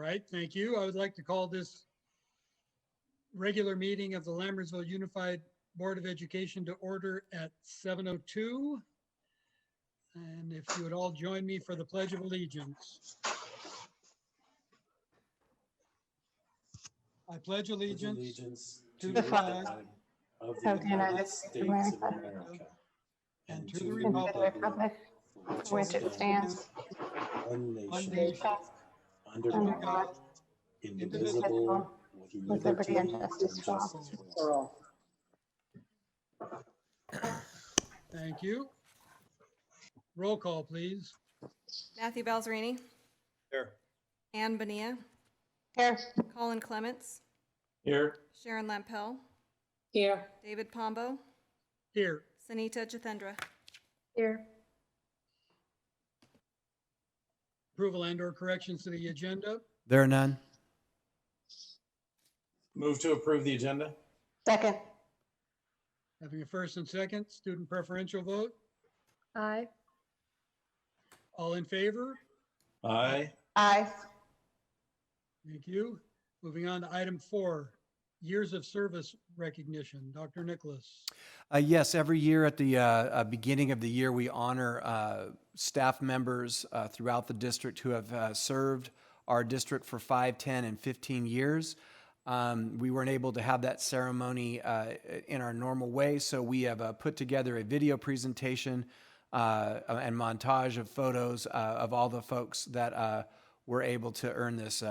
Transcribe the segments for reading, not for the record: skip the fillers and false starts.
right, thank you. I would like to call this regular meeting of the Lammersville Unified Board of Education to order at 7:02. And if you would all join me for the Pledge of Allegiance. I pledge allegiance to the flag of the United States of America and to the republic for which it stands, one nation, under God, indivisible, with liberty and justice for all. Thank you. Roll call, please. Matthew Balzerini. Here. Ann Bonilla. Here. Colin Clements. Here. Sharon Lampel. Here. David Pombo. Here. Sanita Jathendra. Here. Approval and/or corrections to the agenda. There are none. Move to approve the agenda. Second. Having a first and second, student preferential vote. Aye. All in favor? Aye. Aye. Thank you. Moving on to item 4, years of service recognition. Dr. Nicholas. Yes, every year at the beginning of the year, we honor staff members throughout the district who have served our district for 5, 10, and 15 years. We weren't able to have that ceremony in our normal way, so we have put together a video presentation and montage of photos of all the folks that were able to earn this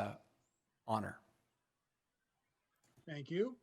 honor. Thank you.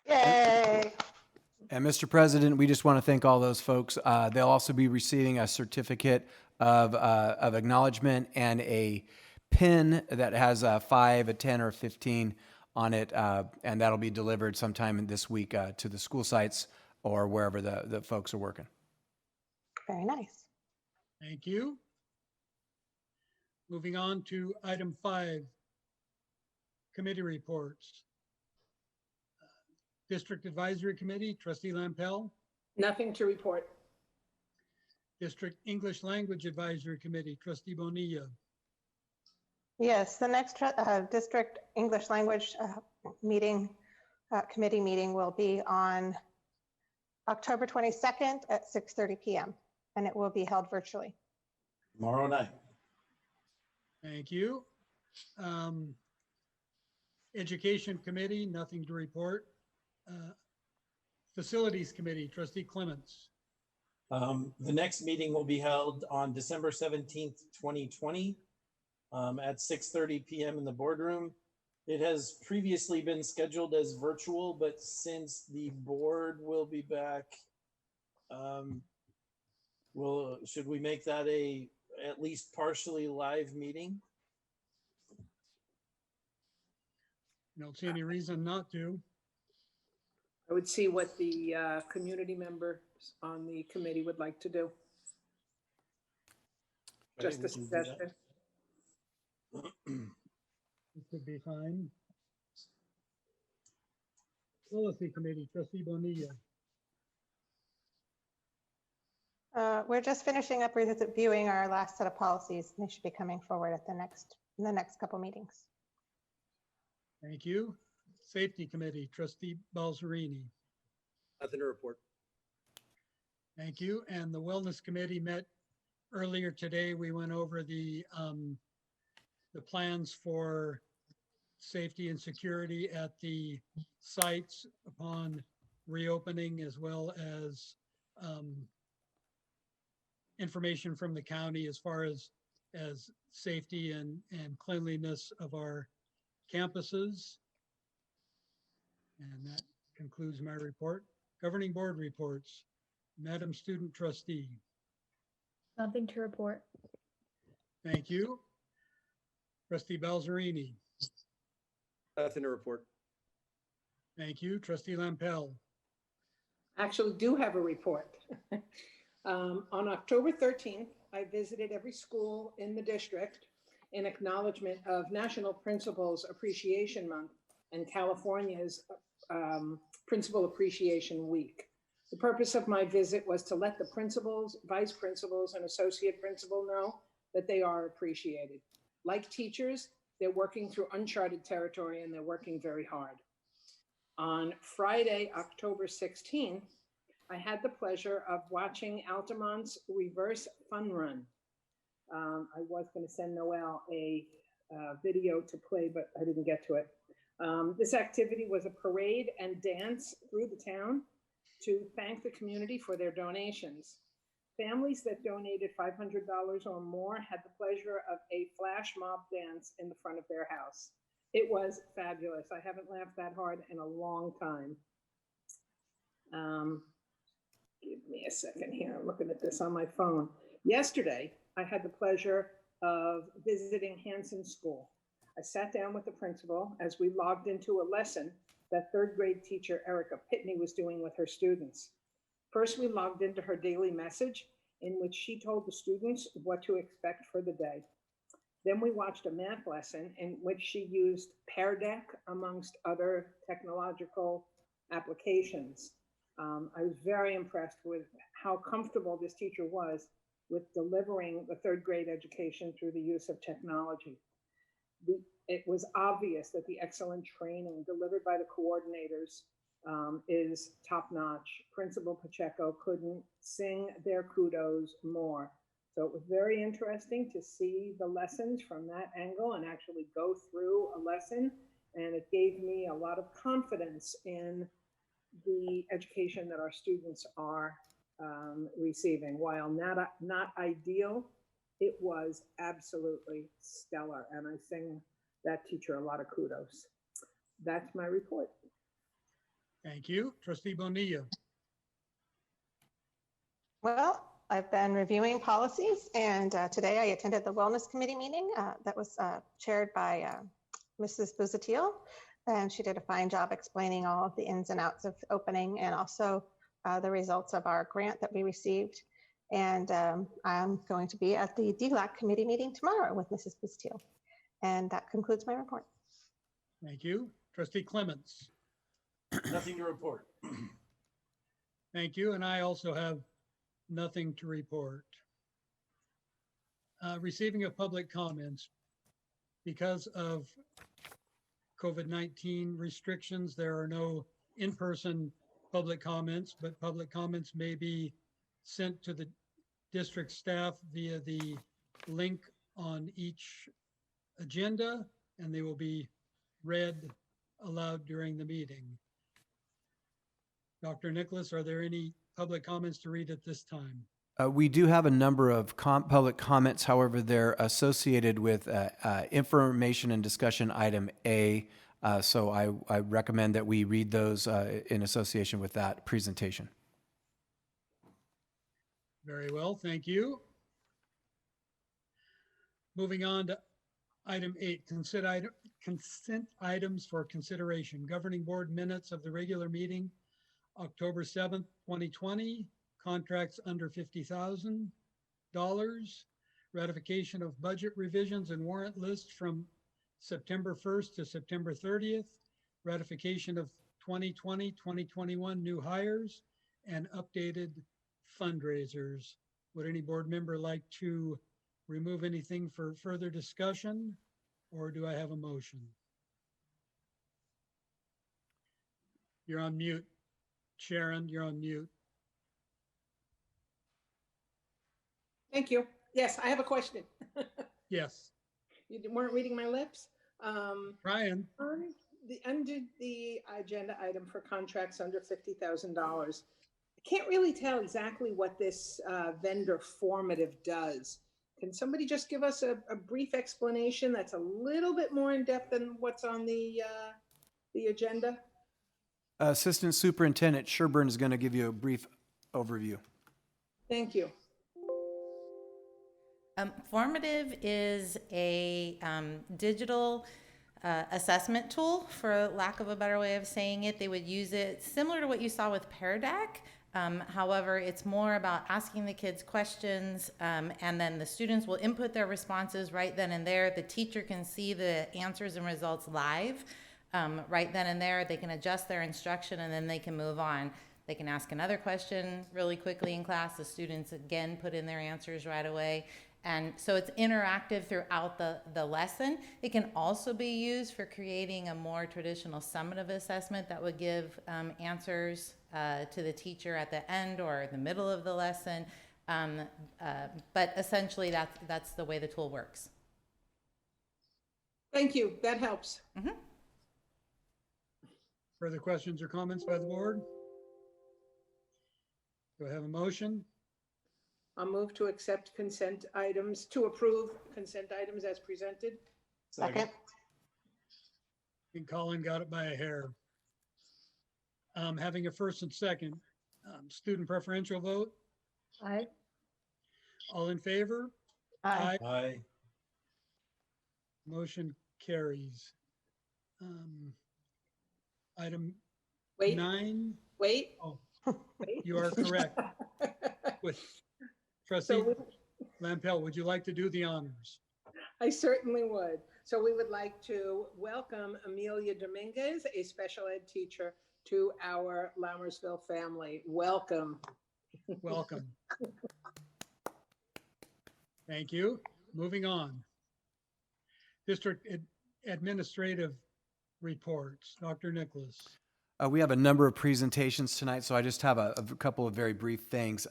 Yay. And Mr. President, we just want to thank all those folks. They'll also be receiving a certificate of acknowledgement and a pin that has a 5, a 10, or 15 on it, and that'll be delivered sometime this week to the school sites or wherever the folks are working. Very nice. Thank you. Moving on to item 5, committee reports. District Advisory Committee, Trustee Lampel. Nothing to report. District English Language Advisory Committee, Trustee Bonilla. Yes, the next district English language meeting, committee meeting will be on October 22nd at 6:30 p.m. and it will be held virtually. Tomorrow night. Thank you. Education Committee, nothing to report. Facilities Committee, Trustee Clements. The next meeting will be held on December 17th, 2020 at 6:30 p.m. in the boardroom. It has previously been scheduled as virtual, but since the board will be back, should we make that at least partially live meeting? I don't see any reason not to. I would see what the community members on the committee would like to do. Okay, Just we a can do that. suggestion. It could be fine. Policy Committee, Trustee Bonilla. We're just finishing up reviewing our last set of policies. They should be coming forward at in the next couple meetings. Thank you. Safety Committee, Trustee Balzerini. Nothing to report. Thank you. And the Wellness Committee met earlier today. We went over the plans for safety and security at the sites upon reopening, as well as information from the county as far as safety and cleanliness of our campuses. And that concludes my report. Governing board reports. Madam Student Trustee. Nothing to report. Thank you. Trustee Balzerini. Nothing to report. Thank you. Trustee Lampel. Actually do have a report. On October 13th, I visited every school in the district in acknowledgement of National Principals Appreciation Month and California's Principal Appreciation Week. The purpose of my visit was to let the principals, vice principals, and associate principal know that they are appreciated. Like teachers, they're working through uncharted territory and they're working very hard. On Friday, October 16th, I had the pleasure of watching Altamont's Reverse Fun Run. I was going to send Noel a video to play, but I didn't get to it. This activity was a parade and dance through the town to thank the community for their donations. Families that donated $500 or more had the pleasure of a flash mob dance in the front of their house. It was fabulous. I haven't laughed that hard in a long time. Give me a second here. I'm looking at this on my phone. Yesterday, I had the pleasure of visiting Hanson School. I sat down with the principal as we logged into a lesson that third grade teacher Erica Pitney was doing with her students. First, we logged into her daily message in which she told the students what to expect for the day. Then we watched a math lesson in which she used Pear Deck amongst other technological applications. I was very impressed with how comfortable this teacher was with delivering the third grade education through the use of technology. It was obvious that the excellent training delivered by the coordinators is top-notch. Principal Pacheco couldn't sing their kudos more. So it was very interesting to see the lessons from that angle and actually go through a lesson. And it gave me a lot of confidence in the education that our students are receiving. While not ideal, it was absolutely stellar. And I sing that teacher a lot of kudos. That's my report. Thank you. Trustee Bonilla. Well, I've been reviewing policies, and today I attended the Wellness Committee meeting that was chaired by Mrs. Buzatil, and she did a fine job explaining all of the ins and outs of opening and also the results of our grant that we received. And I'm going to be at the DLAC committee meeting tomorrow with Mrs. Buzatil. And that concludes my report. Thank you. Trustee Clements. Nothing to report. Thank you. And I also have nothing to report. Receiving of public comments. Because of COVID-19 restrictions, there are no in-person public comments, but public comments may be sent to the district staff via the link on each agenda, and they will be read aloud during the meeting. Dr. Nicholas, are there any public comments to read at this time? We do have a number of public comments. However, they're associated with information and discussion item A. So I recommend that we read those in association with that presentation. Very well, thank you. Moving on to item 8, consent items for consideration. Governing board minutes of the regular meeting, October 7th, 2020. Contracts under $50,000. Ratification of budget revisions and warrant list from September 1st to September 30th. Ratification of 2020, 2021 new hires and updated fundraisers. Would any board member like to remove anything for further discussion, or do I have a motion? You're on mute. Sharon, you're on mute. Thank you. Yes, I have a question. Yes. You weren't reading my lips. Ryan, Under the agenda item for contracts under $50,000, I can't really tell exactly what this vendor formative does. Can somebody just give us a brief explanation that's a little bit more in depth than what's on the agenda? Assistant Superintendent Sherburne is going to give you a brief overview. Thank you. Formative is a digital assessment tool, for lack of a better way of saying it. They would use it similar to what you saw with Pear Deck. However, it's more about asking the kids questions, and then the students will input their responses right then and there. The teacher can see the answers and results live right then and there. They can adjust their instruction, and then they can move on. They can ask another question really quickly in class. The students, again, put in their answers right away. And so it's interactive throughout the lesson. It can also be used for creating a more traditional summative assessment that would give answers to the teacher at the end or the middle of the lesson. But essentially, that's the way the tool works. Thank you. That helps. Mm-hmm. further questions or comments by the board? Do I have a motion? I'll move to accept consent items, to approve consent items as presented. Second. And Colin got it by a hair. Having a first and second, student preferential vote, Aye. all in favor? Aye. Aye. Motion carries. Item Wait, 9, wait. Oh. Wait. you are correct. With Trustee So Lampel, would you like to do the honors? I certainly would. So we would like to welcome Amelia Dominguez, a special ed teacher, to our Lammersville family. Welcome. Welcome. Thank you. Moving on. District administrative reports. Dr. Nicholas. We have a number of presentations tonight, so I just have a couple of very brief things.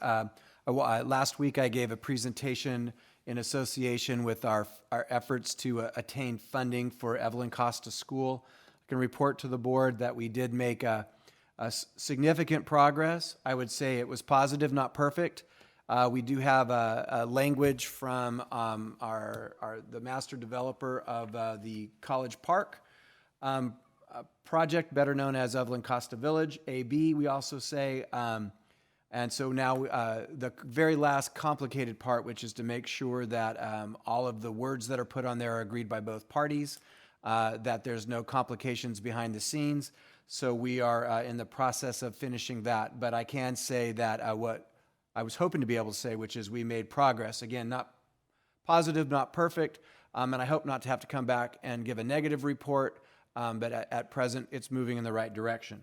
Last week, I gave a presentation in association with our efforts to attain funding for Evelyn Costa School. I can report to the board that we did make a significant progress. I would say it was positive, not perfect. We do have a language from the master developer of the College Park project better known as Evelyn Costa Village, AB, we also say. And so now the very last complicated part, which is to make sure that all of the words that are put on there are agreed by both parties, that there's no complications behind the scenes. So we are in the process of finishing that. But I can say that what I was hoping to be able to say, which is we made progress. Again, not positive, not perfect, and I hope not to have to come back and give a negative report, but at present, it's moving in the right direction.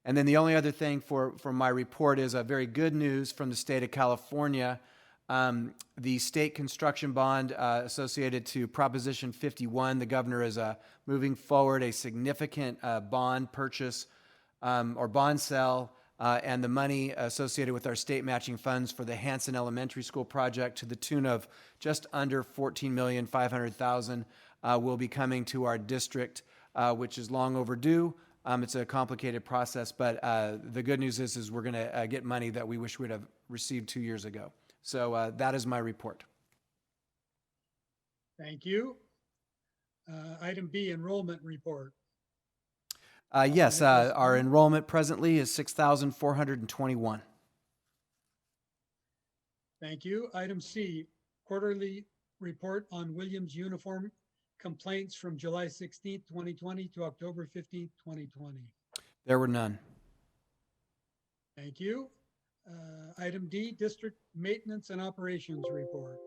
And then the only other thing for my report is a very good news from the state of California. The state construction bond associated to Proposition 51, the governor is moving forward a significant bond purchase or bond sale, and the money associated with our state matching funds for the Hanson Elementary School project to the tune of just under $14,500,000 will be coming to our district, which is long overdue. It's a complicated process, but the good news is we're going to get money that we wish we'd have received 2 years ago. So that is my report. Thank you. Item B, enrollment report. Yes, our enrollment presently is 6,421. Thank you. Item C, quarterly report on Williams uniform complaints from July 16th, 2020 to October 15th, 2020. There were none. Thank you. Item D, district maintenance and operations report.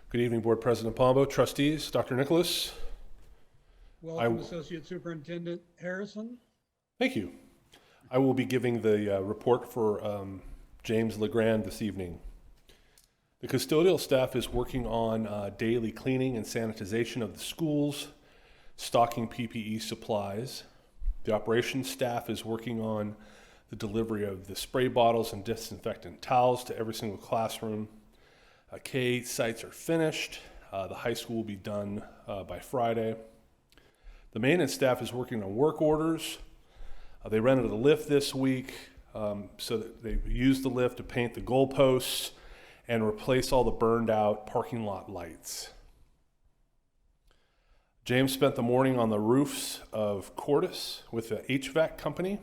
Good evening, Board President Pombo, trustees, Dr. Nicholas. Welcome, Associate Superintendent Harrison. Thank you. I will be giving the report for James LeGrand this evening. The custodial staff is working on daily cleaning and sanitization of the schools, stocking PPE supplies. The operations staff is working on the delivery of the spray bottles and disinfectant towels to every single classroom. K sites are finished. The high school will be done by Friday. The maintenance staff is working on work orders. They rented a lift this week, so that they used the lift to paint the goalposts and replace all the burned out parking lot lights. James spent the morning on the roofs of Cordis with the HVAC company.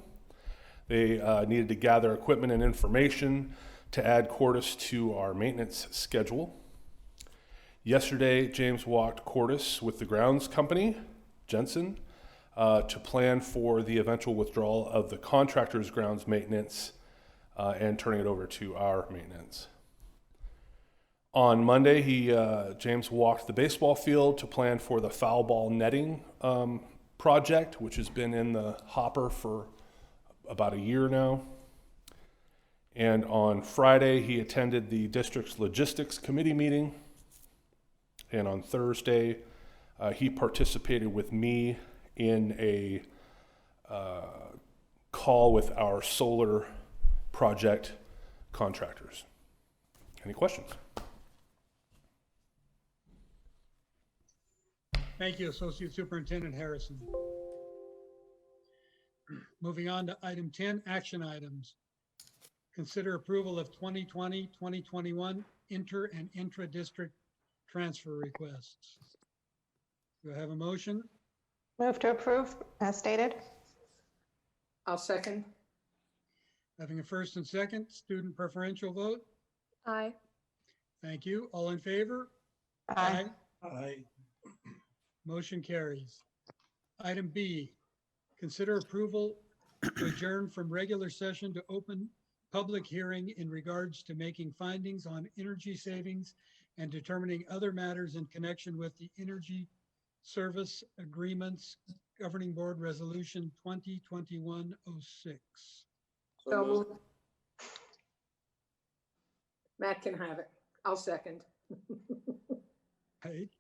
They needed to gather equipment and information to add Cordis to our maintenance schedule. Yesterday, James walked Cordis with the grounds company, Jensen, to plan for the eventual withdrawal of the contractor's grounds maintenance and turning it over to our maintenance. On Monday, James walked the baseball field to plan for the foul ball netting project, which has been in the hopper for about a year now. And on Friday, he attended the district's logistics committee meeting. And on Thursday, he participated with me in a call with our solar project contractors. Any questions? Thank you, Associate Superintendent Harrison. Moving on to item 10, action items. Consider approval of 2020-2021 inter and intra-district transfer requests. Do I have a motion? Move to approve as stated. I'll second. Having a first and second, student preferential vote. Aye. Thank you. All in favor? Aye. Aye. Motion carries. Item B, consider approval to adjourn from regular session to open public hearing in regards to making findings on energy savings and determining other matters in connection with the Energy Service Agreements Governing Board Resolution 2021-06. So moved. Matt can have it. I'll second. Right.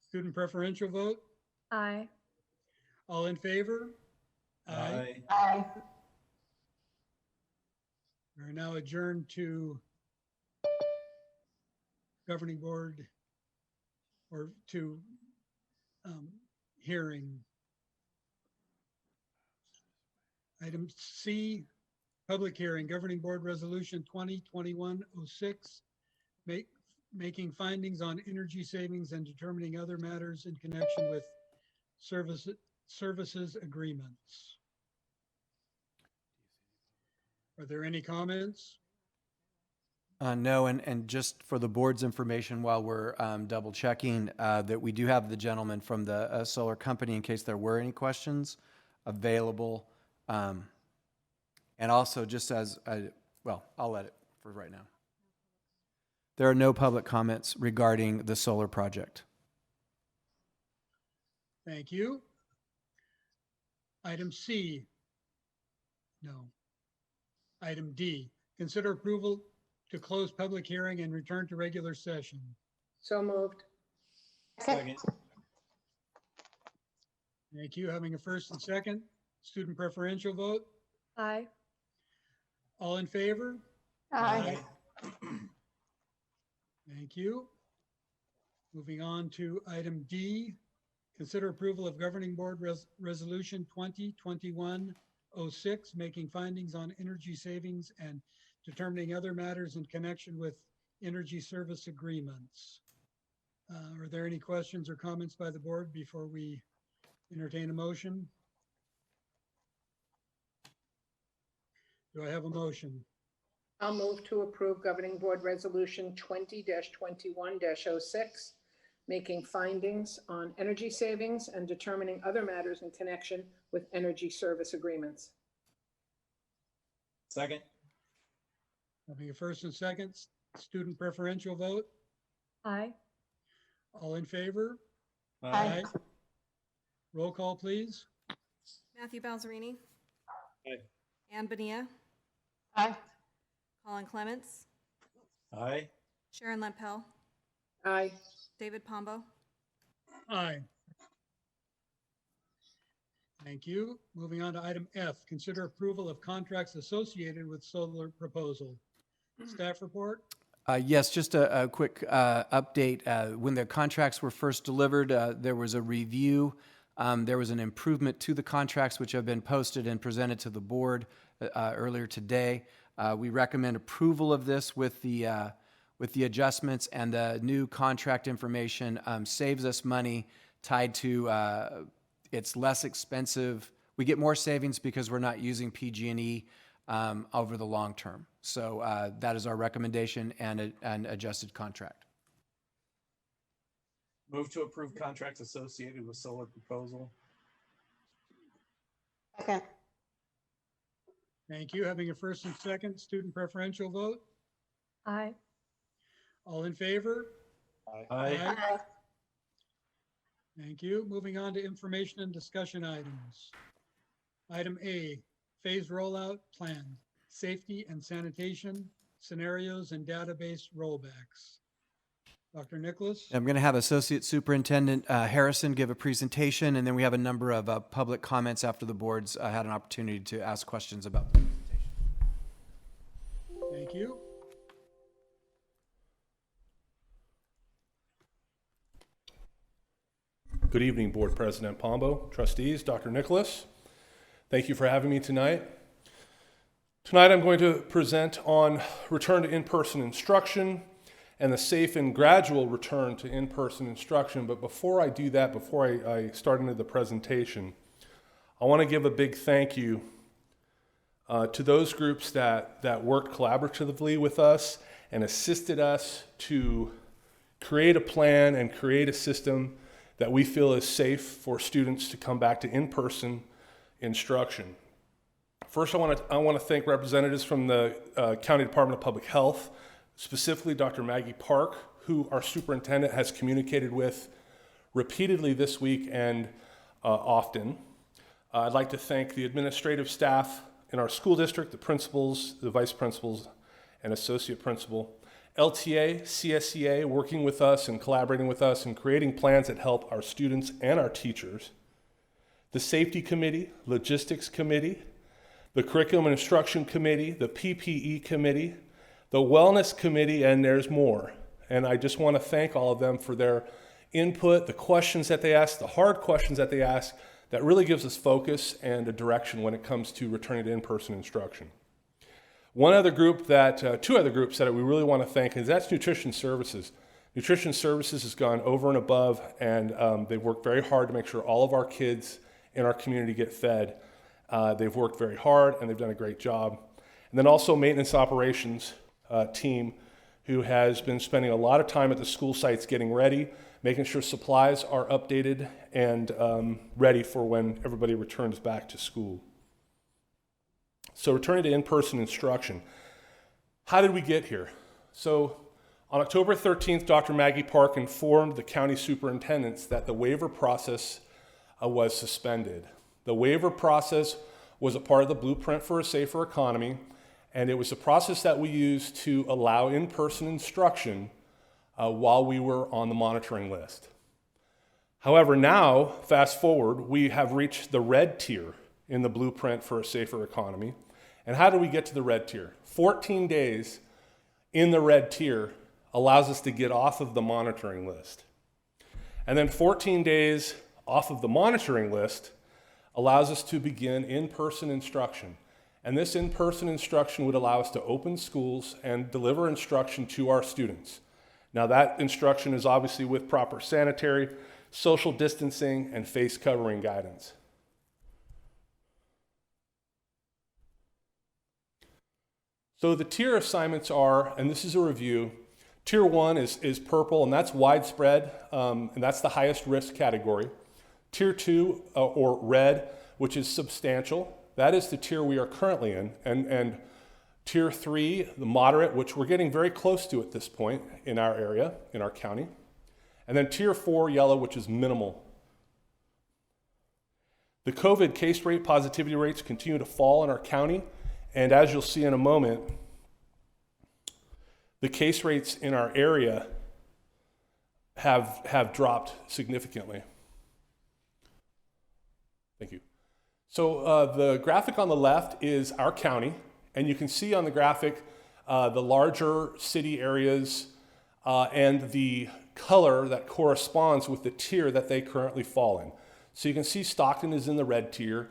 Student preferential vote. Aye. All in favor? Aye. Aye. We are now adjourned to governing board or to hearing. Item C, public hearing, governing board resolution 2021-06, making findings on energy savings and determining other matters in connection with services agreements. Are there any comments? No, and just for the board's information, while we're double checking, that we do have the gentleman from the solar company, in case there were any questions, available. And also, just as, well, I'll let it for right now. There are no public comments regarding the solar project. Thank you. Item C. No. Item D, consider approval to close public hearing and return to regular session. So moved. Second. Thank you. Having a first and second, student preferential vote. Aye. All in favor? Aye. Thank you. Moving on to item D, consider approval of governing board resolution 2021-06, making findings on energy savings and determining other matters in connection with energy service agreements. Are there any questions or comments by the board before we entertain a motion? Do I have a motion? I'll move to approve Governing Board Resolution 20-21-06, making findings on energy savings and determining other matters in connection with energy service agreements. Second. Having a first and second, student preferential vote. Aye. All in favor? Aye. Roll call, please. Matthew Balzerini. Aye. Ann Benia. Aye. Colin Clements. Aye. Sharon Lempel. Aye. David Pombo. Aye. Thank you. Moving on to item F, consider approval of contracts associated with solar proposal. Staff report? Yes, just a quick update. When the contracts were first delivered, there was a review. There was an improvement to the contracts, which have been posted and presented to the board earlier today. We recommend approval of this with the adjustments, and the new contract information saves us money tied to it's less expensive. We get more savings because we're not using PG&E over the long term. So that is our recommendation and an adjusted contract. Move to approve contracts associated with solar proposal. Second. Thank you. Having a first and second, student preferential vote. Aye. All in favor? Aye. Aye. Thank you. Moving on to information and discussion items. Item A, phase rollout plan, safety and sanitation scenarios and database rollbacks. Dr. Nicholas? I'm going to have Associate Superintendent Harrison give a presentation, and then we have a number of public comments after the board's had an opportunity to ask questions about the presentation. Thank you. Good evening, Board President Pombo, trustees, Dr. Nicholas. Thank you for having me tonight. Tonight I'm going to present on return to in-person instruction and the safe and gradual return to in-person instruction. But before I do that, before I start into the presentation, I want to give a big thank you to those groups that worked collaboratively with us and assisted us to create a plan and create a system that we feel is safe for students to come back to in-person instruction. First, I want to thank representatives from the County Department of Public Health, specifically Dr. Maggie Park, who our superintendent has communicated with repeatedly this week and often. I'd like to thank the administrative staff in our school district, the principals, the vice principals, and associate principal. LTA, CSEA, working with us and collaborating with us and creating plans that help our students and our teachers. The Safety Committee, Logistics Committee, the Curriculum and Instruction Committee, the PPE Committee, the Wellness Committee, and there's more. And I just want to thank all of them for their input, the questions that they ask, the hard questions that they ask, that really gives us focus and a direction when it comes to returning to in-person instruction. Two other groups that we really want to thank, and that's Nutrition Services. Nutrition Services has gone over and above, and they've worked very hard to make sure all of our kids in our community get fed. They've worked very hard, and they've done a great job. And then also Maintenance Operations team, who has been spending a lot of time at the school sites getting ready, making sure supplies are updated and ready for when everybody returns back to school. So returning to in-person instruction. How did we get here? So on October 13th, Dr. Maggie Park informed the county superintendents that the waiver process was suspended. The waiver process was a part of the Blueprint for a Safer Economy, and it was a process that we used to allow in-person instruction while we were on the monitoring list. However, now, fast forward, we have reached the red tier in the Blueprint for a Safer Economy. And how do we get to the red tier? 14 days in the red tier allows us to get off of the monitoring list. And then 14 days off of the monitoring list allows us to begin in-person instruction. And this in-person instruction would allow us to open schools and deliver instruction to our students. Now that instruction is obviously with proper sanitary, social distancing, and face covering guidance. So the tier assignments are, and this is a review, Tier 1 is purple, and that's widespread, and that's the highest risk category. Tier 2, or red, which is substantial, that is the tier we are currently in. And Tier 3, the moderate, which we're getting very close to at this point in our area, in our county. And then Tier 4, yellow, which is minimal. The COVID case rate positivity rates continue to fall in our county, and as you'll see in a moment, the case rates in our area have dropped significantly. Thank you. So the graphic on the left is our county, and you can see on the graphic the larger city areas and the color that corresponds with the tier that they currently fall in. So you can see Stockton is in the red tier,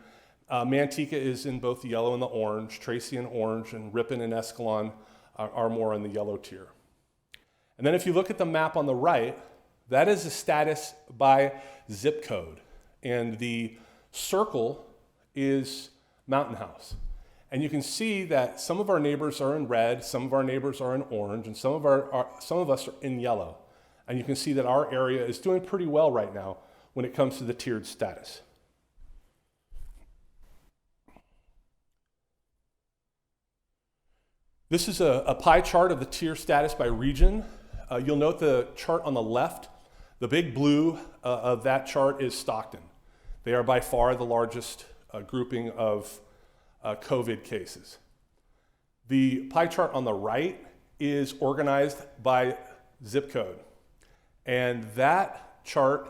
Manteca is in both the yellow and the orange, Tracy in orange, and Ripon and Escalon are more in the yellow tier. And then if you look at the map on the right, that is the status by zip code. And the circle is Mountain House. And you can see that some of our neighbors are in red, some of our neighbors are in orange, and some of us are in yellow. And you can see that our area is doing pretty well right now when it comes to the tiered status. This is a pie chart of the tier status by region. You'll note the chart on the left. The big blue of that chart is Stockton. They are by far the largest grouping of COVID cases. The pie chart on the right is organized by zip code. And that chart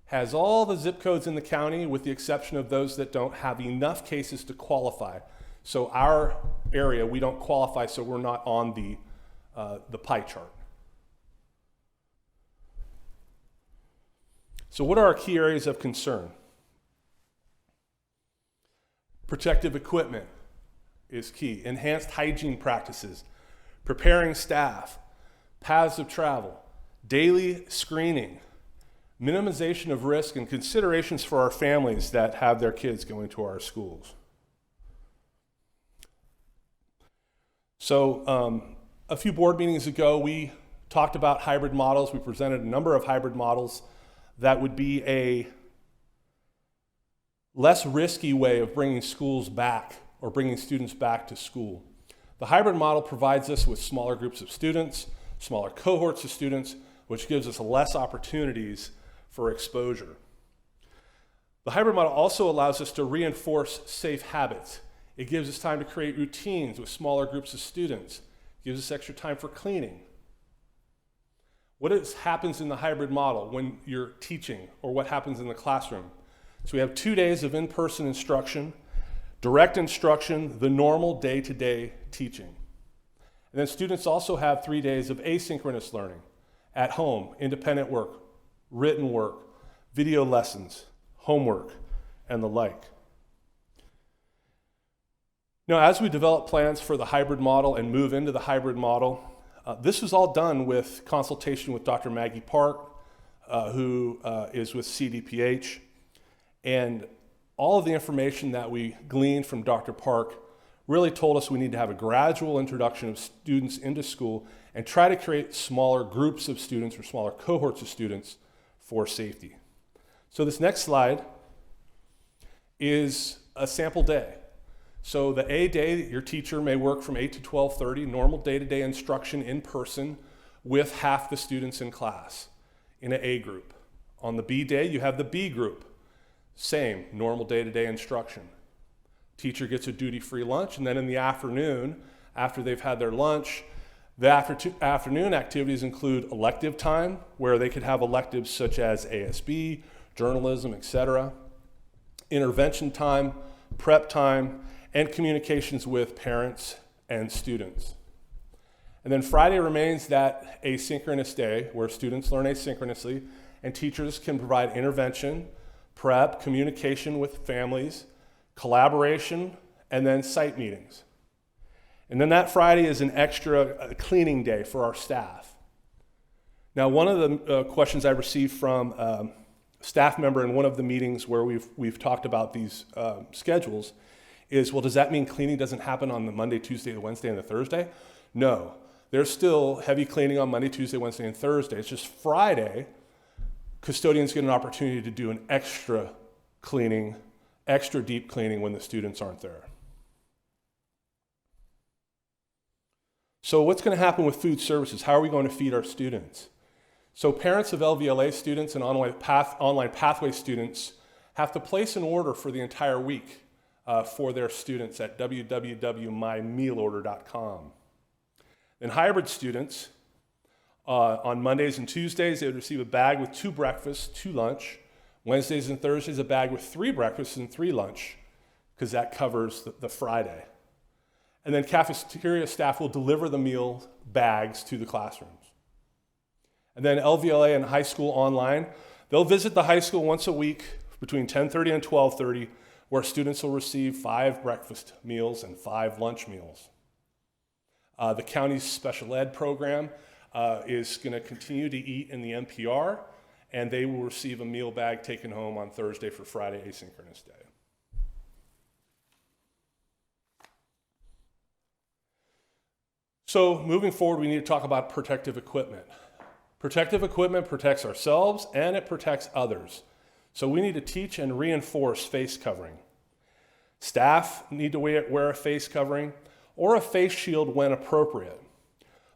has all the zip codes in the county with the exception of those that don't have enough cases to qualify. So our area, we don't qualify, so we're not on the pie chart. So what are our key areas of concern? Protective equipment is key. Enhanced hygiene practices, preparing staff, paths of travel, daily screening, minimization of risk, and considerations for our families that have their kids going to our schools. So a few board meetings ago, we talked about hybrid models. We presented a number of hybrid models that would be a less risky way of bringing schools back or bringing students back to school. The hybrid model provides us with smaller groups of students, smaller cohorts of students, which gives us less opportunities for exposure. The hybrid model also allows us to reinforce safe habits. It gives us time to create routines with smaller groups of students. It gives us extra time for cleaning. What happens in the hybrid model when you're teaching, or what happens in the classroom? So we have 2 days of in-person instruction, direct instruction, the normal day-to-day teaching. And then students also have 3 days of asynchronous learning at home, independent work, written work, video lessons, homework, and the like. Now, as we develop plans for the hybrid model and move into the hybrid model, this was all done with consultation with Dr. Maggie Park, who is with CDPH. And all of the information that we gleaned from Dr. Park really told us we need to have a gradual introduction of students into school and try to create smaller groups of students or smaller cohorts of students for safety. So this next slide is a sample day. So the A day, your teacher may work from 8 to 12:30, normal day-to-day instruction in person with half the students in class in an A group. On the B day, you have the B group. Same, normal day-to-day instruction. Teacher gets a duty-free lunch, and then in the afternoon, after they've had their lunch, the afternoon activities include elective time, where they could have electives such as ASB, journalism, etc., intervention time, prep time, and communications with parents and students. And then Friday remains that asynchronous day where students learn asynchronously and teachers can provide intervention, prep, communication with families, collaboration, and then site meetings. And then that Friday is an extra cleaning day for our staff. Now, one of the questions I received from a staff member in one of the meetings where we've talked about these schedules is, well, does that mean cleaning doesn't happen on the Monday, Tuesday, the Wednesday, and the Thursday? No, there's still heavy cleaning on Monday, Tuesday, Wednesday, and Thursday. It's just Friday, custodians get an opportunity to do an extra cleaning, extra deep cleaning when the students aren't there. So what's going to happen with food services? How are we going to feed our students? So parents of LVLA students and online pathway students have to place an order for the entire week for their students at www.mymealorder.com. Then hybrid students, on Mondays and Tuesdays, they would receive a bag with 2 breakfasts, 2 lunch. Wednesdays and Thursdays, a bag with 3 breakfasts and 3 lunch, because that covers the Friday. And then cafeteria staff will deliver the meal bags to the classrooms. And then LVLA and high school online, they'll visit the high school once a week between 10:30 and 12:30, where students will receive 5 breakfast meals and 5 lunch meals. The county's special ed program is going to continue to eat in the NPR, and they will receive a meal bag taken home on Thursday for Friday asynchronous day. So moving forward, we need to talk about protective equipment. Protective equipment protects ourselves and it protects others. So we need to teach and reinforce face covering. Staff need to wear a face covering or a face shield when appropriate.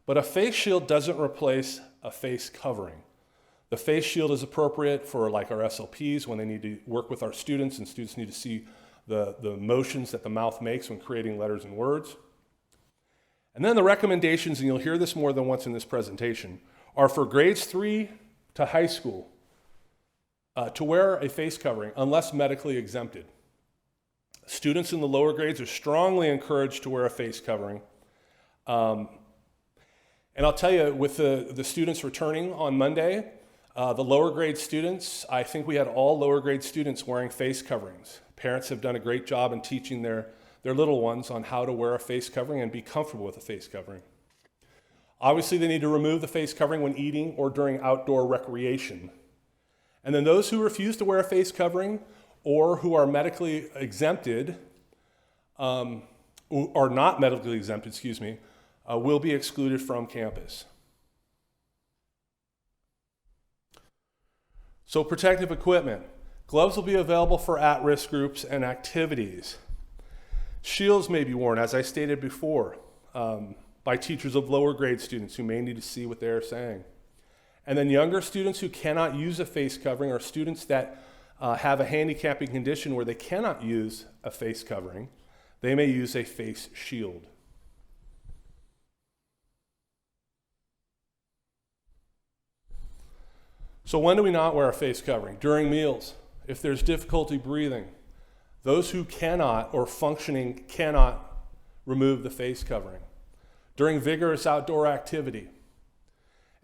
But a face shield doesn't replace a face covering. The face shield is appropriate for like our SLPs when they need to work with our students and students need to see the motions that the mouth makes when creating letters and words. And then the recommendations, and you'll hear this more than once in this presentation, are for grades 3 to high school to wear a face covering unless medically exempted. Students in the lower grades are strongly encouraged to wear a face covering. And I'll tell you, with the students returning on Monday, the lower grade students, I think we had all lower grade students wearing face coverings. Parents have done a great job in teaching their little ones on how to wear a face covering and be comfortable with a face covering. Obviously, they need to remove the face covering when eating or during outdoor recreation. And then those who refuse to wear a face covering or who are medically exempted, or not medically exempted, will be excluded from campus. So protective equipment. Gloves will be available for at-risk groups and activities. Shields may be worn, as I stated before, by teachers of lower grade students who may need to see what they're saying. And then younger students who cannot use a face covering or students that have a handicapping condition where they cannot use a face covering, they may use a face shield. So when do we not wear a face covering? During meals, if there's difficulty breathing. Those who cannot or functioning cannot remove the face covering. During vigorous outdoor activity.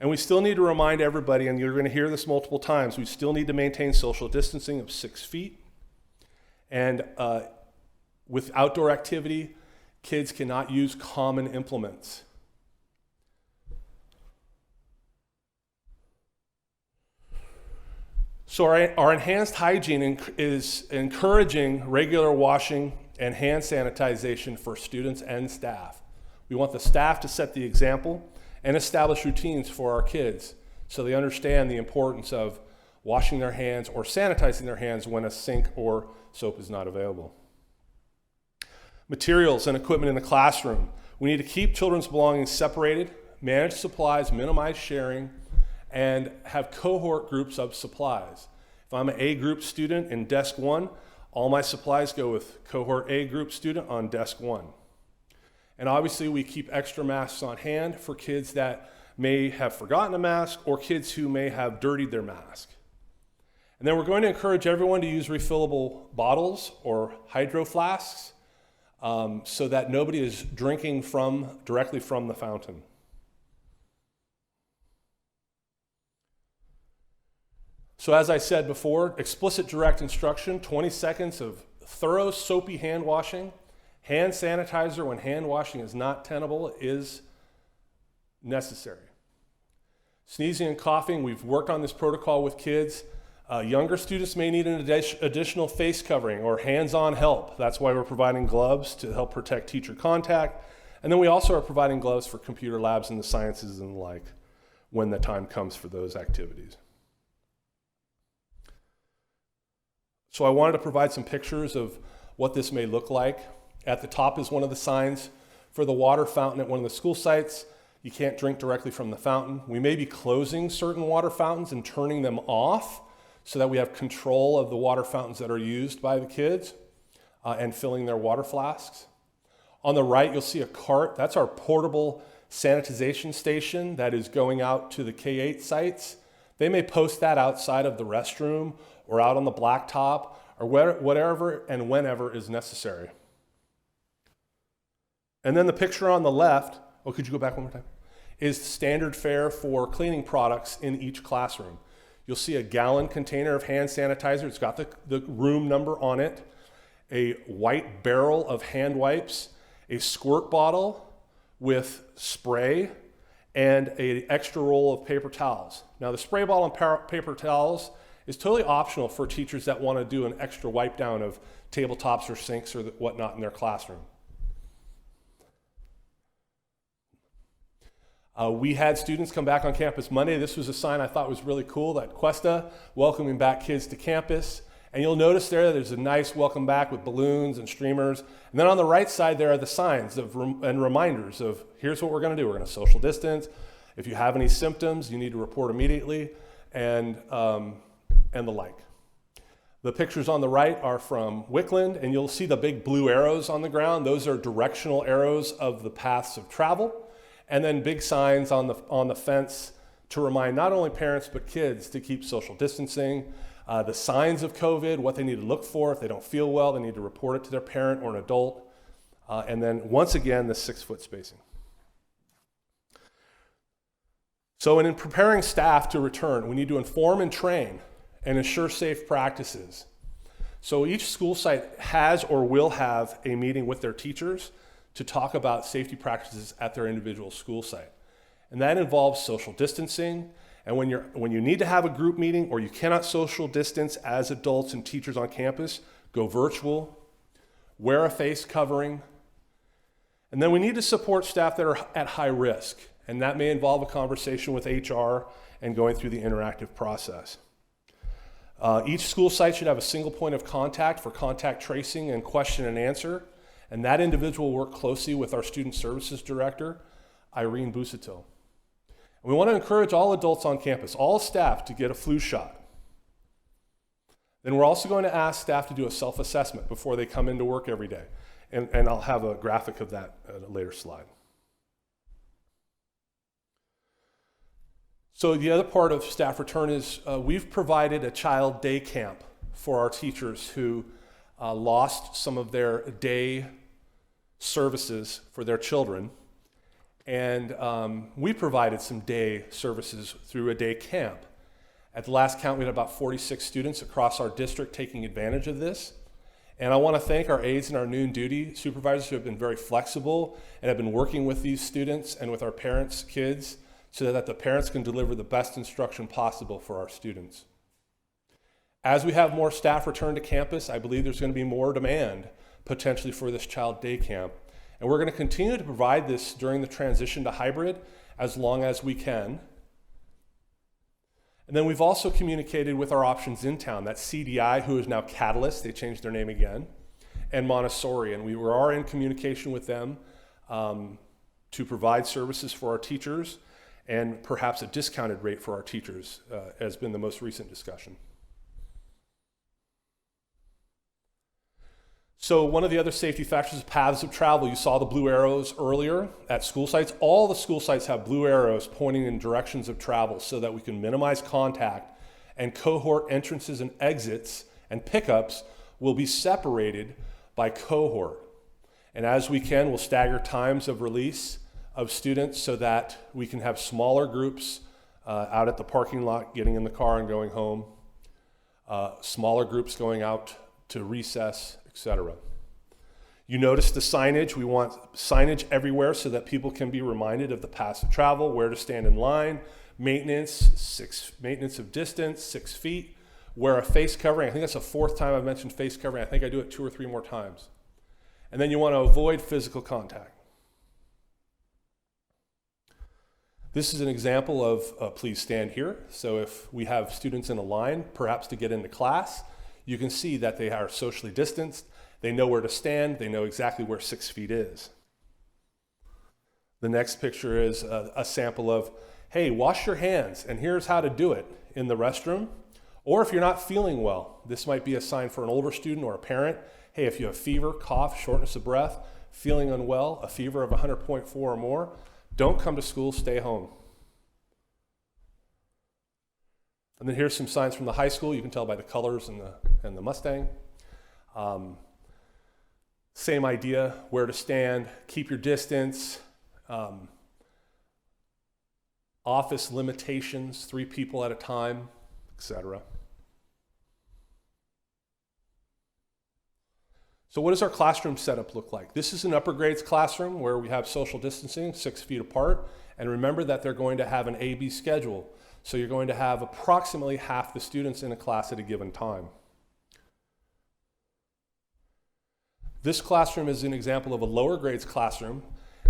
And we still need to remind everybody, and you're going to hear this multiple times, we still need to maintain social distancing of 6 feet. And with outdoor activity, Kids cannot use common implements. So our enhanced hygiene is encouraging regular washing and hand sanitization for students and staff. We want the staff to set the example and establish routines for our kids so they understand the importance of washing their hands or sanitizing their hands when a sink or soap is not available. Materials and equipment in the classroom. We need to keep children's belongings separated, manage supplies, minimize sharing, and have cohort groups of supplies. If I'm an A group student in desk 1, all my supplies go with cohort A group student on desk 1. And obviously we keep extra masks on hand for kids that may have forgotten a mask or kids who may have dirtied their mask. And then we're going to encourage everyone to use refillable bottles or hydro flasks so that nobody is drinking directly from the fountain. So as I said before, explicit direct instruction, 20 seconds of thorough soapy hand washing. Hand sanitizer when hand washing is not tenable is necessary. Sneezing and coughing, we've worked on this protocol with kids. Younger students may need an additional face covering or hands-on help. That's why we're providing gloves to help protect teacher contact. And then we also are providing gloves for computer labs and the sciences and the like when the time comes for those activities. So I wanted to provide some pictures of what this may look like. At the top is one of the signs for the water fountain at one of the school sites. You can't drink directly from the fountain. We may be closing certain water fountains and turning them off so that we have control of the water fountains that are used by the kids and filling their water flasks. On the right, you'll see a cart. That's our portable sanitization station that is going out to the K-8 sites. They may post that outside of the restroom or out on the blacktop or whatever and whenever is necessary. And then the picture on the left, could you go back one more time, is standard fare for cleaning products in each classroom. You'll see a gallon container of hand sanitizer. It's got the room number on it, a white barrel of hand wipes, a squirt bottle with spray, and an extra roll of paper towels. Now the spray bottle and paper towels is totally optional for teachers that want to do an extra wipe down of tabletops or sinks or whatnot in their classroom. We had students come back on campus Monday. This was a sign I thought was really cool, that Cuesta welcoming back kids to campus. And you'll notice there's a nice welcome back with balloons and streamers. And then on the right side, there are the signs and reminders of here's what we're going to do. We're going to social distance. If you have any symptoms, you need to report immediately, and the like. The pictures on the right are from Wickland, and you'll see the big blue arrows on the ground. Those are directional arrows of the paths of travel. And then big signs on the fence to remind not only parents but kids to keep social distancing, the signs of COVID, what they need to look for. If they don't feel well, they need to report it to their parent or an adult. And then once again, the 6-foot spacing. So in preparing staff to return, we need to inform and train and ensure safe practices. So each school site has or will have a meeting with their teachers to talk about safety practices at their individual school site. And that involves social distancing. And when you need to have a group meeting or you cannot social distance as adults and teachers on campus, go virtual, wear a face covering. And then we need to support staff that are at high risk. And that may involve a conversation with HR and going through the interactive process. Each school site should have a single point of contact for contact tracing and question and answer. And that individual will work closely with our student services director, Irene Busatil. We want to encourage all adults on campus, all staff, to get a flu shot. Then we're also going to ask staff to do a self-assessment before they come into work every day. And I'll have a graphic of that at a later slide. So the other part of staff return is we've provided a child day camp for our teachers who lost some of their day services for their children. And we provided some day services through a day camp. At the last count, we had about 46 students across our district taking advantage of this. And I want to thank our aides and our noon duty supervisors who have been very flexible and have been working with these students and with our parents' kids so that the parents can deliver the best instruction possible for our students. As we have more staff return to campus, I believe there's going to be more demand potentially for this child day camp. And we're going to continue to provide this during the transition to hybrid as long as we can. And then we've also communicated with our options in town, that's CDI, who is now Catalyst, they changed their name again, and Montessori. And we are in communication with them to provide services for our teachers, and perhaps a discounted rate for our teachers has been the most recent discussion. So one of the other safety factors is paths of travel. You saw the blue arrows earlier at school sites. All the school sites have blue arrows pointing in directions of travel so that we can minimize contact, and cohort entrances and exits and pickups will be separated by cohort. And as we can, we'll stagger times of release of students so that we can have smaller groups out at the parking lot getting in the car and going home, smaller groups going out to recess, etc. You notice the signage. We want signage everywhere so that people can be reminded of the paths of travel, where to stand in line, maintenance of distance, 6 feet, wear a face covering. I think that's the 4th time I've mentioned face covering. I think I do it 2 or 3 more times. And then you want to avoid physical contact. This is an example of please stand here. So if we have students in a line, perhaps to get into class, you can see that they are socially distanced. They know where to stand. They know exactly where 6 feet is. The next picture is a sample of, hey, wash your hands, and here's how to do it in the restroom. Or if you're not feeling well, this might be a sign for an older student or a parent. Hey, if you have fever, cough, shortness of breath, feeling unwell, a fever of 100.4 or more, don't come to school, stay home. And then here's some signs from the high school. You can tell by the colors and the Mustang. Same idea, where to stand, keep your distance, office limitations, 3 people at a time, etc. So what does our classroom setup look like? This is an upper grades classroom where we have social distancing, 6 feet apart. And remember that they're going to have an A-B schedule. So you're going to have approximately half the students in a class at a given time. This classroom is an example of a lower grades classroom,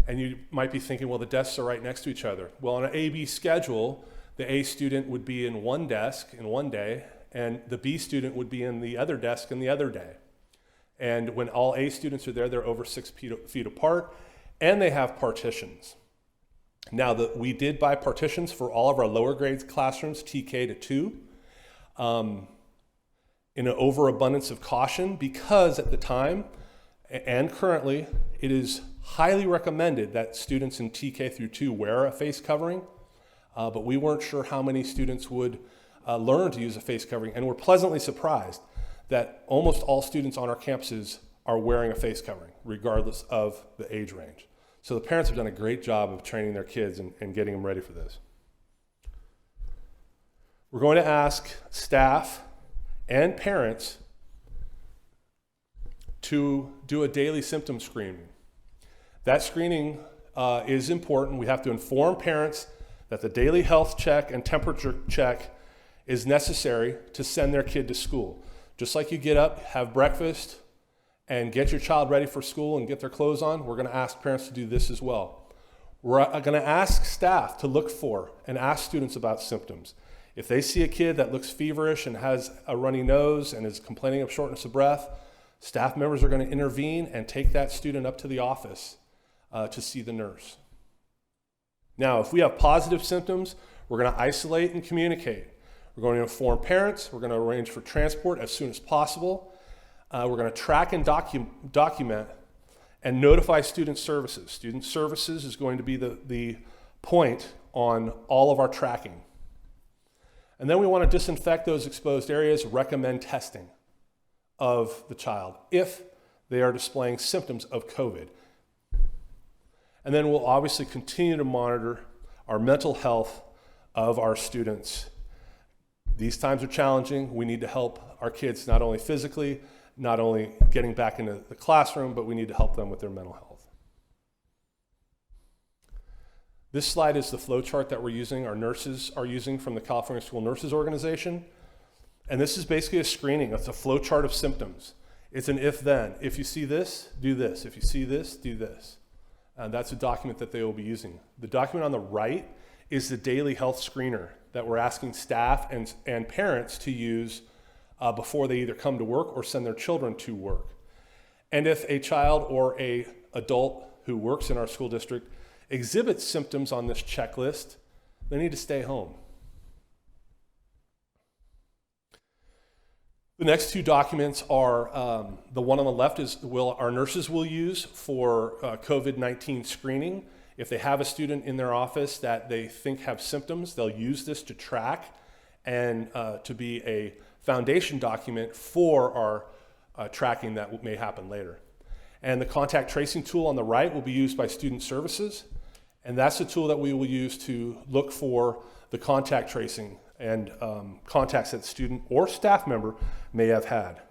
and you might be thinking, well, the desks are right next to each other. Well, on an A-B schedule, the A student would be in one desk in one day, and the B student would be in the other desk in the other day. And when all A students are there, they're over 6 feet apart, and they have partitions. Now, we did buy partitions for all of our lower grades classrooms, TK to 2, in an overabundance of caution, because at the time and currently, it is highly recommended that students in TK through 2 wear a face covering, but we weren't sure how many students would learn to use a face covering, and we're pleasantly surprised that almost all students on our campuses are wearing a face covering, regardless of the age range. So the parents have done a great job of training their kids and getting them ready for this. We're going to ask staff and parents to do a daily symptom screening. That screening is important. We have to inform parents that the daily health check and temperature check is necessary to send their kid to school. Just like you get up, have breakfast, and get your child ready for school and get their clothes on, we're going to ask parents to do this as well. We're going to ask staff to look for and ask students about symptoms. If they see a kid that looks feverish and has a runny nose and is complaining of shortness of breath, staff members are going to intervene and take that student up to the office to see the nurse. Now, if we have positive symptoms, we're going to isolate and communicate. We're going to inform parents. We're going to arrange for transport as soon as possible. We're going to track and document and notify student services. Student services is going to be the point on all of our tracking. And then we want to disinfect those exposed areas, recommend testing of the child if they are displaying symptoms of COVID. And then we'll obviously continue to monitor our mental health of our students. These times are challenging. We need to help our kids not only physically not only getting back into the classroom, but we need to help them with their mental health. This slide is the flow chart that we're using, our nurses are using from the California School Nurses Organization. And this is basically a screening. It's a flow chart of symptoms. It's an if-then. If you see this, do this. If you see this, do this. And that's a document that they will be using. The document on the right is the daily health screener that we're asking staff and parents to use before they either come to work or send their children to work. And if a child or a adult who works in our school district exhibits symptoms on this checklist, they need to stay home. The next two documents are, the one on the left is our nurses will use for COVID-19 screening. If they have a student in their office that they think have symptoms, they'll use this to track and to be a foundation document for our tracking that may happen later. And the contact tracing tool on the right will be used by student services. And that's the tool that we will use to look for the contact tracing and contacts that student or staff member may have had.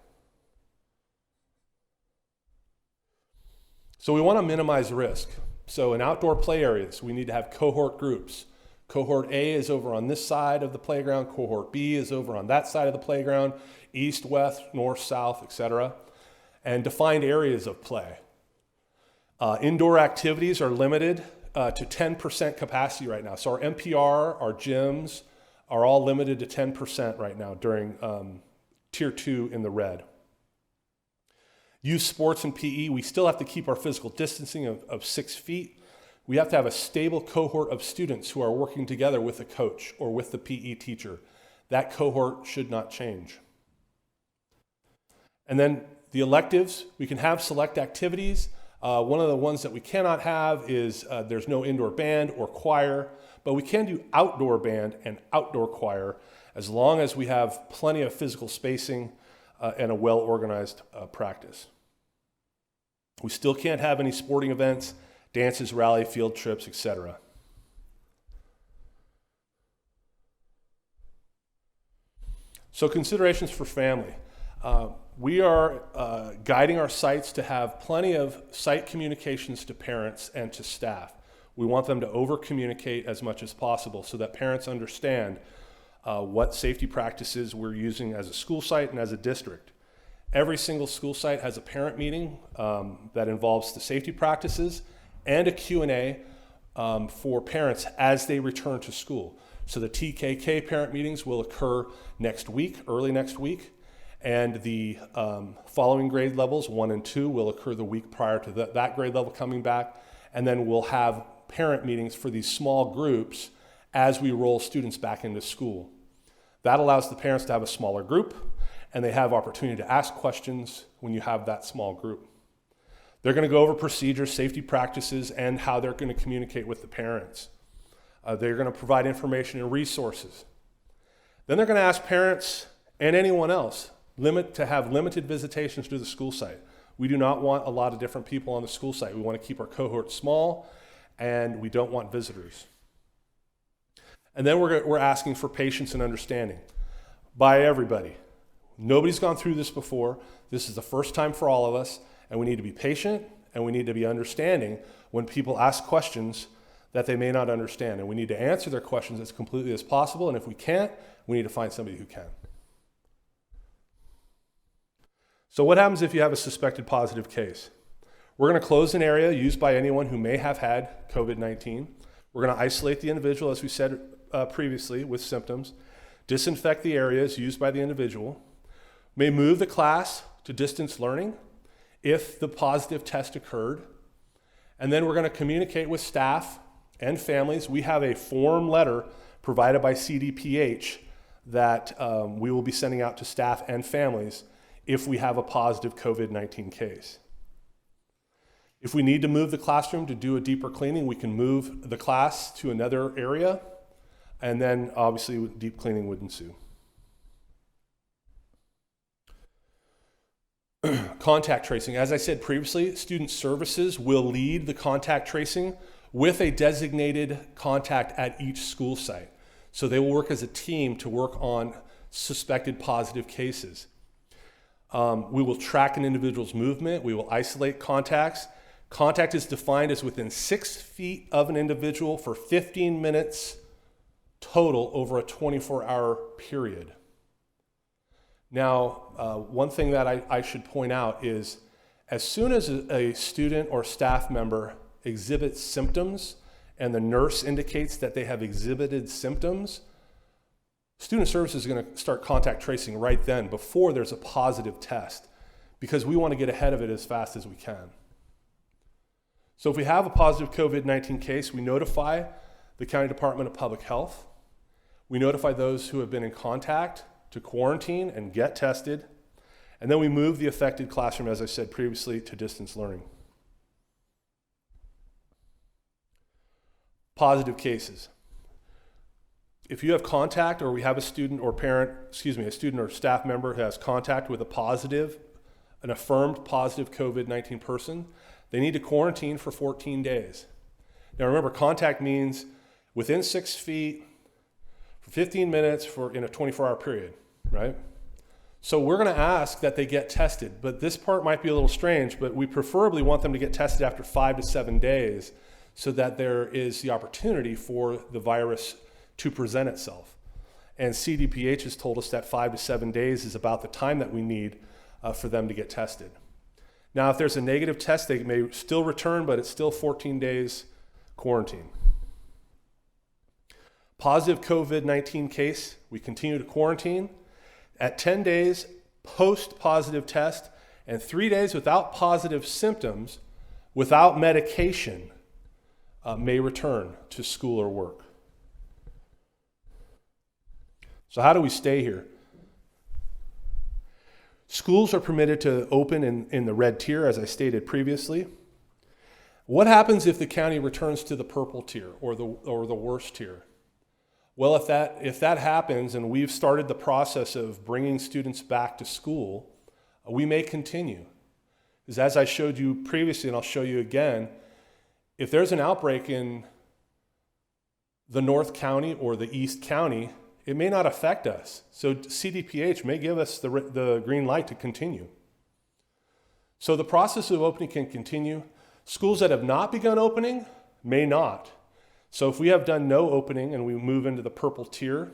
So we want to minimize risk. So in outdoor play areas, we need to have cohort groups. Cohort A is over on this side of the playground. Cohort B is over on that side of the playground, east, west, north, south, etc. And defined areas of play. Indoor activities are limited to 10% capacity right now. So our MPR, our gyms, are all limited to 10% right now during tier 2 in the red. Youth sports and PE, we still have to keep our physical distancing of 6 feet. We have to have a stable cohort of students who are working together with a coach or with the PE teacher. That cohort should not change. And then the electives, we can have select activities. One of the ones that we cannot have is there's no indoor band or choir, but we can do outdoor band and outdoor choir as long as we have plenty of physical spacing and a well-organized practice. We still can't have any sporting events, dances, rally, field trips, etc. So considerations for family. We are guiding our sites to have plenty of site communications to parents and to staff. We want them to over-communicate as much as possible so that parents understand what safety practices we're using as a school site and as a district. Every single school site has a parent meeting that involves the safety practices and a Q&A for parents as they return to school. So the TKK parent meetings will occur next week, early next week. And the following grade levels, 1 and 2, will occur the week prior to that grade level coming back. And then we'll have parent meetings for these small groups as we roll students back into school. That allows the parents to have a smaller group, and they have opportunity to ask questions when you have that small group. They're going to go over procedures, safety practices, and how they're going to communicate with the parents. They're going to provide information and resources. Then they're going to ask parents and anyone else to have limited visitations to the school site. We do not want a lot of different people on the school site. We want to keep our cohort small, and we don't want visitors. And then we're asking for patience and understanding by everybody. Nobody's gone through this before. This is the first time for all of us, and we need to be patient, and we need to be understanding when people ask questions that they may not understand. And we need to answer their questions as completely as possible, and if we can't, we need to find somebody who can. So what happens if you have a suspected positive case? We're going to close an area used by anyone who may have had COVID-19. We're going to isolate the individual, as we said previously, with symptoms, disinfect the areas used by the individual, may move the class to distance learning if the positive test occurred, and then we're going to communicate with staff and families. We have a form letter provided by CDPH that we will be sending out to staff and families if we have a positive COVID-19 case. If we need to move the classroom to do a deeper cleaning, we can move the class to another area, and then obviously deep cleaning would ensue. Contact tracing. As I said previously, student services will lead the contact tracing with a designated contact at each school site. So they will work as a team to work on suspected positive cases. We will track an individual's movement. We will isolate contacts. Contact is defined as within 6 feet of an individual for 15 minutes total over a 24-hour period. Now, one thing that I should point out is as soon as a student or staff member exhibits symptoms and the nurse indicates that they have exhibited symptoms, student services is going to start contact tracing right then before there's a positive test, because we want to get ahead of it as fast as we can. So if we have a positive COVID-19 case, we notify the County Department of Public Health. We notify those who have been in contact to quarantine and get tested. And then we move the affected classroom, as I said previously, to distance learning. Positive cases. If you have contact, or we have a student or a student or staff member who has contact with an affirmed positive COVID-19 person, they need to quarantine for 14 days. Now remember, contact means within 6 feet for 15 minutes in a 24-hour period, right? So we're going to ask that they get tested, but this part might be a little strange, but we preferably want them to get tested after 5 to 7 days so that there is the opportunity for the virus to present itself. And CDPH has told us that 5 to 7 days is about the time that we need for them to get tested. Now, if there's a negative test, they may still return, but it's still 14 days quarantine. Positive COVID-19 case, we continue to quarantine. At 10 days post-positive test and 3 days without positive symptoms, without medication, may return to school or work. So how do we stay here? Schools are permitted to open in the red tier, as I stated previously. What happens if the county returns to the purple tier or the worst tier? Well, if that happens and we've started the process of bringing students back to school, we may continue. Because as I showed you previously, and I'll show you again, if there's an outbreak in the North County or the East County, it may not affect us. So CDPH may give us the green light to continue. So the process of opening can continue. Schools that have not begun opening may not. So if we have done no opening and we move into the purple tier,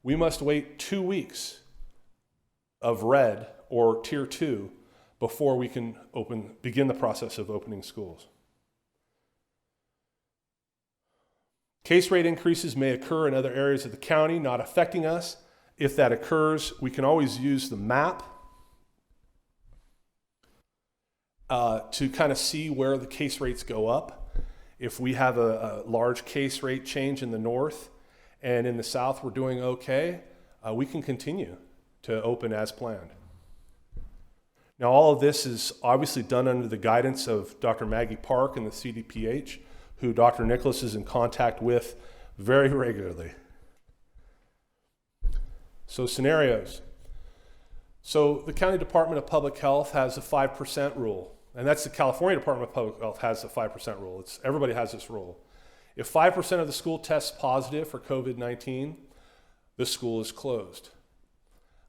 we must wait 2 weeks of red or tier 2 before we can begin the process of opening schools. Case rate increases may occur in other areas of the county, not affecting us. If that occurs, we can always use the map to kind of see where the case rates go up. If we have a large case rate change in the north and in the south we're doing okay, we can continue to open as planned. Now, all of this is obviously done under the guidance of Dr. Maggie Park and the CDPH, who Dr. Nicholas is in contact with very regularly. So scenarios. So the County Department of Public Health has a 5% rule, and that's the California Department of Public Health has a 5% rule. Everybody has this rule. If 5% of the school tests positive for COVID-19, the school is closed.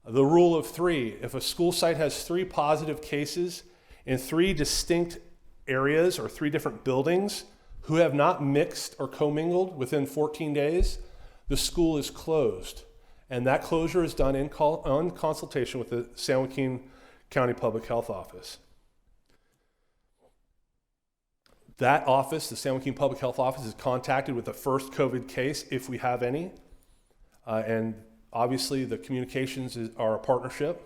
The rule of 3, if a school site has 3 positive cases in 3 distinct areas or 3 different buildings who have not mixed or commingled within 14 days, the school is closed. And that closure is done in consultation with the San Joaquin County Public Health Office. That office, the San Joaquin Public Health Office, is contacted with the first COVID case, if we have any. And obviously the communications are a partnership.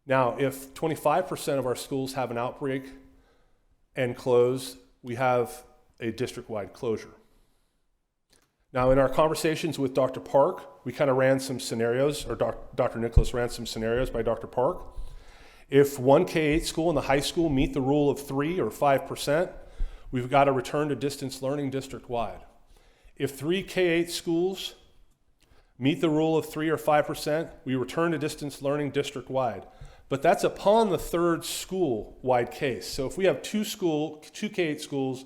Now, if 25% of our schools have an outbreak and close, we have a district-wide closure. Now, in our conversations with Dr. Park, we kind of ran some scenarios, or Dr. Nicholas ran some scenarios by Dr. Park. If one K-8 school and the high school meet the rule of 3 or 5%, we've got to return to distance learning district-wide. If 3 K-8 schools meet the rule of 3 or 5%, we return to distance learning district-wide. But that's upon the 3rd school-wide case. So if we have 2 K-8 schools,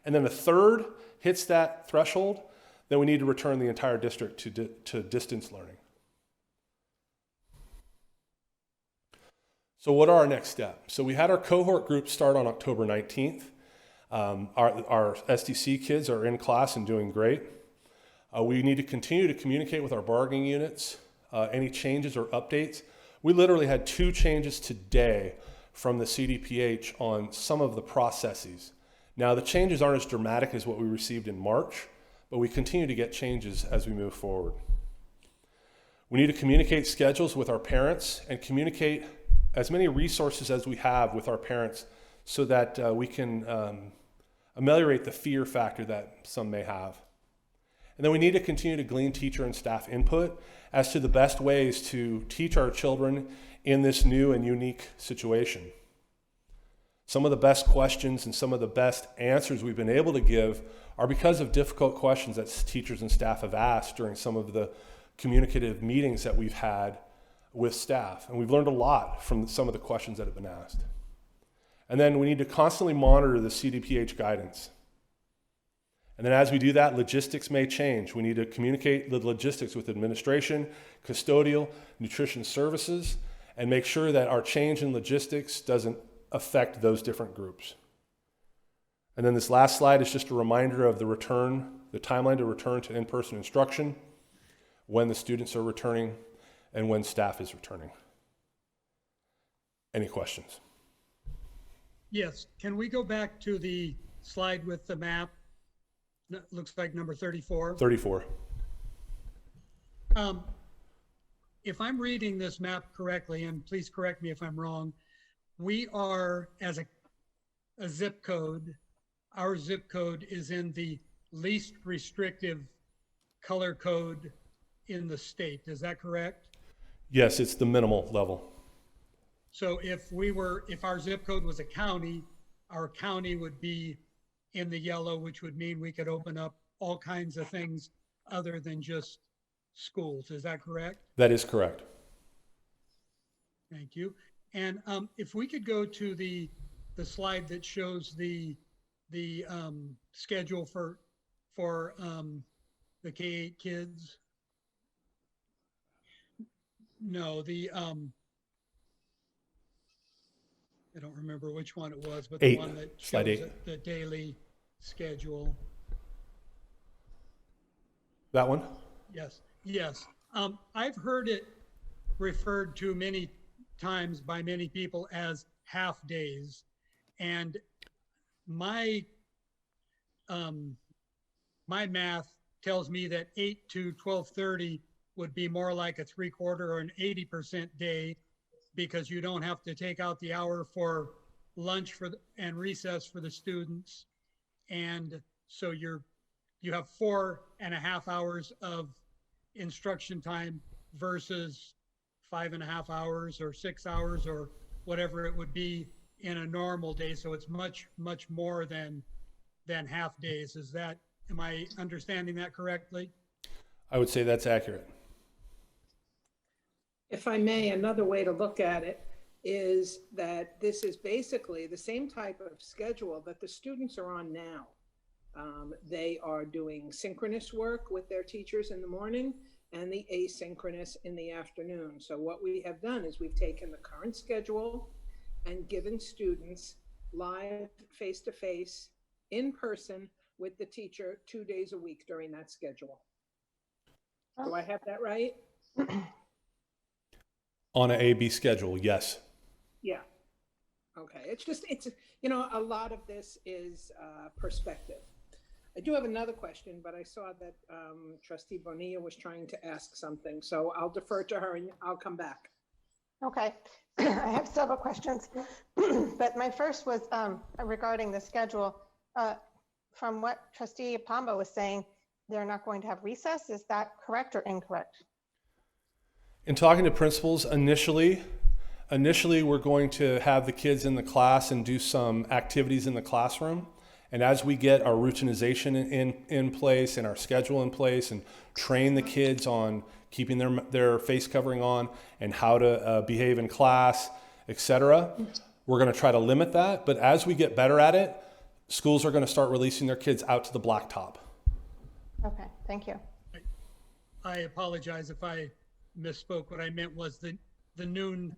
and then a 3rd hits that threshold, then we need to return the entire district to distance learning. So what are our next steps? So we had our cohort group start on October 19th. Our SDC kids are in class and doing great. We need to continue to communicate with our bargaining units, any changes or updates. We literally had 2 changes today from the CDPH on some of the processes. Now the changes aren't as dramatic as what we received in March, but we continue to get changes as we move forward. We need to communicate schedules with our parents and communicate as many resources as we have with our parents so that we can ameliorate the fear factor that some may have. And then we need to continue to glean teacher and staff input as to the best ways to teach our children in this new and unique situation. Some of the best questions and some of the best answers we've been able to give are because of difficult questions that teachers and staff have asked during some of the communicative meetings that we've had with staff. And we've learned a lot from some of the questions that have been asked. And then we need to constantly monitor the CDPH guidance. And then as we do that, logistics may change. We need to communicate the logistics with administration, custodial, nutrition services, and make sure that our change in logistics doesn't affect those different groups. And then this last slide is just a reminder of the timeline to return to in-person instruction, when the students are returning, and when staff is returning. Any questions? Yes, can we go back to the slide with the map? Looks like number 34. 34. If I'm reading this map correctly, and please correct me if I'm wrong, we are, as a zip code, our zip code is in the least restrictive color code in the state. Is that correct? Yes, it's the minimal level. So if our zip code was a county, our county would be in the yellow, which would mean we could open up all kinds of things other than just schools. Is that correct? That is correct. Thank you. And if we could go to the slide that shows the schedule for the K-8 kids. No, I don't remember which one it was, but the 8. one that Slide shows 8. the daily schedule. That one? Yes, yes. I've heard it referred to many times by many people as half days. And my math tells me that 8 to 12:30 would be more like a 3/4 or an 80% day, because you don't have to take out the hour for lunch and recess for the students. And so you have 4.5 hours of instruction time versus 5.5 hours or 6 hours or whatever it would be in a normal day. So it's much, much more than half days. Am I understanding that correctly? I would say that's accurate. If I may, another way to look at it is that this is basically the same type of schedule that the students are on now. They are doing synchronous work with their teachers in the morning and the asynchronous in the afternoon. So what we have done is we've taken the current schedule and given students live, face-to-face, in person with the teacher 2 days a week during that schedule. Do I have that right? On an A-B schedule, yes. Yeah. Okay. It's a lot of this is perspective. I do have another question, but I saw that Trustee Bonilla was trying to ask something, so I'll defer to her and I'll come back. Okay, I have several questions, but my first was regarding the schedule. From what Trustee Pombo was saying, they're not going to have recess. Is that correct or incorrect? In talking to principals, initially we're going to have the kids in the class and do some activities in the classroom. And as we get our routinization in place and our schedule in place and train the kids on keeping their face covering on and how to behave in class, etc., we're going to try to limit that. But as we get better at it, schools are going to start releasing their kids out to the blacktop. Okay, thank you. I apologize if I misspoke. What I meant was the noon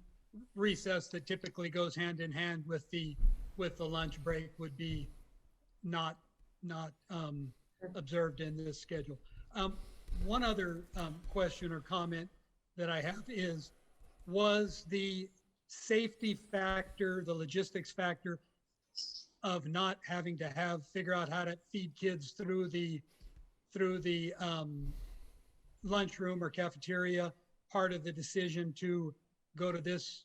recess that typically goes hand in hand with the lunch break would be not observed in this schedule. One other question or comment that I have is, was the safety factor, the logistics factor of not having to figure out how to feed kids through the lunchroom or cafeteria part of the decision to go to this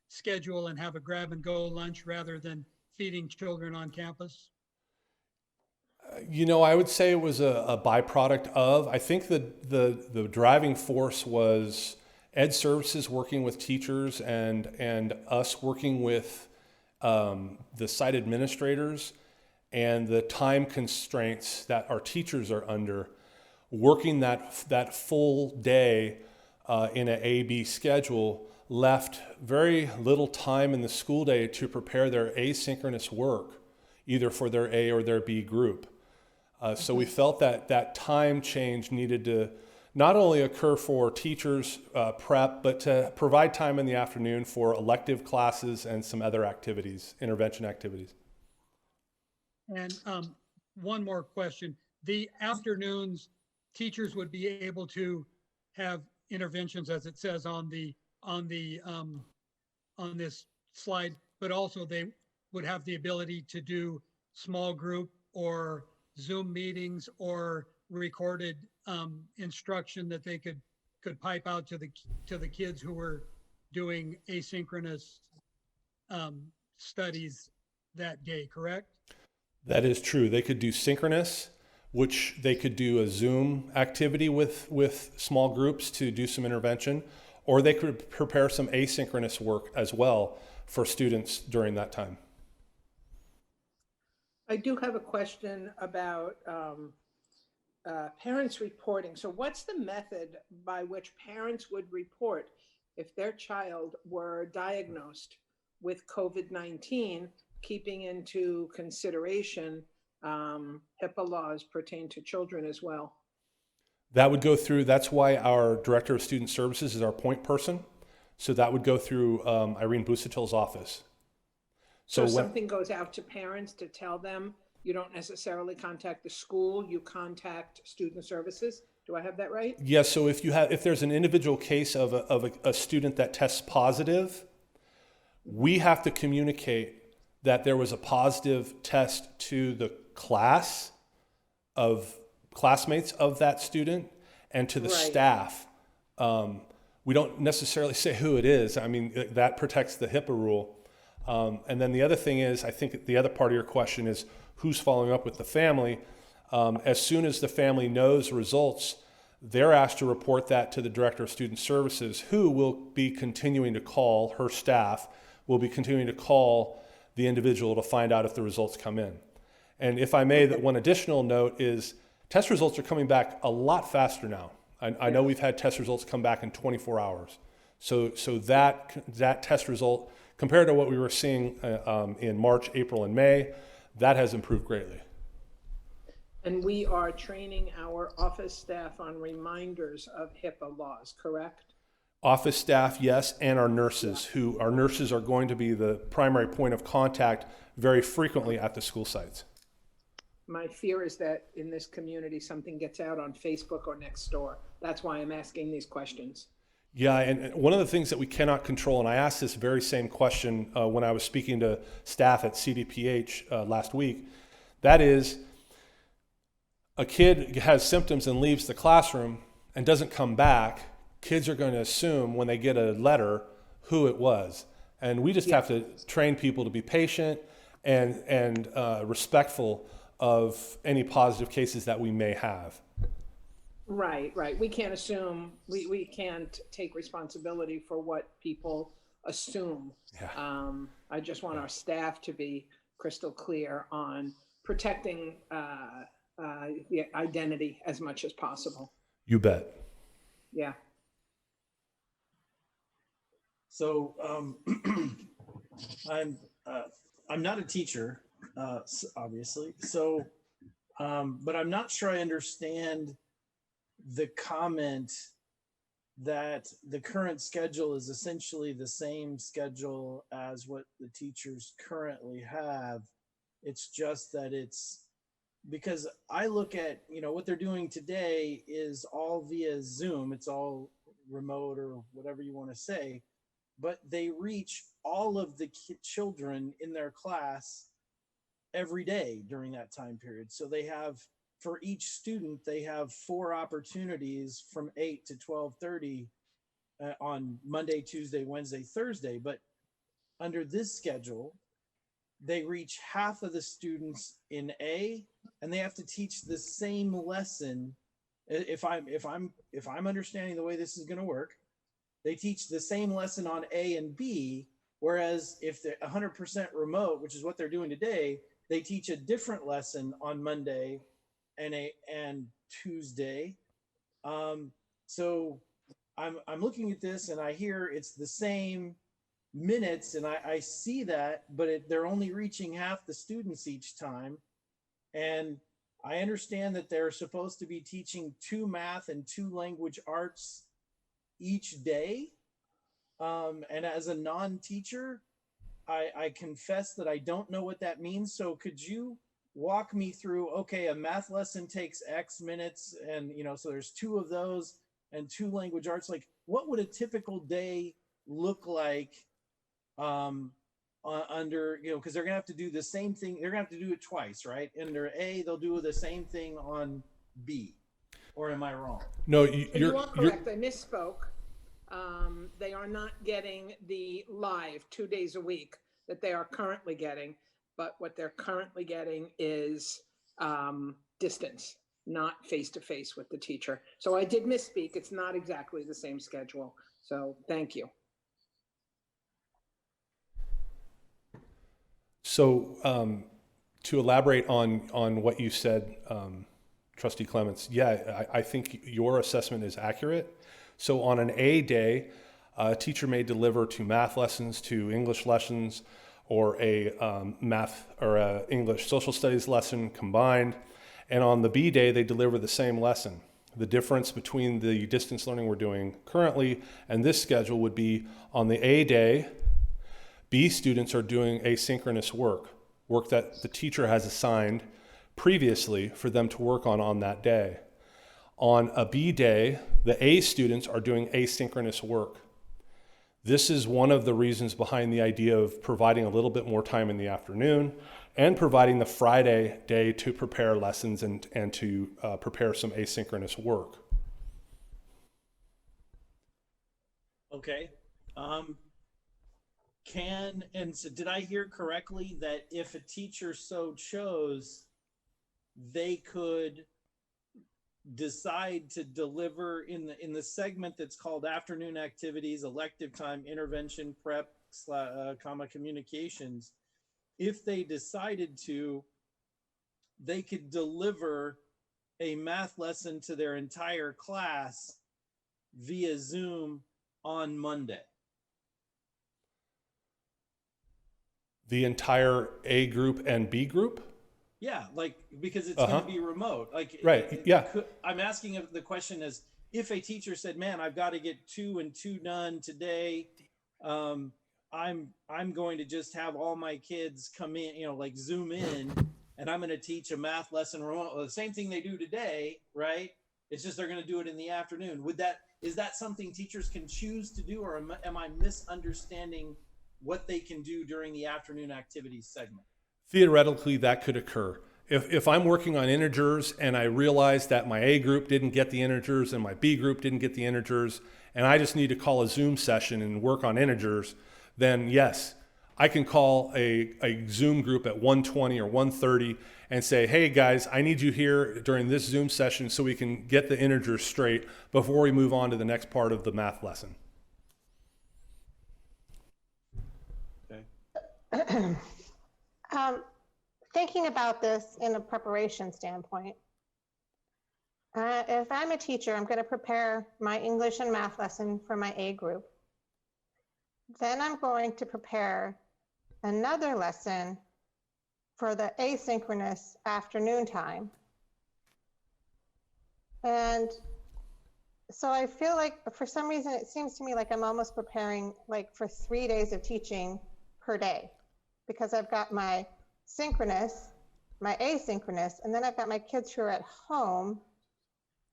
schedule and have a grab and go lunch rather than feeding children on campus? You know, I would say it was a byproduct of, I think the driving force was Ed Services working with teachers and us working with the site administrators and the time constraints that our teachers are under, working that full day in an A-B schedule left very little time in the school day to prepare their asynchronous work, either for their A or their B group. So we felt that time change needed to not only occur for teachers prep, but to provide time in the afternoon for elective classes and some other activities, intervention activities. And one more question. The afternoons, teachers would be able to have interventions, as it says on this slide, but also they would have the ability to do small group or Zoom meetings or recorded instruction that they could pipe out to the kids who were doing asynchronous studies that day, correct? That is true. They could do synchronous, which they could do a Zoom activity with small groups to do some intervention, or they could prepare some asynchronous work as well for students during that time. I do have a question about parents reporting. So what's the method by which parents would report if their child were diagnosed with COVID-19, keeping into consideration HIPAA laws pertain to children as well? That would go through, that's why our Director of Student Services is our point person. So that would go through Irene Busuttil's office. So something goes out to parents to tell them, you don't necessarily contact the school, you contact student services. Do I have that right? Yes. So if there's an individual case of a student that tests positive, we have to communicate that there was a positive test to the class of classmates of that student and to the staff. We don't necessarily say who it is. I mean, that protects the HIPAA rule. And then the other thing is, I think the other part of your question is who's following up with the family. As soon as the family knows results, they're asked to report that to the Director of Student Services, who will be continuing to call, her staff will be continuing to call the individual to find out if the results come in. And if I may, that one additional note is test results are coming back a lot faster now. I know we've had test results come back in 24 hours. So that test result, compared to what we were seeing in March, April, and May, that has improved greatly. And we are training our office staff on reminders of HIPAA laws, correct? Office staff, yes, and our nurses, our nurses are going to be the primary point of contact very frequently at the school sites. My fear is that in this community, something gets out on Facebook or next door. That's why I'm asking these questions. Yeah, and one of the things that we cannot control, and I asked this very same question when I was speaking to staff at CDPH last week, that is, a kid has symptoms and leaves the classroom and doesn't come back, kids are going to assume when they get a letter who it was. And we just have to train people to be patient and respectful of any positive cases that we may have. Right. We can't assume, we can't take responsibility for what people assume. Yeah. I just want our staff to be crystal clear on protecting the identity as much as possible. You bet. Yeah. So I'm not a teacher, obviously. So, but I'm not sure I understand the comment that the current schedule is essentially the same schedule as what the teachers currently have. It's just that it's because I look at, what they're doing today is all via Zoom. It's all remote or whatever you want to say, but they reach all of the children in their class every day during that time period. So they have, for each student, they have 4 opportunities from 8 to 12:30 on Monday, Tuesday, Wednesday, Thursday. But under this schedule, they reach half of the students in A, and they have to teach the same lesson. If I'm understanding the way this is going to work, they teach the same lesson on A and B. Whereas if they're 100% remote, which is what they're doing today, they teach a different lesson on Monday and Tuesday. So I'm looking at this and I hear it's the same minutes, and I see that, but they're only reaching half the students each time. And I understand that they're supposed to be teaching 2 math and 2 language arts each day. And as a non-teacher, I confess that I don't know what that means. So could you walk me through, okay, a math lesson takes X minutes, and so there's 2 of those and 2 language arts. Like, what would a typical day look like under, because they're gonna have to do the same thing. They're gonna have to do it twice, right? Under A, they'll do the same thing on B. Or am I wrong? No, You are correct. I misspoke. They are not getting the live 2 days a week that they are currently getting, but what they're currently getting is distance, not face-to-face with the teacher. So I did misspeak. It's not exactly the same schedule. So thank you. So to elaborate on what you said, Trustee Clements, yeah, I think your assessment is accurate. So on an A day, a teacher may deliver 2 math lessons, 2 English lessons, or a math or a English social studies lesson combined. And on the B day, they deliver the same lesson. The difference between the distance learning we're doing currently and this schedule would be on the A day, B students are doing asynchronous work that the teacher has assigned previously for them to work on that day. On a B day, the A students are doing asynchronous work. This is one of the reasons behind the idea of providing a little bit more time in the afternoon and providing the Friday day to prepare lessons and to prepare some asynchronous work. Okay. So did I hear correctly that if a teacher so chose, they could decide to deliver in the segment that's called afternoon activities, elective time, intervention, prep, communications. If they decided to, they could deliver a math lesson to their entire class via Zoom on Monday. The entire A group and B group? Yeah, like, because it's going to be remote. Like, right, yeah. I'm asking the question as if a teacher said, man, I've got to get 2 and 2 done today. I'm going to just have all my kids come in, like Zoom in, and I'm going to teach a math lesson remote. The same thing they do today, right? It's just they're going to do it in the afternoon. Is that something teachers can choose to do, or am I misunderstanding what they can do during the afternoon activities segment? Theoretically, that could occur. If I'm working on integers and I realize that my A group didn't get the integers and my B group didn't get the integers, and I just need to call a Zoom session and work on integers, then yes, I can call a Zoom group at 1:20 or 1:30 and say, hey guys, I need you here during this Zoom session so we can get the integers straight before we move on to the next part of the math lesson. Okay. Thinking about this in a preparation standpoint, if I'm a teacher, I'm going to prepare my English and math lesson for my A group. Then I'm going to prepare another lesson for the asynchronous afternoon time. And So I feel like for some reason, it seems to me like I'm almost preparing like for 3 days of teaching per day, because I've got my synchronous, my asynchronous, and then I've got my kids who are at home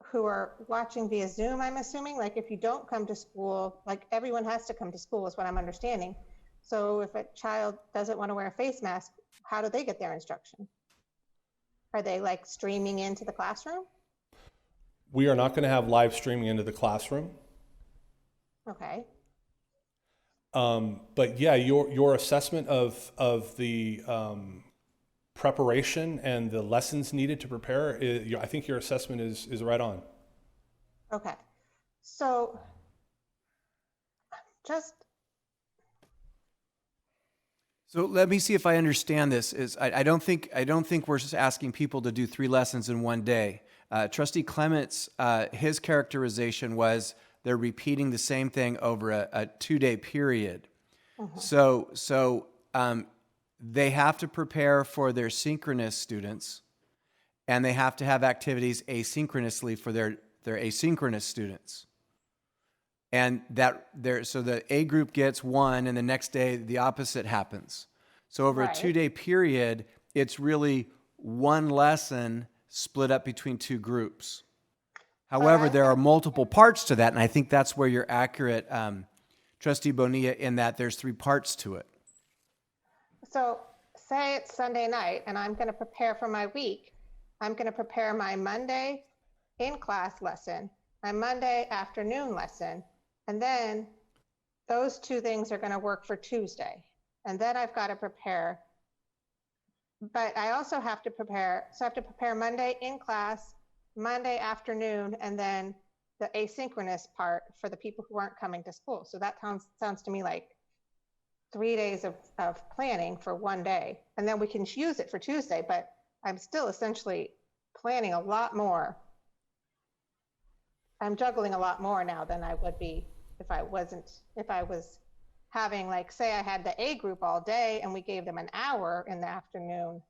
who are watching via Zoom, I'm assuming. Like if you don't come to school, like everyone has to come to school is what I'm understanding. So if a child doesn't want to wear a face mask, how do they get their instruction? Are they like streaming into the classroom? We are not going to have live streaming into the classroom. Okay. But yeah, your assessment of the preparation and the lessons needed to prepare, I think your assessment is right on. Okay. So just So let me see if I understand this. I don't think we're just asking people to do 3 lessons in one day. Trustee Clements, his characterization was they're repeating the same thing over a 2-day period. So they have to prepare for their synchronous students, and they have to have activities asynchronously for their asynchronous students. And so the A group gets 1, and the next day the opposite happens. So over a 2-day period, it's really 1 lesson split up between 2 groups. However, there are multiple parts to that, and I think that's where you're accurate, Trustee Bonilla, in that there's 3 parts to it. So say it's Sunday night and I'm going to prepare for my week. I'm going to prepare my Monday in-class lesson, my Monday afternoon lesson, and then those 2 things are going to work for Tuesday. And then I've got to prepare, but I also have to prepare, so I have to prepare Monday in class, Monday afternoon, and then the asynchronous part for the people who aren't coming to school. So that sounds to me like 3 days of planning for 1 day, and then we can use it for Tuesday, but I'm still essentially planning a lot more. I'm juggling a lot more now than I would be if I was having, like, say I had the A group all day and we gave them an hour in the afternoon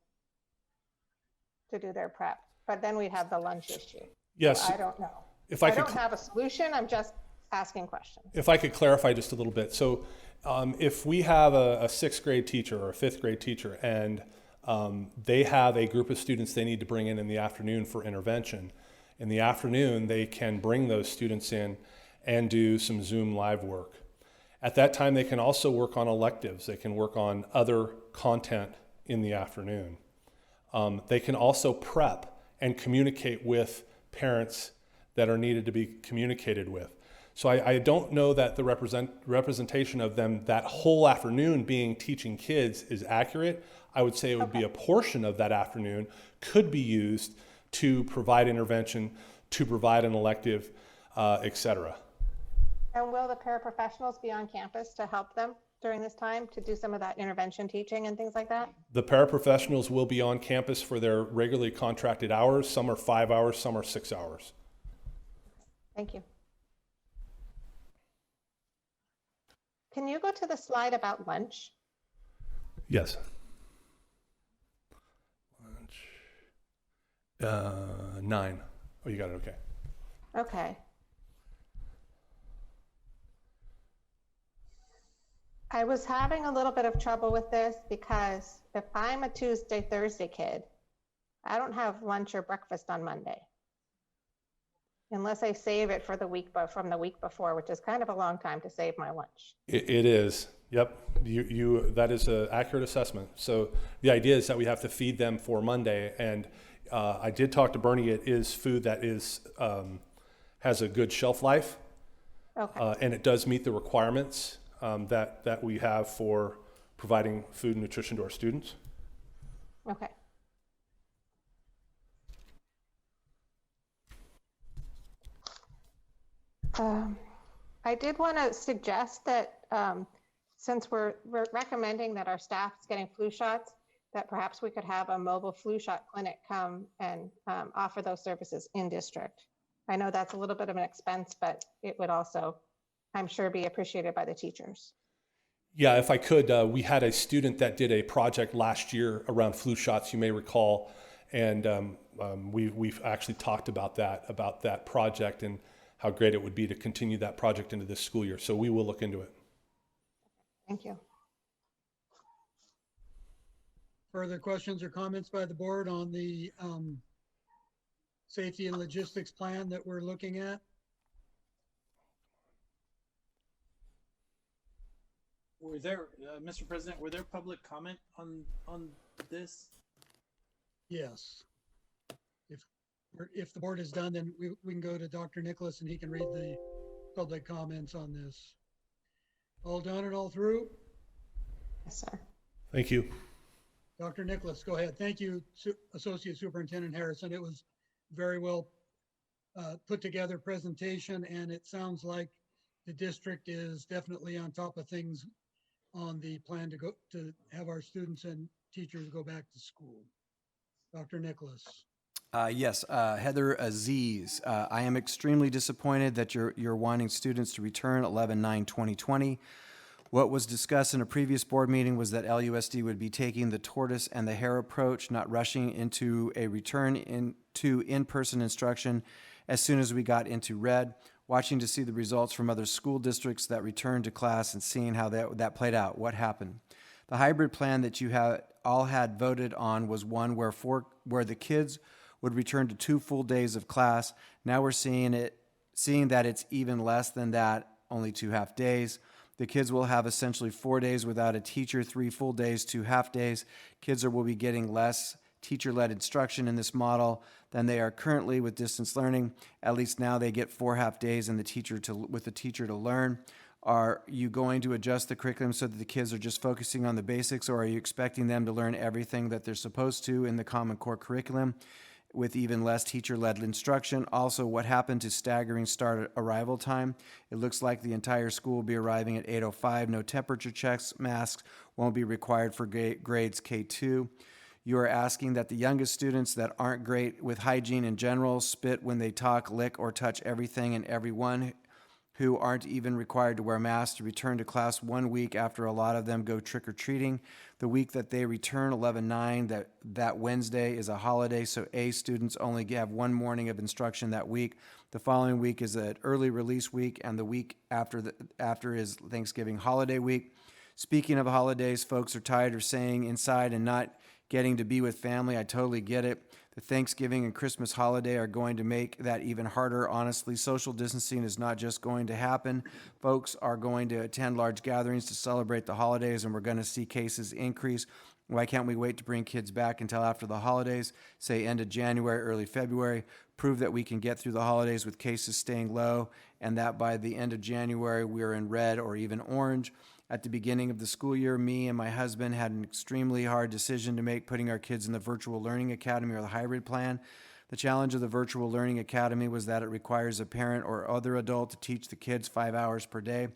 to do their prep, but then we'd have the lunch issue. Yes. So I don't know. If I don't have a solution. I'm just asking questions. If I could clarify just a little bit. So if we have a 6th grade teacher or a 5th grade teacher and they have a group of students they need to bring in the afternoon for intervention, in the afternoon they can bring those students in and do some Zoom live work. At that time, they can also work on electives. They can work on other content in the afternoon. They can also prep and communicate with parents that are needed to be communicated with. So I don't know that the representation of them that whole afternoon being teaching kids is accurate. I would say it would be a portion of that afternoon could be used to provide intervention, to provide an elective, et cetera. And will the paraprofessionals be on campus to help them during this time to do some of that intervention teaching and things like that? The paraprofessionals will be on campus for their regularly contracted hours. Some are 5 hours, some are 6 hours. Thank you. Can you go to the slide about lunch? Yes. Lunch. 9. Oh, you got it. Okay. Okay. I was having a little bit of trouble with this because if I'm a Tuesday, Thursday kid, I don't have lunch or breakfast on Monday. Unless I save it for the week, but from the week before, which is kind of a long time to save my lunch. It is. Yep. That is an accurate assessment. So the idea is that we have to feed them for Monday. And I did talk to Bernie. It is food that is has a good shelf life. Okay. And it does meet the requirements that we have for providing food and nutrition to our students. Okay. I did want to suggest that since we're recommending that our staff is getting flu shots, that perhaps we could have a mobile flu shot clinic come and offer those services in district. I know that's a little bit of an expense, but it would also, I'm sure, be appreciated by the teachers. Yeah, if I could, we had a student that did a project last year around flu shots, you may recall, and we've actually talked about that project and how great it would be to continue that project into this school year. So we will look into it. Thank you. Further questions or comments by the board on the safety and logistics plan that we're looking at? Were there, Mr. President, were there public comment on this? Yes. If the board is done, then we can go to Dr. Nicholas and he can read the public comments on this. All done and all through? Yes, sir. Thank you. Dr. Nicholas, go ahead. Thank you, Associate Superintendent Harrison. It was very well put together presentation, and it sounds like the district is definitely on top of things on the plan to have our students and teachers go back to school. Dr. Nicholas. Yes, Heather Aziz. I am extremely disappointed that you're wanting students to return 11/9/2020. What was discussed in a previous board meeting was that LUSD would be taking the tortoise and the hare approach, not rushing into a return into in-person instruction as soon as we got into red, watching to see the results from other school districts that returned to class and seeing how that played out. What happened? The hybrid plan that you all had voted on was one where the kids would return to 2 full days of class. Now we're seeing that it's even less than that, only 2 half days. The kids will have essentially 4 days without a teacher, 3 full days, 2 half days. Kids will be getting less teacher-led instruction in this model than they are currently with distance learning. At least now they get 4 half days and with the teacher to learn. Are you going to adjust the curriculum so that the kids are just focusing on the basics, or are you expecting them to learn everything that they're supposed to in the Common Core curriculum with even less teacher-led instruction? Also, what happened to staggering start arrival time? It looks like the entire school will be arriving at 8:05. No temperature checks, masks won't be required for grades K2. You are asking that the youngest students that aren't great with hygiene in general, spit when they talk, lick, or touch everything and everyone, who aren't even required to wear masks, to return to class 1 week after a lot of them go trick-or-treating. The week that they return, 11/9, that Wednesday is a holiday, so A, students only have 1 morning of instruction that week. The following week is an early release week, and the week after is Thanksgiving holiday week. Speaking of holidays, folks are tired of staying inside and not getting to be with family. I totally get it. The Thanksgiving and Christmas holiday are going to make that even harder. Honestly, social distancing is not just going to happen. Folks are going to attend large gatherings to celebrate the holidays, and we're going to see cases increase. Why can't we wait to bring kids back until after the holidays, say end of January, early February, prove that we can get through the holidays with cases staying low, and that by the end of January, we're in red or even orange? At the beginning of the school year, me and my husband had an extremely hard decision to make, putting our kids in the virtual learning academy or the hybrid plan. The challenge of the virtual learning academy was that it requires a parent or other adult to teach the kids 5 hours per day.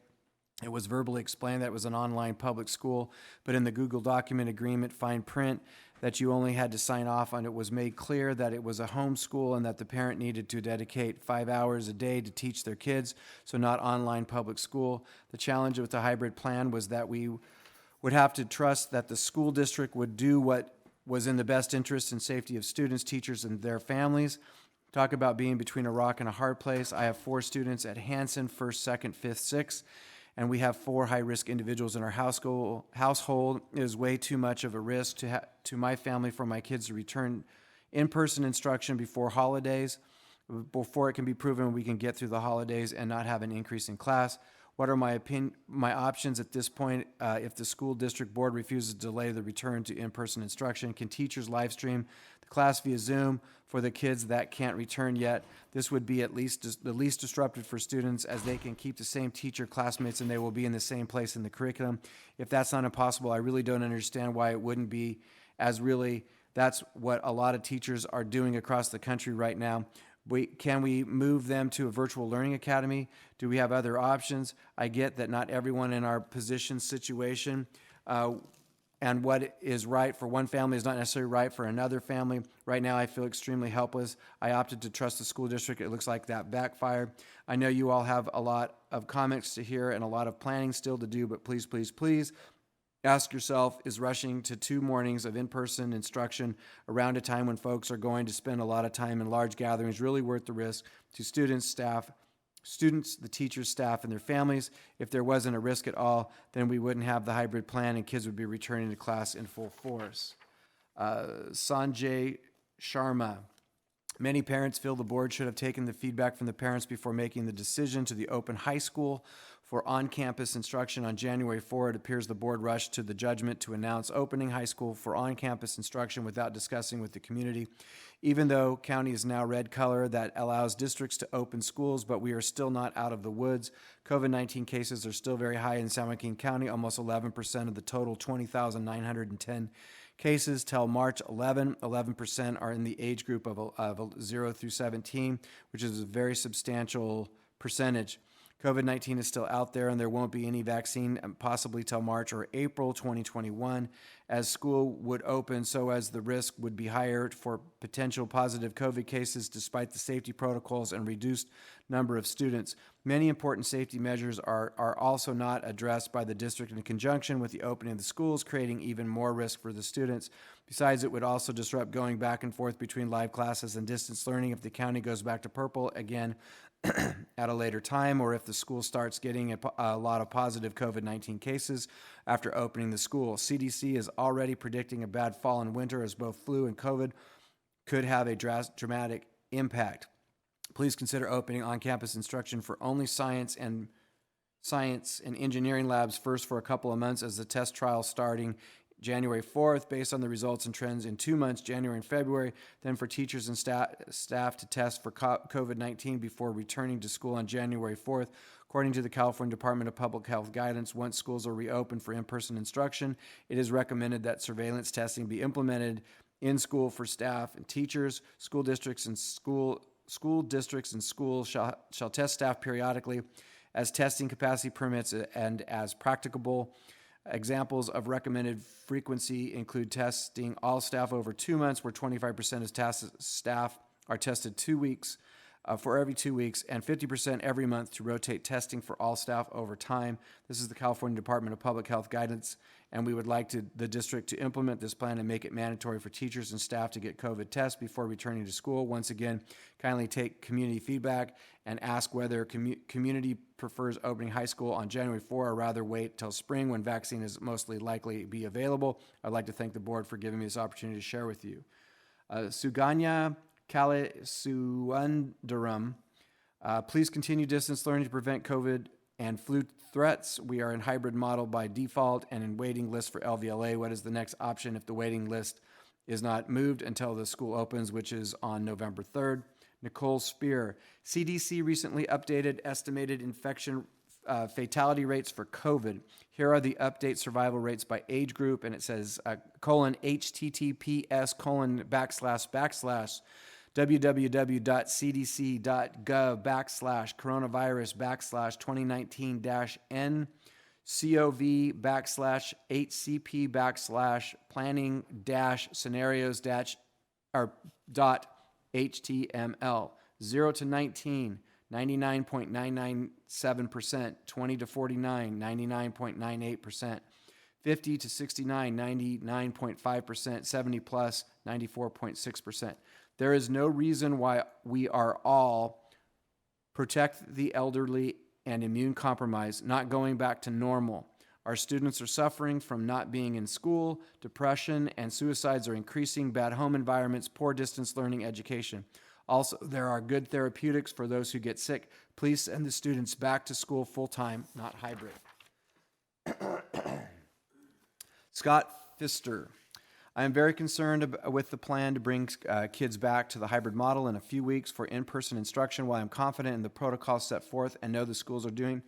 It was verbally explained that it was an online public school, but in the Google document agreement fine print that you only had to sign off on, it was made clear that it was a home school and that the parent needed to dedicate 5 hours a day to teach their kids, so not online public school. The challenge with the hybrid plan was that we would have to trust that the school district would do what was in the best interest and safety of students, teachers, and their families. Talk about being between a rock and a hard place. I have 4 students at Hanson, 1st, 2nd, 5th, 6th. And we have 4 high-risk individuals in our household. It is way too much of a risk to my family for my kids to return in-person instruction before holidays, before it can be proven we can get through the holidays and not have an increase in class. What are my options at this point if the school district board refuses to delay the return to in-person instruction? Can teachers live stream the class via Zoom for the kids that can't return yet? This would be at least the least disruptive for students, as they can keep the same teacher, classmates, and they will be in the same place in the curriculum. If that's not impossible, I really don't understand why it wouldn't be, as really that's what a lot of teachers are doing across the country right now. Can we move them to a virtual learning academy? Do we have other options? I get that not everyone in our position situation and what is right for one family is not necessarily right for another family. Right now, I feel extremely helpless. I opted to trust the school district. It looks like that backfired. I know you all have a lot of comments to hear and a lot of planning still to do, but please, please, please ask yourself, is rushing to 2 mornings of in-person instruction around a time when folks are going to spend a lot of time in large gatherings really worth the risk to students, staff, students, the teachers, staff, and their families. If there wasn't a risk at all, then we wouldn't have the hybrid plan and kids would be returning to class in full force. Sanjay Sharma. Many parents feel the board should have taken the feedback from the parents before making the decision to the open high school for on-campus instruction on January 4. It appears the board rushed to the judgment to announce opening high school for on-campus instruction without discussing with the community. Even though county is now red color that allows districts to open schools, but we are still not out of the woods. COVID-19 cases are still very high in San Joaquin County. Almost 11% of the total 20,910 cases till March 11% are in the age group of 0 through 17, which is a very substantial percentage. COVID-19 is still out there and there won't be any vaccine possibly till March or April 2021. As school would open, so as the risk would be higher for potential positive COVID cases despite the safety protocols and reduced number of students. Many important safety measures are also not addressed by the district in conjunction with the opening of the schools, creating even more risk for the students. Besides, it would also disrupt going back and forth between live classes and distance learning if the county goes back to purple again at a later time, or if the school starts getting a lot of positive COVID-19 cases after opening the school. CDC is already predicting a bad fall and winter as both flu and COVID could have a dramatic impact. Please consider opening on-campus instruction for only science and engineering labs first for a couple of months as the test trial starting January 4th, based on the results and trends in 2 months, January and February, then for teachers and staff to test for COVID-19 before returning to school on January 4th. According to the California Department of Public Health guidance, once schools are reopened for in-person instruction, it is recommended that surveillance testing be implemented in school for staff and teachers. School districts and schools shall test staff periodically as testing capacity permits and as practicable. Examples of recommended frequency include testing all staff over 2 months, where 25% of staff are tested 2 weeks for every 2 weeks, and 50% every month to rotate testing for all staff over time. This is the California Department of Public Health guidance, and we would like the district to implement this plan and make it mandatory for teachers and staff to get COVID tests before returning to school. Once again, kindly take community feedback and ask whether community prefers opening high school on January 4 or rather wait till spring when vaccine is mostly likely be available. I'd like to thank the board for giving me this opportunity to share with you. Suganya Kale Suandaram, please continue distance learning to prevent COVID and flu threats. We are in hybrid model by default and in waiting list for LVLA. What is the next option if the waiting list is not moved until the school opens, which is on November 3rd? Nicole Spear, CDC recently updated estimated infection fatality rates for COVID. Here are the update survival rates by age group, and it says https:// www.cdc.gov/planning-scenarios-HTML. 0 to 19, 99.997%, 20 to 49, 99.98%, 50 to 69, 99.5%, 70 plus, 94.6%. There is no reason why we are all protect the elderly and immune compromised, not going back to normal. Our students are suffering from not being in school, depression, and suicides are increasing, bad home environments, poor distance learning education. Also, there are good therapeutics for those who get sick. Please send the students back to school full-time, not hybrid. Scott Pfister. I am very concerned with the plan to bring kids back to the hybrid model in a few weeks for in-person instruction. While I'm confident in the protocols set forth and know the schools are doing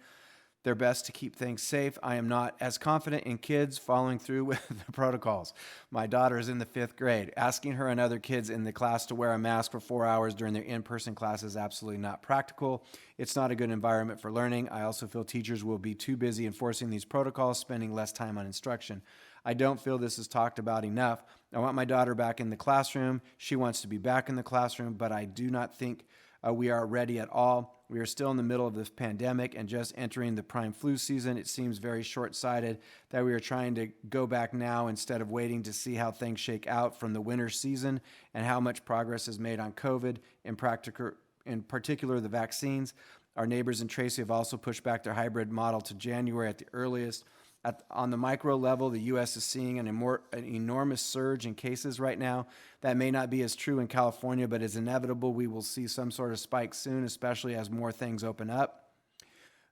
their best to keep things safe, I am not as confident in kids following through with the protocols. My daughter is in the 5th grade. Asking her and other kids in the class to wear a mask for 4 hours during their in-person class is absolutely not practical. It's not a good environment for learning. I also feel teachers will be too busy enforcing these protocols, spending less time on instruction. I don't feel this is talked about enough. I want my daughter back in the classroom. She wants to be back in the classroom, but I do not think we are ready at all. We are still in the middle of this pandemic and just entering the prime flu season. It seems very short-sighted that we are trying to go back now instead of waiting to see how things shake out from the winter season and how much progress is made on COVID, in particular the vaccines. Our neighbors in Tracy have also pushed back their hybrid model to January at the earliest. On the micro level, the U.S. is seeing an enormous surge in cases right now. That may not be as true in California, but it's inevitable we will see some sort of spike soon, especially as more things open up.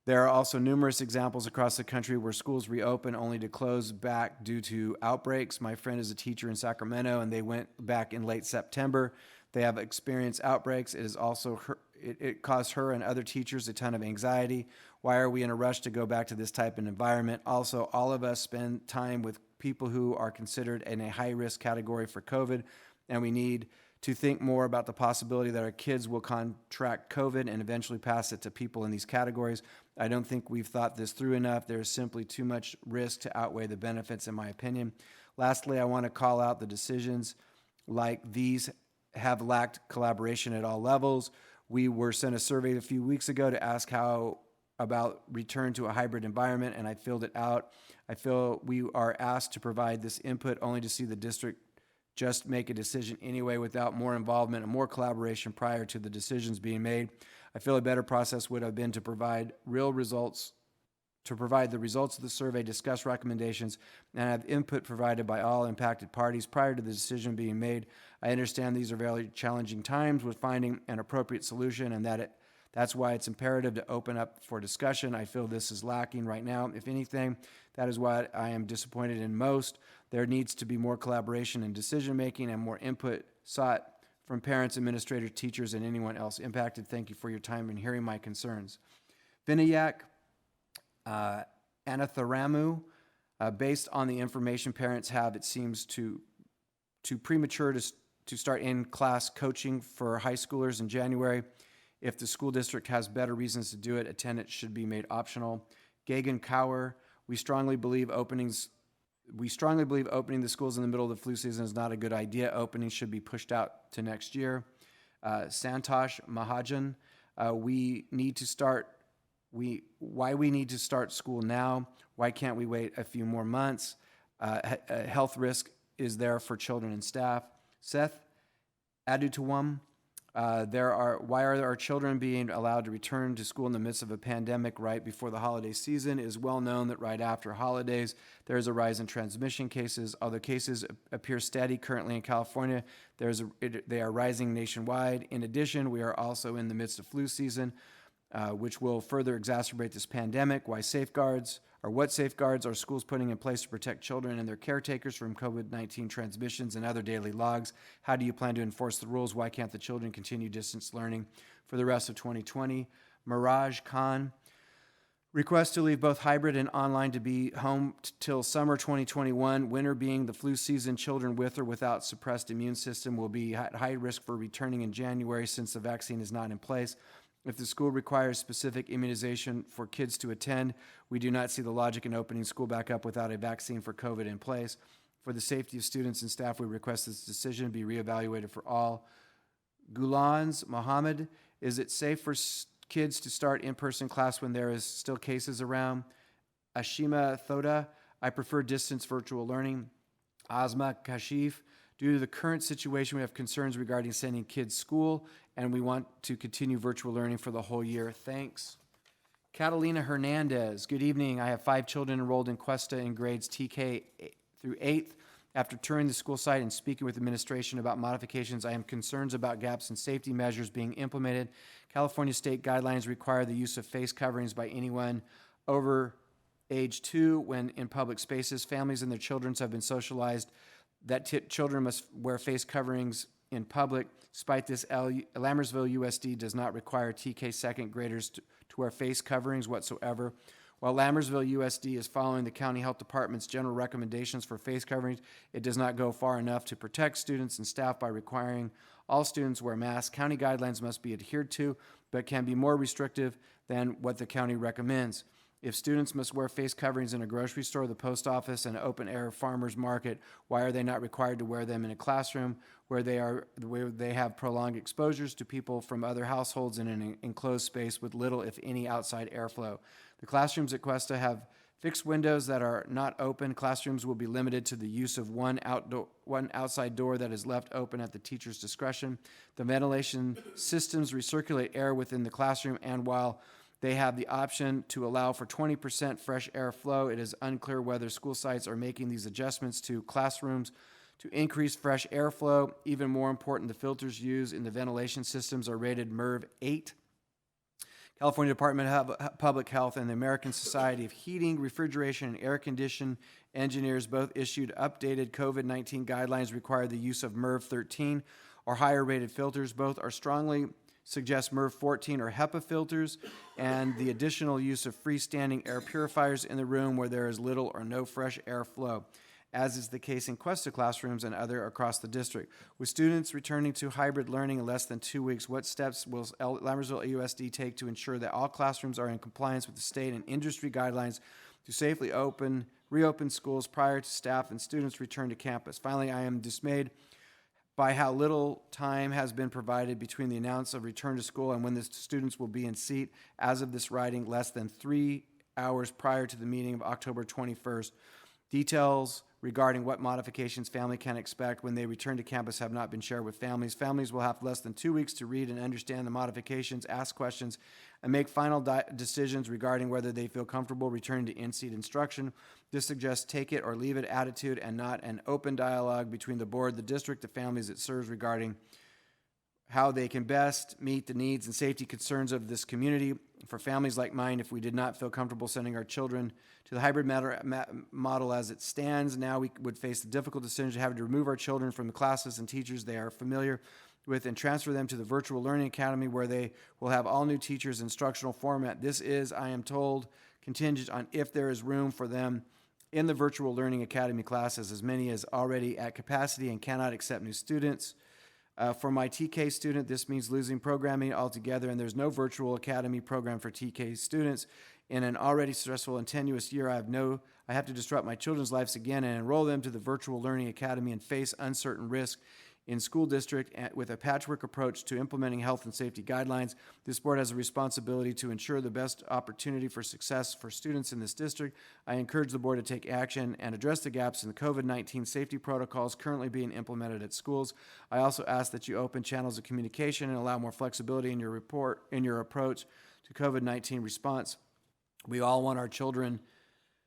There are also numerous examples across the country where schools reopen only to close back due to outbreaks. My friend is a teacher in Sacramento, and they went back in late September. They have experienced outbreaks. It caused her and other teachers a ton of anxiety. Why are we in a rush to go back to this type of environment? Also, all of us spend time with people who are considered in a high-risk category for COVID, and we need to think more about the possibility that our kids will contract COVID and eventually pass it to people in these categories. I don't think we've thought this through enough. There is simply too much risk to outweigh the benefits, in my opinion. Lastly, I want to call out the decisions like these have lacked collaboration at all levels. We were sent a survey a few weeks ago to ask how about return to a hybrid environment, and I filled it out. I feel we are asked to provide this input only to see the district just make a decision anyway without more involvement and more collaboration prior to the decisions being made. I feel a better process would have been to provide the results of the survey, discuss recommendations, and have input provided by all impacted parties prior to the decision being made. I understand these are very challenging times with finding an appropriate solution, and that's why it's imperative to open up for discussion. I feel this is lacking right now. If anything, that is what I am disappointed in most. There needs to be more collaboration in decision-making and more input sought from parents, administrators, teachers, and anyone else impacted. Thank you for your time and hearing my concerns. Vinayak Anatharamu, based on the information parents have, it seems too premature to start in-class coaching for high schoolers in January. If the school district has better reasons to do it, attendance should be made optional. Gagan Cower, we strongly believe opening the schools in the middle of the flu season is not a good idea. Openings should be pushed out to next year. Santosh Mahajan, why we need to start school now? Why can't we wait a few more months? Health risk is there for children and staff. Seth Adutawam, why are our children being allowed to return to school in the midst of a pandemic right before the holiday season? It is well known that right after holidays, there is a rise in transmission cases. Although cases appear steady currently in California, they are rising nationwide. In addition, we are also in the midst of flu season, which will further exacerbate this pandemic. What safeguards are schools putting in place to protect children and their caretakers from COVID-19 transmissions and other daily logs? How do you plan to enforce the rules? Why can't the children continue distance learning for the rest of 2020? Miraj Khan, request to leave both hybrid and online to be home till summer 2021. Winter being the flu season, children with or without suppressed immune system will be at high risk for returning in January since the vaccine is not in place. If the school requires specific immunization for kids to attend, we do not see the logic in opening school back up without a vaccine for COVID in place. For the safety of students and staff, we request this decision be reevaluated for all. Gulans Mohammed, is it safe for kids to start in-person class when there is still cases around? Ashima Thoda, I prefer distance virtual learning. Asma Kashif, due to the current situation, we have concerns regarding sending kids to school, and we want to continue virtual learning for the whole year. Thanks. Catalina Hernandez, good evening. I have 5 children enrolled in Cuesta in grades TK through 8th. After touring the school site and speaking with administration about modifications, I am concerned about gaps in safety measures being implemented. California state guidelines require the use of face coverings by anyone over age 2 when in public spaces. Families and their children have been socialized that children must wear face coverings in public. Despite this, Lammersville USD does not require TK second graders to wear face coverings whatsoever. While Lammersville USD is following the county health department's general recommendations for face coverings, it does not go far enough to protect students and staff by requiring all students wear masks. County guidelines must be adhered to, but can be more restrictive than what the county recommends. If students must wear face coverings in a grocery store, the post office, and an open-air farmer's market, why are they not required to wear them in a classroom where they have prolonged exposures to people from other households in an enclosed space with little, if any, outside airflow? The classrooms at Cuesta have Fixed windows that are not open. Classrooms will be limited to the use of one outside door that is left open at the teacher's discretion. The ventilation systems recirculate air within the classroom, and while they have the option to allow for 20% fresh air flow, it is unclear whether school sites are making these adjustments to classrooms to increase fresh airflow. Even more important, the filters used in the ventilation systems are rated MERV 8. California Department of Public Health and the American Society of Heating, Refrigeration, and Air Condition engineers both issued updated COVID-19 guidelines require the use of MERV 13 or higher rated filters. Both are strongly suggest MERV 14 or HEPA filters, and the additional use of freestanding air purifiers in the room where there is little or no fresh air flow, as is the case in Cuesta classrooms and other across the district. With students returning to hybrid learning in less than 2 weeks, what steps will Lammersville AUSD take to ensure that all classrooms are in compliance with the state and industry guidelines to safely reopen schools prior to staff and students return to campus? Finally, I am dismayed by how little time has been provided between the announcement of return to school and when the students will be in seat. As of this writing, less than 3 hours prior to the meeting of October 21st. Details regarding what modifications family can expect when they return to campus have not been shared with families. Families will have less than 2 weeks to read and understand the modifications, ask questions, and make final decisions regarding whether they feel comfortable returning to in-seat instruction. This suggests take it or leave it attitude and not an open dialogue between the board, the district, the families it serves regarding how they can best meet the needs and safety concerns of this community. For families like mine, if we did not feel comfortable sending our children to the hybrid model as it stands, now we would face the difficult decision of having to remove our children from the classes and teachers they are familiar with and transfer them to the virtual learning academy where they will have all new teachers, instructional format. This is, I am told, contingent on if there is room for them in the virtual learning academy classes, as many as already at capacity and cannot accept new students. For my TK student, this means losing programming altogether, and there's no virtual academy program for TK students. In an already stressful and tenuous year, I have to disrupt my children's lives again and enroll them to the virtual learning academy and face uncertain risk in school district with a patchwork approach to implementing health and safety guidelines. This board has a responsibility to ensure the best opportunity for success for students in this district. I encourage the board to take action and address the gaps in the COVID-19 safety protocols currently being implemented at schools. I also ask that you open channels of communication and allow more flexibility in your approach to COVID-19 response. We all want our children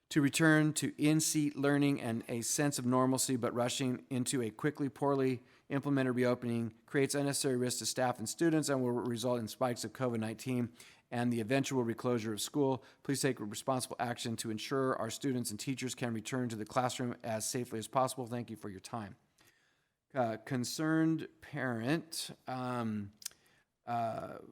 to return to in-seat learning and a sense of normalcy, but rushing into a poorly implemented reopening creates unnecessary risk to staff and students and will result in spikes of COVID-19 and the eventual reclosure of school. Please take responsible action to ensure our students and teachers can return to the classroom as safely as possible. Thank you for your time. Concerned parent, Srilatha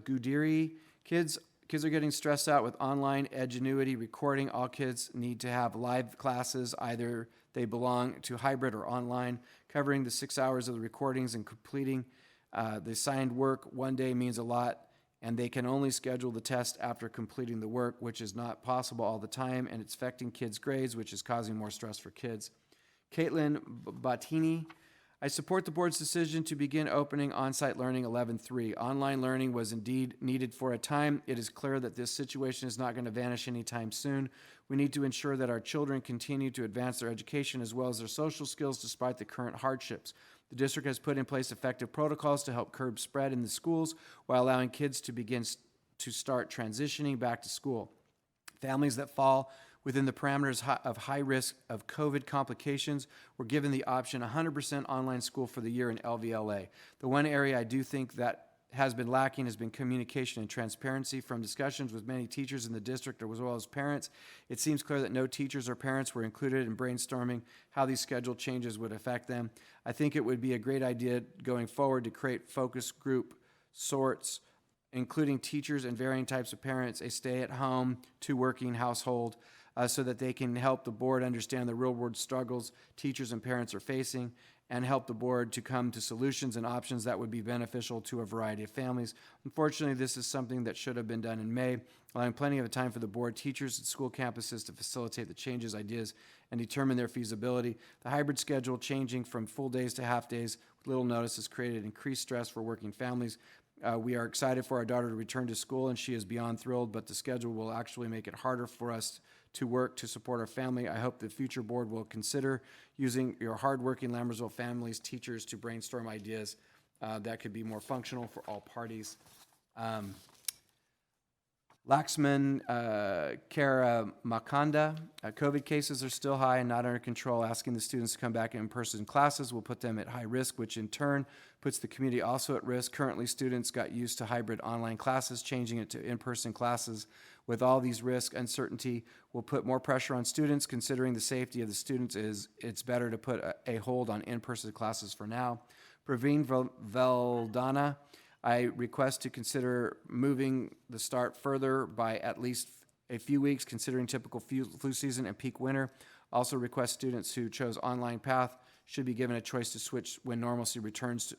Gudiri, kids are getting stressed out with online edgenuity recording. All kids need to have live classes, either they belong to hybrid or online. Covering the 6 hours of the recordings and completing the assigned work one day means a lot, and they can only schedule the test after completing the work, which is not possible all the time, and it's affecting kids' grades, which is causing more stress for kids. Caitlin Battini, I support the board's decision to begin opening on-site learning 11/3. Online learning was indeed needed for a time. It is clear that this situation is not going to vanish anytime soon. We need to ensure that our children continue to advance their education as well as their social skills despite the current hardships. The district has put in place effective protocols to help curb spread in the schools while allowing kids to start transitioning back to school. Families that fall within the parameters of high risk of COVID complications were given the option 100% online school for the year in LVLA. The one area I do think that has been lacking has been communication and transparency. From discussions with many teachers in the district as well as parents, it seems clear that no teachers or parents were included in brainstorming how these schedule changes would affect them. I think it would be a great idea going forward to create focus group sorts, including teachers and varying types of parents, a stay-at-home to working household, so that they can help the board understand the real-world struggles teachers and parents are facing and help the board to come to solutions and options that would be beneficial to a variety of families. Unfortunately, this is something that should have been done in May, allowing plenty of time for the board, teachers, and school campuses to facilitate the changes, ideas, and determine their feasibility. The hybrid schedule changing from full days to half days with little notice has created increased stress for working families. We are excited for our daughter to return to school, and she is beyond thrilled, but the schedule will actually make it harder for us to work to support our family. I hope the future board will consider using your hardworking Lammersville families, teachers, to brainstorm ideas that could be more functional for all parties. Laxman Kara Makanda, COVID cases are still high and not under control. Asking the students to come back in person classes will put them at high risk, which in turn puts the community also at risk. Currently, students got used to hybrid online classes. Changing it to in-person classes with all these risks, uncertainty will put more pressure on students. Considering the safety of the students, it's better to put a hold on in-person classes for now. Praveen Veldana, I request to consider moving the start further by at least a few weeks, considering typical flu season and peak winter. Also request students who chose online path should be given a choice to switch when normalcy returns to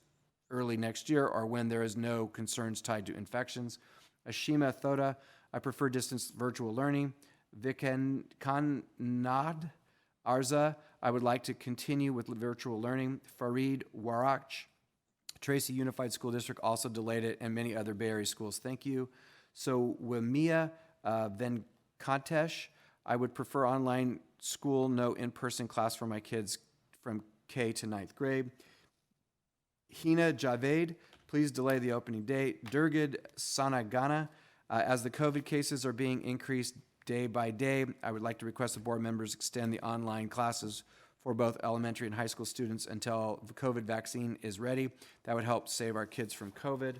early next year or when there is no concerns tied to infections. Ashima Thoda, I prefer distance virtual learning. Vikan Kannad Arza, I would like to continue with virtual learning. Farid Warach, Tracy Unified School District also delayed it, and many other Bay Area schools. Thank you. So Wamia Venkatesh, I would prefer online school, no in-person class for my kids from K to 9th grade. Hina Javed, please delay the opening date. Durgid Sanagana, as the COVID cases are being increased day by day, I would like to request the board members extend the online classes for both elementary and high school students until the COVID vaccine is ready. That would help save our kids from COVID.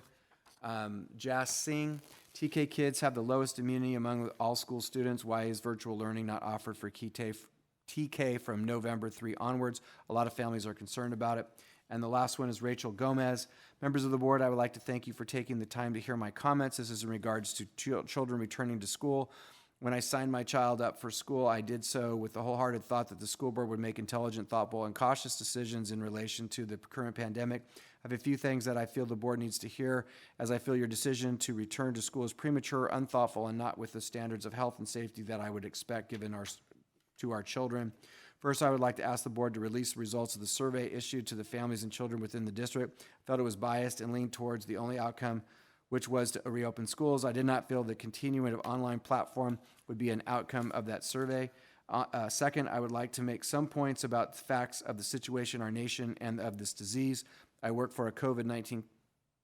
Jas Singh, TK kids have the lowest immunity among all school students. Why is virtual learning not offered for TK from November 3 onwards? A lot of families are concerned about it. And the last one is Rachel Gomez. Members of the board, I would like to thank you for taking the time to hear my comments. This is in regards to children returning to school. When I signed my child up for school, I did so with the wholehearted thought that the school board would make intelligent, thoughtful, and cautious decisions in relation to the current pandemic. I have a few things that I feel the board needs to hear, as I feel your decision to return to school is premature, unthoughtful, and not with the standards of health and safety that I would expect given to our children. First, I would like to ask the board to release the results of the survey issued to the families and children within the district. I felt it was biased and leaned towards the only outcome, which was to reopen schools. I did not feel the continuing of online platform would be an outcome of that survey. Second, I would like to make some points about the facts of the situation in our nation and of this disease. I work for a COVID-19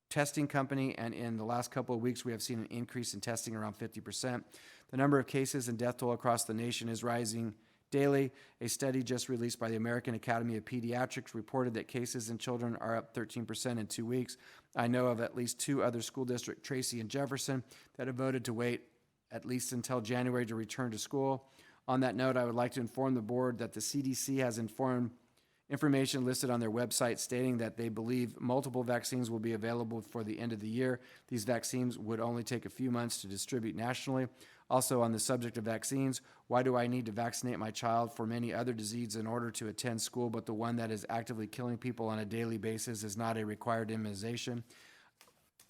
testing company, and in the last couple of weeks, we have seen an increase in testing around 50%. The number of cases and death toll across the nation is rising daily. A study just released by the American Academy of Pediatrics reported that cases in children are up 13% in 2 weeks. I know of at least 2 other school districts, Tracy and Jefferson, that have voted to wait at least until January to return to school. On that note, I would like to inform the board that the CDC has information listed on their website stating that they believe multiple vaccines will be available for the end of the year. These vaccines would only take a few months to distribute nationally. Also, on the subject of vaccines, why do I need to vaccinate my child for many other diseases in order to attend school, but the one that is actively killing people on a daily basis is not a required immunization?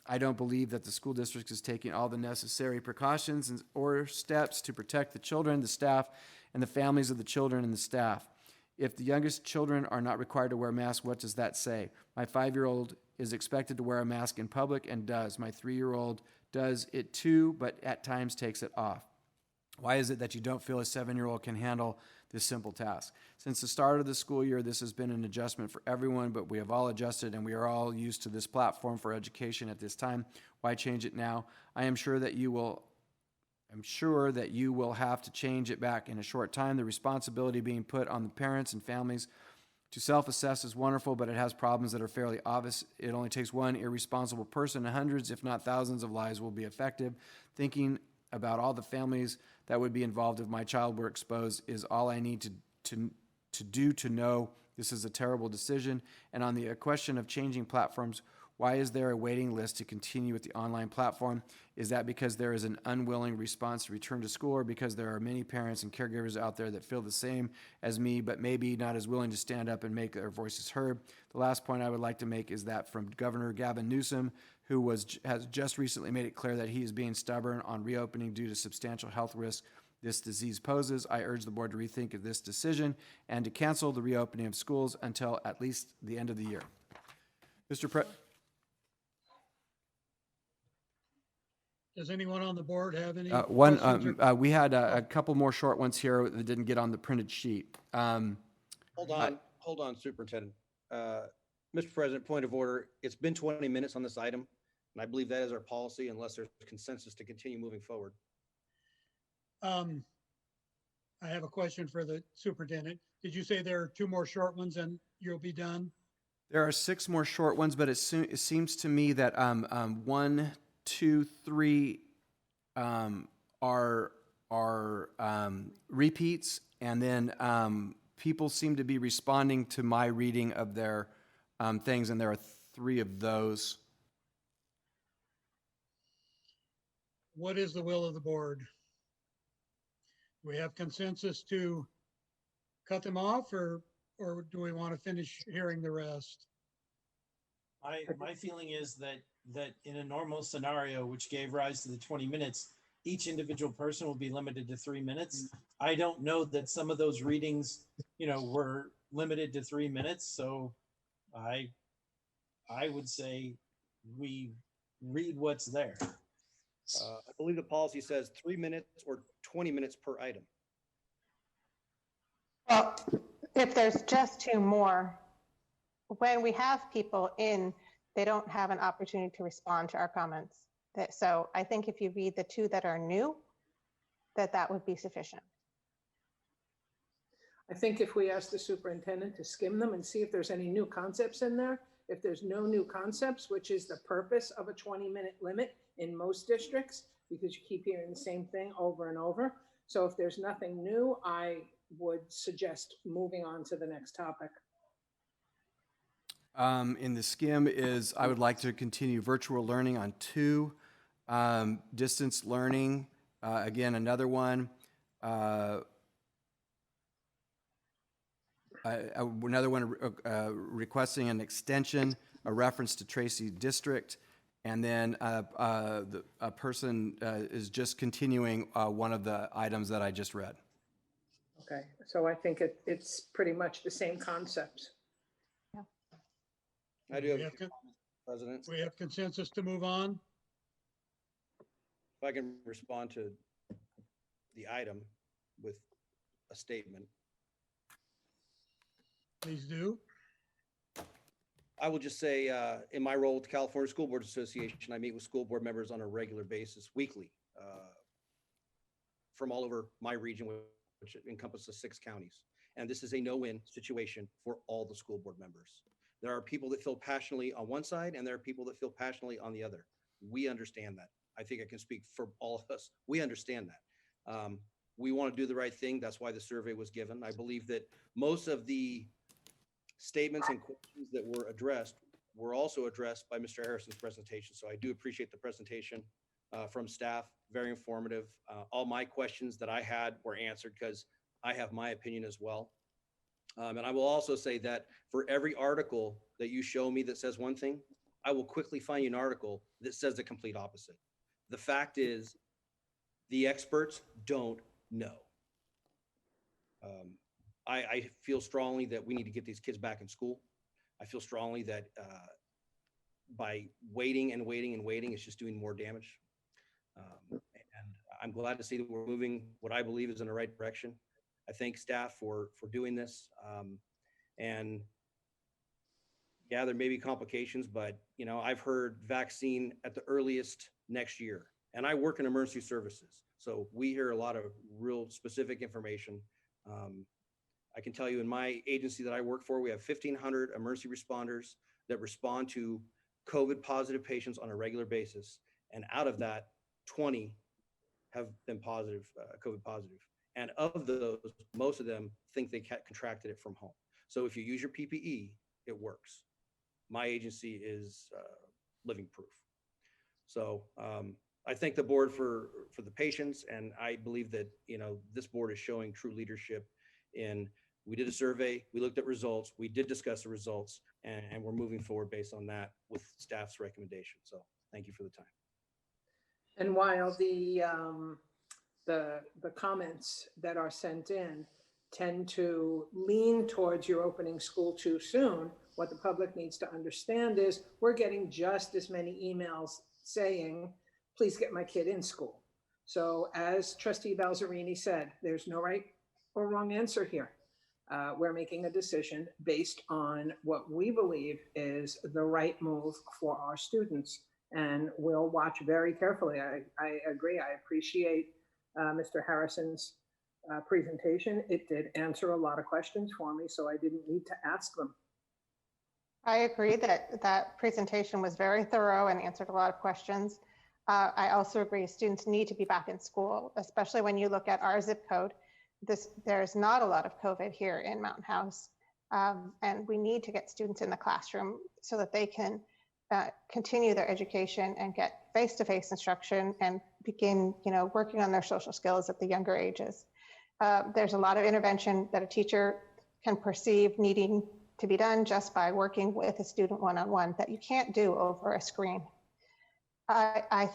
I don't believe that the school district is taking all the necessary precautions or steps to protect the children, the staff, and the families of the children and the staff. If the youngest children are not required to wear masks, what does that say? My 5-year-old is expected to wear a mask in public and does. My 3-year-old does it too, but at times takes it off. Why is it that you don't feel a 7-year-old can handle this simple task? Since the start of the school year, this has been an adjustment for everyone, but we have all adjusted and we are all used to this platform for education at this time. Why change it now? I'm sure that you will have to change it back in a short time. The responsibility being put on the parents and families to self-assess is wonderful, but it has problems that are fairly obvious. It only takes one irresponsible person, and hundreds, if not thousands, of lives will be affected. Thinking about all the families that would be involved if my child were exposed is all I need to do to know this is a terrible decision. And on the question of changing platforms, why is there a waiting list to continue with the online platform? Is that because there is an unwilling response to return to school, or because there are many parents and caregivers out there that feel the same as me, but maybe not as willing to stand up and make their voices heard? The last point I would like to make is that from Governor Gavin Newsom, who has just recently made it clear that he is being stubborn on reopening due to substantial health risks this disease poses. I urge the board to rethink of this decision and to cancel the reopening of schools until at least the end of the year. Does anyone on the board have any? One, questions or- we had a couple more short ones here that didn't get on the printed sheet. Hold on, Superintendent. Mr. President, point of order. It's been 20 minutes on this item, and I believe that is our policy unless there's consensus to continue moving forward. I have a question for the superintendent. Did you say there are two more short ones and you'll be done? There are 6 more short ones, but it seems to me that 1, 2, 3 are repeats, and then people seem to be responding to my reading of their things, and there are 3 of those. What is the will of the board? Do we have consensus to cut them off, or do we want to finish hearing the rest? My feeling is that in a normal scenario, which gave rise to the 20 minutes, each individual person will be limited to 3 minutes. I don't know that some of those readings, were limited to 3 minutes. So I would say we read what's there. I believe the policy says 3 minutes or 20 minutes per item. Well, if there's just 2 more, when we have people in, they don't have an opportunity to respond to our comments. So I think if you read the 2 that are new, that would be sufficient. I think if we ask the superintendent to skim them and see if there's any new concepts in there, if there's no new concepts, which is the purpose of a 20-minute limit in most districts, because you keep hearing the same thing over and over. So if there's nothing new, I would suggest moving on to the next topic. In the skim is, I would like to continue virtual learning on 2, distance learning, again, another one. Another one requesting an extension, a reference to Tracy District, and then a person is just continuing one of the items that I just read. Okay, so I think it's pretty much the same concepts. I do have We a have few comments, President. We have consensus to move on. If I can respond to the item with a statement. Please do. I will just say, in my role with the California School Board Association, I meet with school board members on a regular basis, weekly, from all over my region, which encompasses 6 counties. And this is a no-win situation for all the school board members. There are people that feel passionately on one side, and there are people that feel passionately on the other. We understand that. I think I can speak for all of us. We understand that. We want to do the right thing. That's why the survey was given. I believe that most of the statements and questions that were addressed were also addressed by Mr. Harrison's presentation. So I do appreciate the presentation from staff, very informative. All my questions that I had were answered because I have my opinion as well. And I will also say that for every article that you show me that says one thing, I will quickly find you an article that says the complete opposite. The fact is, the experts don't know. I feel strongly that we need to get these kids back in school. I feel strongly that by waiting and waiting and waiting, it's just doing more damage. And I'm glad to see that we're moving what I believe is in the right direction. I thank staff for doing this. And yeah, there may be complications, but I've heard vaccine at the earliest next year. And I work in emergency services, so we hear a lot of real specific information. I can tell you in my agency that I work for, we have 1,500 emergency responders that respond to COVID positive patients on a regular basis. And out of that, 20 have been positive, COVID positive. And of those, most of them think they contracted it from home. So if you use your PPE, it works. My agency is living proof. So I thank the board for the patience, and I believe that this board is showing true leadership. We did a survey, we looked at results, we did discuss the results, and we're moving forward based on that with staff's recommendation. So thank you for the time. And while the comments that are sent in tend to lean towards you're opening school too soon, what the public needs to understand is we're getting just as many emails saying please get my kid in school. So as Trustee Balzerini said, there's no right or wrong answer here. We're making a decision based on what we believe is the right move for our students. And we'll watch very carefully. I agree. I appreciate Mr. Harrison's presentation. It did answer a lot of questions for me, so I didn't need to ask them. I agree that that presentation was very thorough and answered a lot of questions. I also agree students need to be back in school, especially when you look at our zip code. There's not a lot of COVID here in Mountain House, and we need to get students in the classroom so that they can continue their education and get face-to-face instruction and begin, working on their social skills at the younger ages. There's a lot of intervention that a teacher can perceive needing to be done just by working with a student one-on-one that you can't do over a screen. I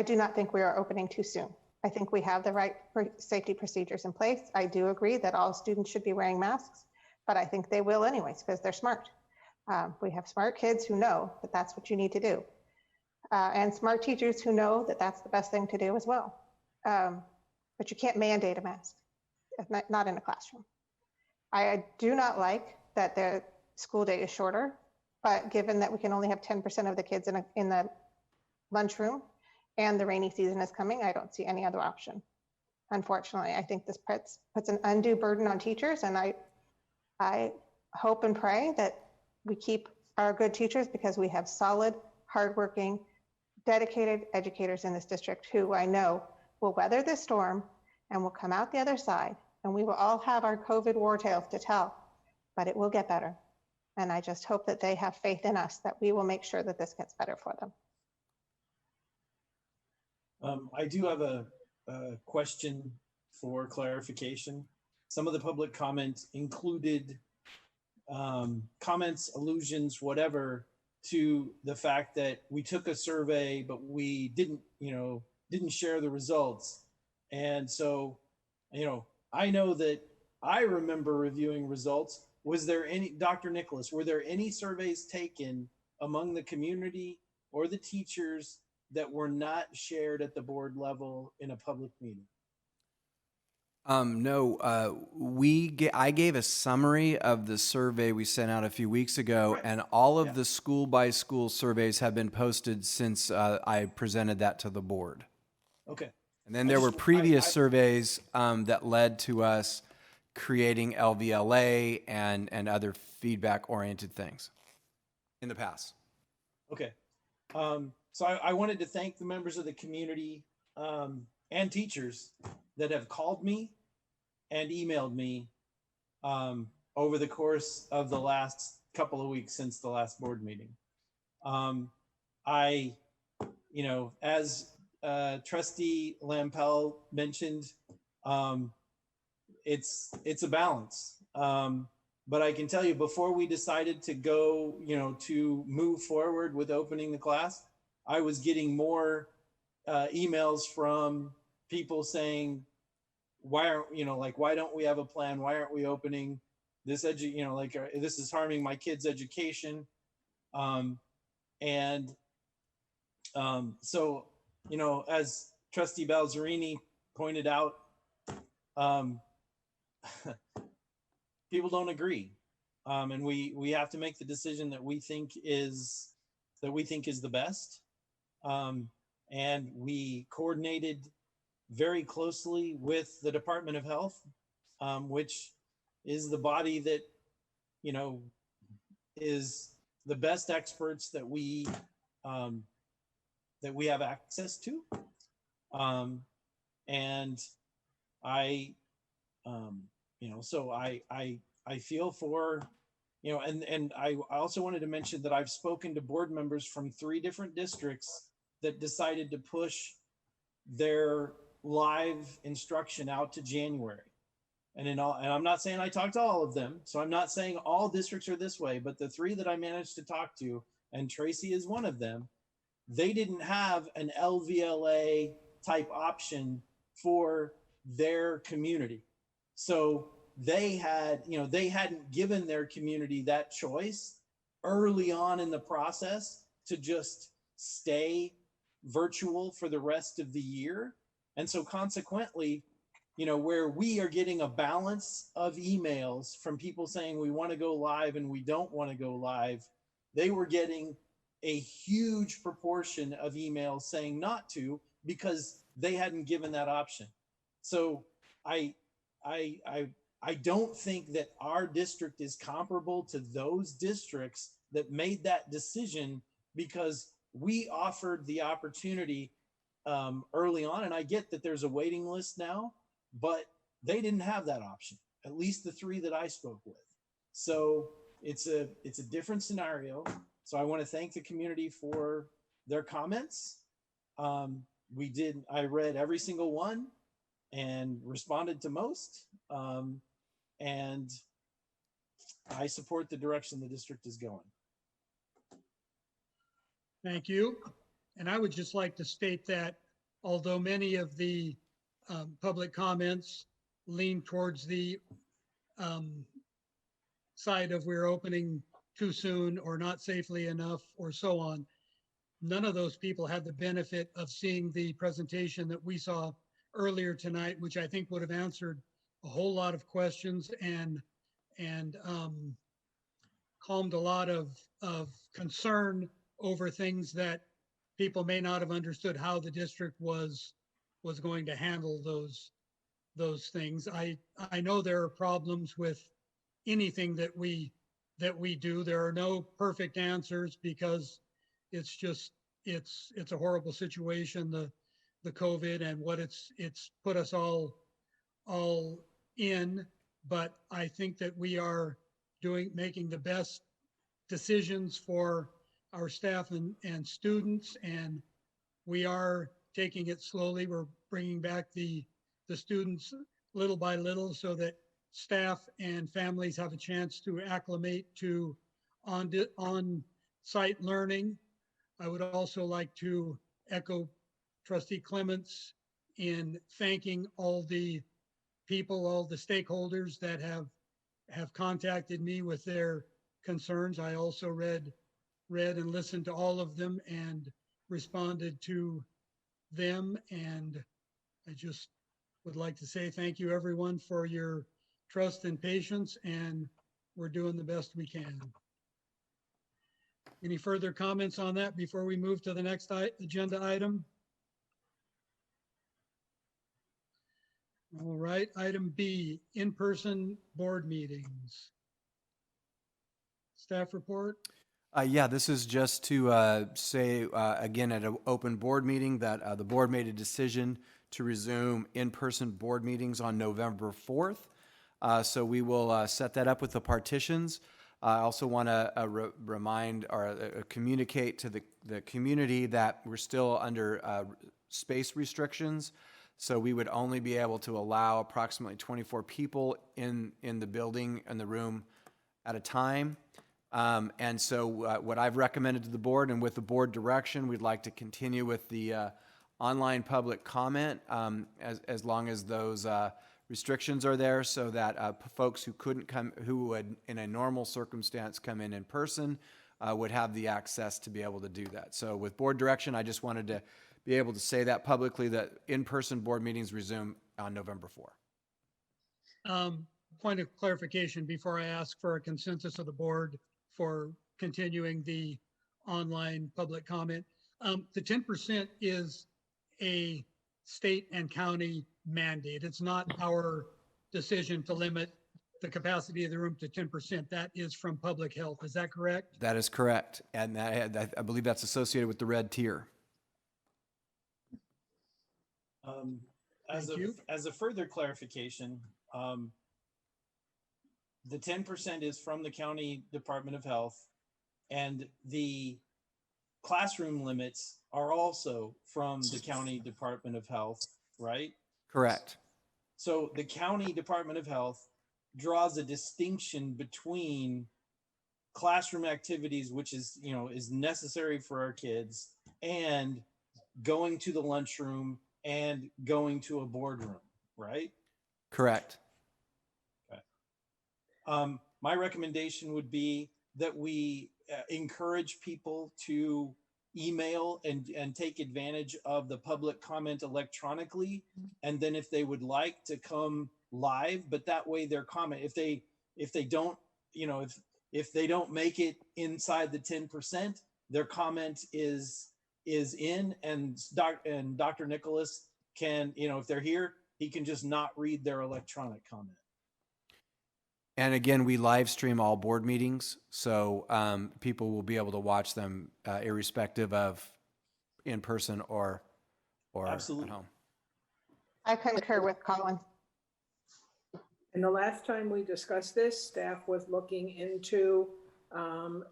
do not think we are opening too soon. I think we have the right safety procedures in place. I do agree that all students should be wearing masks, but I think they will anyways because they're smart. We have smart kids who know that that's what you need to do. And smart teachers who know that that's the best thing to do as well. But you can't mandate a mask, not in a classroom. I do not like that the school day is shorter, but given that we can only have 10% of the kids in the lunchroom and the rainy season is coming, I don't see any other option. Unfortunately, I think this puts an undue burden on teachers, and I hope and pray that we keep our good teachers because we have solid, hardworking, dedicated educators in this district who I know will weather this storm and will come out the other side, and we will all have our COVID war tales to tell, but it will get better. And I just hope that they have faith in us that we will make sure that this gets better for them. I do have a question for clarification. Some of the public comments included comments, allusions, whatever, to the fact that we took a survey, but we didn't share the results. And so, I know that I remember reviewing results. Was there any, Dr. Nicholas, were there any surveys taken among the community or the teachers that were not shared at the board level in a public meeting? No, I gave a summary of the survey we sent out a few weeks ago, Right. and all of Yeah. the school by school surveys have been posted since I presented that to the board. Okay. And then I there were just- previous I- surveys that led to us creating LVLA and other feedback-oriented things in the past. Okay. So I wanted to thank the members of the community and teachers that have called me and emailed me over the course of the last couple of weeks since the last board meeting. As Trustee Lampel mentioned, it's a balance. But I can tell you, before we decided to go, to move forward with opening the class, I was getting more emails from people saying, why don't we have a plan? Why aren't we opening this this is harming my kids' education. So, as Trustee Balzerini pointed out, people don't agree. And we have to make the decision that we think is the best. And we coordinated very closely with the Department of Health, which is the body that, is the best experts that we have access to. And I, so I feel for, and I also wanted to mention that I've spoken to board members from 3 different districts that decided to push their live instruction out to January. And I'm not saying I talked to all of them, so I'm not saying all districts are this way, but the 3 that I managed to talk to, and Tracy is one of them, they didn't have an LVLA type option for their community. So they hadn't given their community that choice early on in the process to just stay virtual for the rest of the year. And so consequently, where we are getting a balance of emails from people saying we want to go live and we don't want to go live, they were getting a huge proportion of emails saying not to because they hadn't given that option. So I don't think that our district is comparable to those districts that made that decision because we offered the opportunity early on. And I get that there's a waiting list now, but they didn't have that option, at least the 3 that I spoke with. So it's a different scenario. So I want to thank the community for their comments. I read every single one and responded to most. And I support the direction the district is going. Thank you. And I would just like to state that although many of the public comments lean towards the side of we're opening too soon or not safely enough or so on, none of those people had the benefit of seeing the presentation that we saw earlier tonight, which I think would have answered a whole lot of questions and calmed a lot of concern over things that people may not have understood how the district was going to handle those things. I know there are problems with anything that we do. There are no perfect answers because it's a horrible situation, the COVID and what it's put us all in. But I think that we are making the best decisions for our staff and students, and we are taking it slowly. We're bringing back the students little by little so that staff and families have a chance to acclimate to on-site learning. I would also like to echo Trustee Clements in thanking all the people, all the stakeholders that have contacted me with their concerns. I also read and listened to all of them and responded to them. And I just would like to say thank you, everyone, for your trust and patience, and we're doing the best we can. Any further comments on that before we move to the next agenda item? All right, item B, in-person board meetings. Staff report? Yeah, this is just to say, again, at an open board meeting that the board made a decision to resume in-person board meetings on November 4th. So we will set that up with the partitions. I also want to remind or communicate to the community that we're still under space restrictions. So we would only be able to allow approximately 24 people in the building, in the room at a time. And so what I've recommended to the board, and with the board direction, we'd like to continue with the online public comment as long as those restrictions are there, so that folks who couldn't come, who would in a normal circumstance come in person, would have the access to be able to do that. So with board direction, I just wanted to be able to say that publicly, that in-person board meetings resume on November 4. Point of clarification before I ask for a consensus of the board for continuing the online public comment. The 10% is a state and county mandate. It's not our decision to limit the capacity of the room to 10%. That is from public health. Is that correct? That is correct. And I believe that's associated with the red tier. As a further clarification, the 10% is from the County Department of Health, and the classroom limits are also from the County Department of Health, right? Correct. So the County Department of Health draws a distinction between classroom activities, which is necessary for our kids, and going to the lunchroom and going to a boardroom, right? Correct. Okay. My recommendation would be that we encourage people to email and take advantage of the public comment electronically. And then if they would like to come live, but that way their comment, if they don't, you know, if they don't make it inside the 10%, their comment is in, and Dr. Nicholas can, you know, if they're here, he can just not read their electronic comment. And again, we live stream all board meetings, so people will be able to watch them irrespective of in person or Absolutely. at home. I concur with Colin. And the last time we discussed this, staff was looking into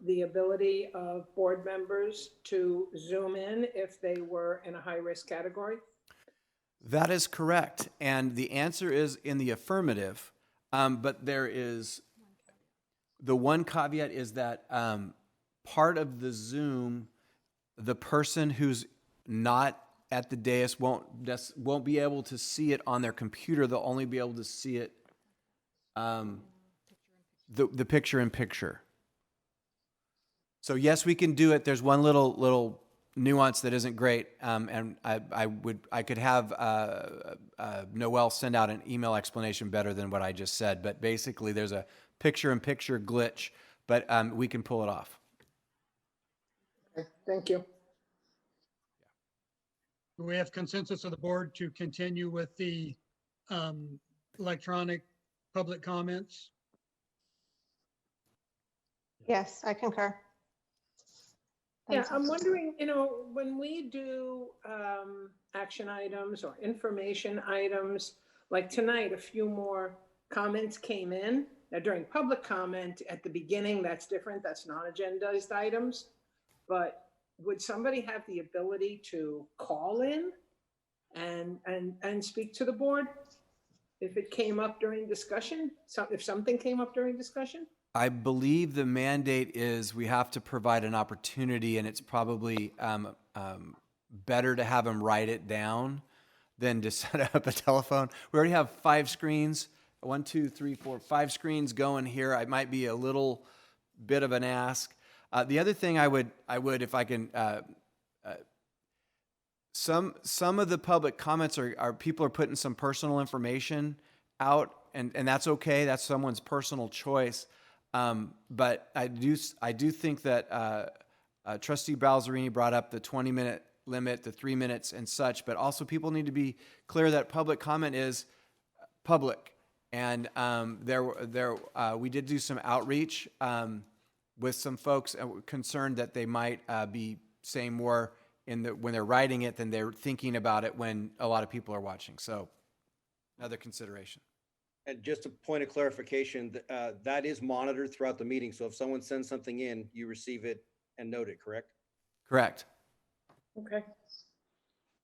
the ability of board members to Zoom in if they were in a high-risk category. That is correct. And the answer is in the affirmative. But there is, the one caveat is that part of the Zoom, the person who's not at the dais won't be able to see it on their computer. They'll only be able to see it, the picture in picture. So yes, we can do it. There's one little nuance that isn't great, and I could have Noel send out an email explanation better than what I just said. But basically, there's a picture-in-picture glitch, but we can pull it off. Okay, thank you. Do we have consensus of the board to continue with the electronic public comments? Yes, I concur. Yeah, Thanks. I'm wondering, you know, when we do action items or information items, like tonight, a few more comments came in. Now during public comment at the beginning, that's different. That's non-agendized items. But would somebody have the ability to call in and speak to the board if it came up during discussion? So if something came up during discussion? I believe the mandate is we have to provide an opportunity, and it's probably better to have them write it down than to set up a telephone. We already have 5 screens, 1, 2, 3, 4, 5 screens going here. It might be a little bit of an ask. The other thing I would, if I can, some of the public comments are people are putting some personal information out, and that's okay. That's someone's personal choice. But I do think that Trustee Balzerini brought up the 20-minute limit, the 3 minutes and such, but also people need to be clear that public comment is public. And we did do some outreach with some folks concerned that they might be saying more when they're writing it than they're thinking about it when a lot of people are watching. So another consideration. And just a point of clarification, that is monitored throughout the meeting. So if someone sends something in, you receive it and note it, correct? Correct. Okay.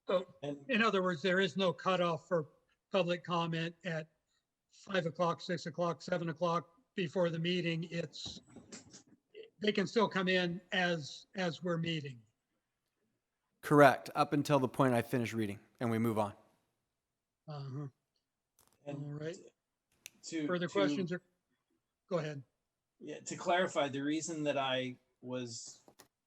So in other words, there is no cutoff for public comment at 5 o'clock, 6 o'clock, 7 o'clock before the meeting. They can still come in as we're meeting. Correct. Up until the point I finish reading and we move on. Uh-huh. And All right. to Further questions? Go ahead. Yeah, to clarify, the reason that I was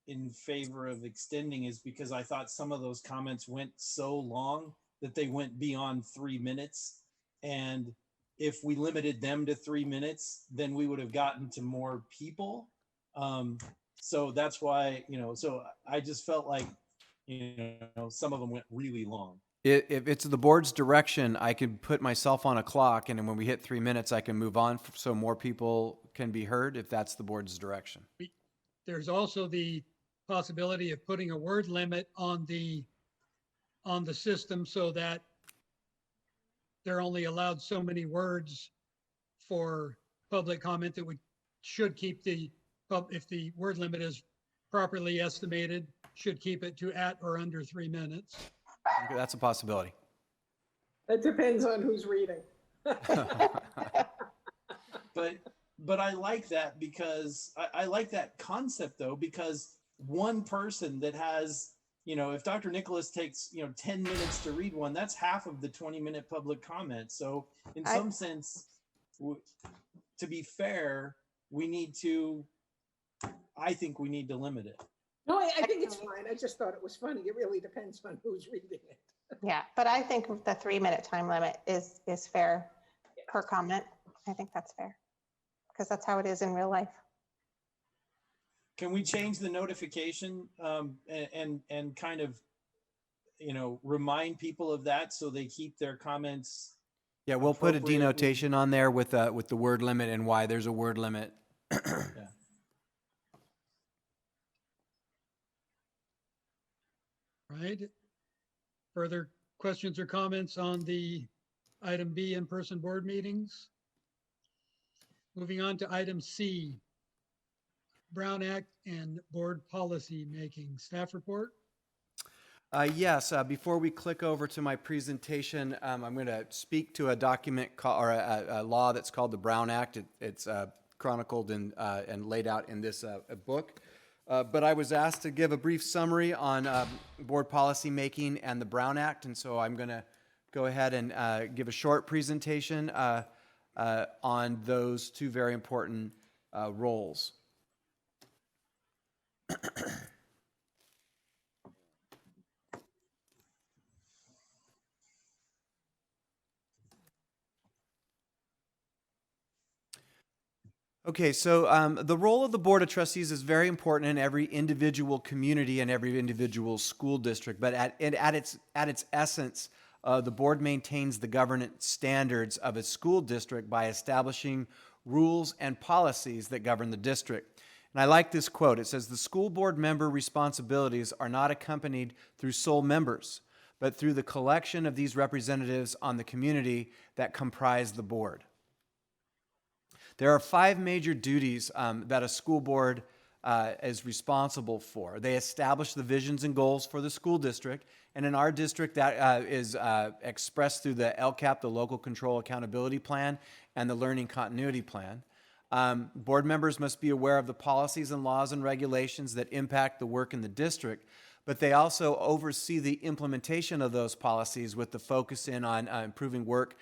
in favor of extending is because I thought some of those comments went so long that they went beyond 3 minutes. And if we limited them to 3 minutes, then we would have gotten to more people. So that's why, so I just felt like, some of them went really long. If it's the board's direction, I can put myself on a clock, and then when we hit 3 minutes, I can move on so more people can be heard if that's the board's direction. There's also the possibility of putting a word limit on the system so that they're only allowed so many words for public comment. That we should keep if the word limit is properly estimated, should keep it to at or under 3 minutes. Okay, that's a possibility. It depends on who's reading. But I like that because I like that concept though, because one person that has, if Dr. Nicholas takes, 10 minutes to read one, that's half of the 20-minute public comment. So in some sense, to be fair, I think we need to limit it. No, I think it's fine. I just thought it was funny. It really depends on who's reading it. Yeah, but I think the 3-minute time limit is fair per comment. I think that's fair because that's how it is in real life. Can we change the notification and kind of, remind people of that so they keep their comments? Yeah, we'll put a Appropriately. denotation on there with the word limit and why there's a word limit. Yeah. Right? Further questions or comments on the item B, in-person board meetings? Moving on to item C, Brown Act and board policy making. Staff report? Yes, before we click over to my presentation, I'm going to speak to a document or a law that's called the Brown Act. It's chronicled and laid out in this book. But I was asked to give a brief summary on board policy making and the Brown Act, and so I'm going to go ahead and give a short presentation on those two very important roles. Okay, so the role of the Board of Trustees is very important in every individual community and every individual school district. But at its essence, the board maintains the governance standards of its school district by establishing rules and policies that govern the district. And I like this quote. It says, "The school board member responsibilities are not accompanied through sole members, but through the collection of these representatives on the community that comprise the board." There are 5 major duties that a school board is responsible for. They establish the visions and goals for the school district, and in our district that is expressed through the LCAP, the Local Control Accountability Plan, and the Learning Continuity Plan. Board members must be aware of the policies and laws and regulations that impact the work in the district, but they also oversee the implementation of those policies with the focus on improving work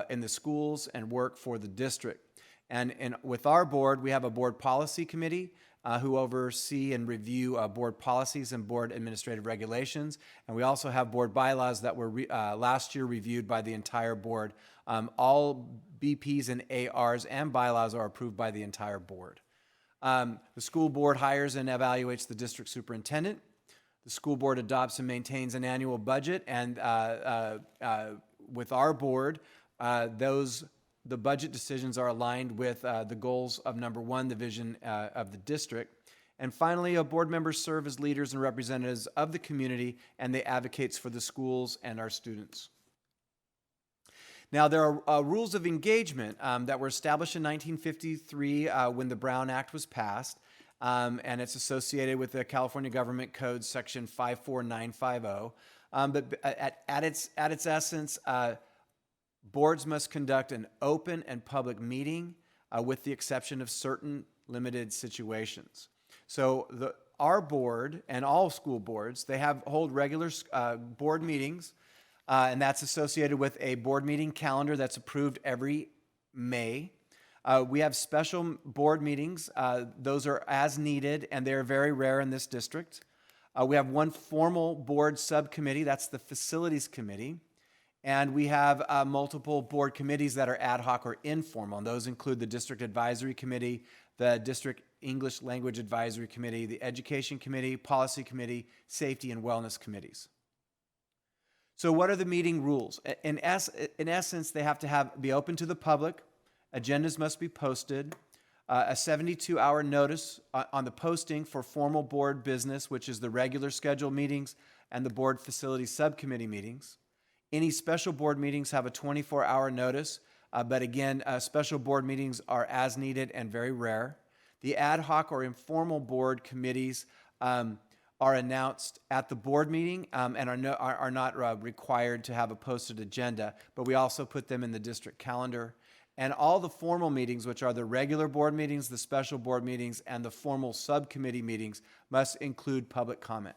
in the schools and work for the district. And with our board, we have a board policy committee who oversee and review board policies and board administrative regulations. And we also have board bylaws that were last year reviewed by the entire board. All BPs and ARs and bylaws are approved by the entire board. The school board hires and evaluates the district superintendent. The school board adopts and maintains an annual budget. And with our board, the budget decisions are aligned with the goals of number 1, the vision of the district. And finally, board members serve as leaders and representatives of the community, and they advocates for the schools and our students. Now, there are rules of engagement that were established in 1953 when the Brown Act was passed, and it's associated with the California Government Code Section 54950. But at its essence, boards must conduct an open and public meeting with the exception of certain limited situations. So our board and all school boards, they hold regular board meetings, and that's associated with a board meeting calendar that's approved every May. We have special board meetings. Those are as needed, and they're very rare in this district. We have one formal board subcommittee, that's the Facilities Committee. And we have multiple board committees that are ad hoc or informal. And those include the District Advisory Committee, the District English Language Advisory Committee, the Education Committee, Policy Committee, Safety and Wellness Committees. So what are the meeting rules? In essence, they have to be open to the public. Agendas must be posted. A 72-hour notice on the posting for formal board business, which is the regular scheduled meetings and the board facility subcommittee meetings. Any special board meetings have a 24-hour notice, but again, special board meetings are as needed and very rare. The ad hoc or informal board committees are announced at the board meeting and are not required to have a posted agenda, but we also put them in the district calendar. And all the formal meetings, which are the regular board meetings, the special board meetings, and the formal subcommittee meetings, must include public comment.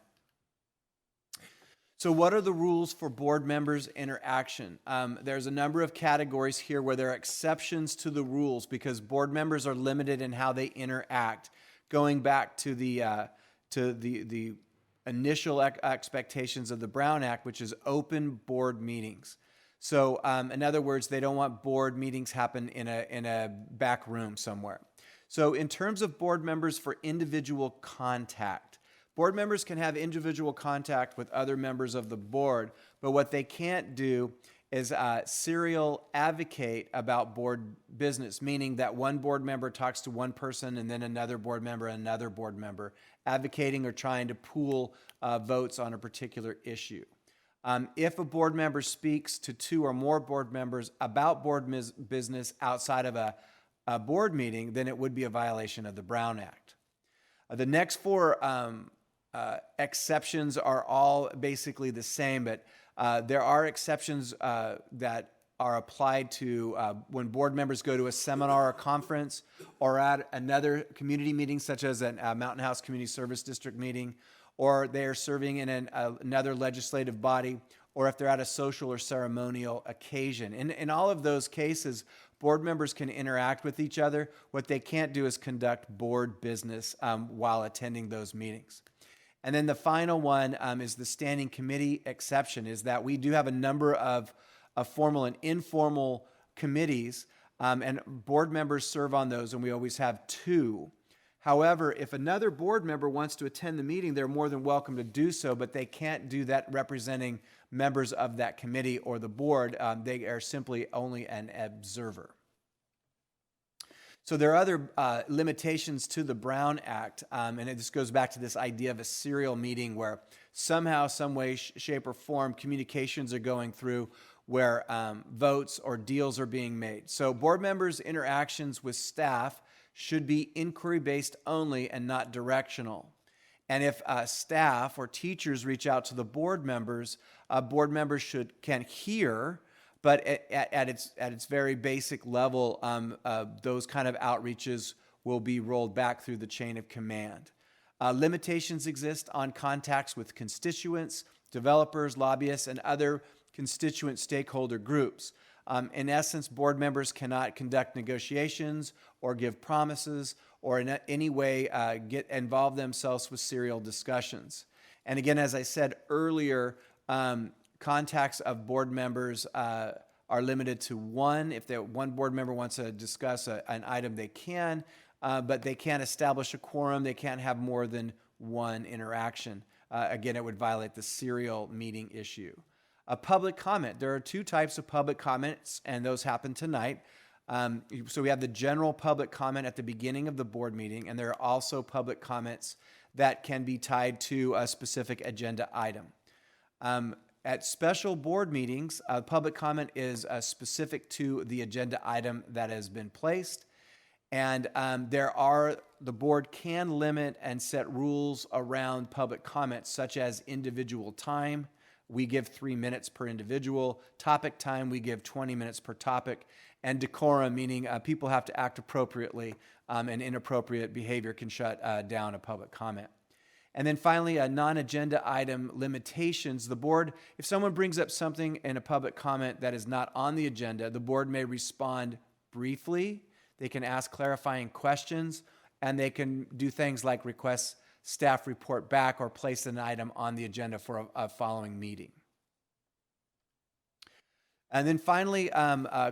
So what are the rules for board members' interaction? There's a number of categories here where there are exceptions to the rules because board members are limited in how they interact. Going back to the to the initial expectations of the Brown Act, which is open board meetings. So in other words, they don't want board meetings happen in a back room somewhere. So in terms of board members for individual contact, board members can have individual contact with other members of the board, but what they can't do is serial advocate about board business, meaning that one board member talks to one person and then another board member and another board member, advocating or trying to pool votes on a particular issue. If a board member speaks to two or more board members about board business outside of a board meeting, then it would be a violation of the Brown Act. The next four exceptions are all basically the same, but there are exceptions that are applied to when board members go to a seminar or conference or at another community meeting, such as a Mountain House Community Service District meeting, or they are serving in another legislative body, or if they're at a social or ceremonial occasion. In all of those cases, board members can interact with each other. What they can't do is conduct board business while attending those meetings. And then the final one is the standing committee exception, is that we do have a number of formal and informal committees, and board members serve on those, and we always have two. However, if another board member wants to attend the meeting, they're more than welcome to do so, but they can't do that representing members of that committee or the board. They are simply only an observer. So there are other limitations to the Brown Act, and this goes back to this idea of a serial meeting where somehow, some way, shape, or form, communications are going through where votes or deals are being made. So board members' interactions with staff should be inquiry-based only and not directional. And if staff or teachers reach out to the board members can hear, but at its very basic level, those kind of outreaches will be rolled back through the chain of command. Limitations exist on contacts with constituents, developers, lobbyists, and other constituent stakeholder groups. In essence, board members cannot conduct negotiations or give promises or in any way involve themselves with serial discussions. And again, as I said earlier, contacts of board members are limited to one. If one board member wants to discuss an item, they can, but they can't establish a quorum. They can't have more than one interaction. Again, it would violate the serial meeting issue. A public comment. There are two types of public comments, and those happen tonight. So we have the general public comment at the beginning of the board meeting, and there are also public comments that can be tied to a specific agenda item. At special board meetings, public comment is specific to the agenda item that has been placed. And the board can limit and set rules around public comments, such as individual time. We give 3 minutes per individual. Topic time, we give 20 minutes per topic. And decorum, meaning people have to act appropriately, and inappropriate behavior can shut down a public comment. And then finally, non-agenda item limitations. The board, if someone brings up something in a public comment that is not on the agenda, the board may respond briefly. They can ask clarifying questions, and they can do things like request staff report back or place an item on the agenda for a following meeting. And then finally,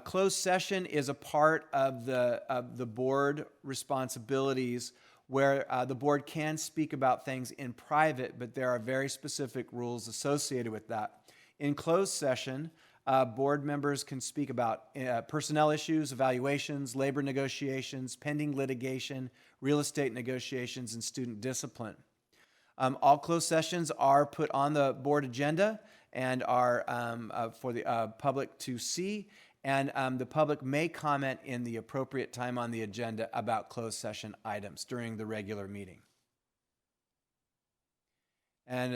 closed session is a part of the board responsibilities where the board can speak about things in private, but there are very specific rules associated with that. In closed session, board members can speak about personnel issues, evaluations, labor negotiations, pending litigation, real estate negotiations, and student discipline. All closed sessions are put on the board agenda and are for the public to see, and the public may comment in the appropriate time on the agenda about closed session items during the regular meeting. And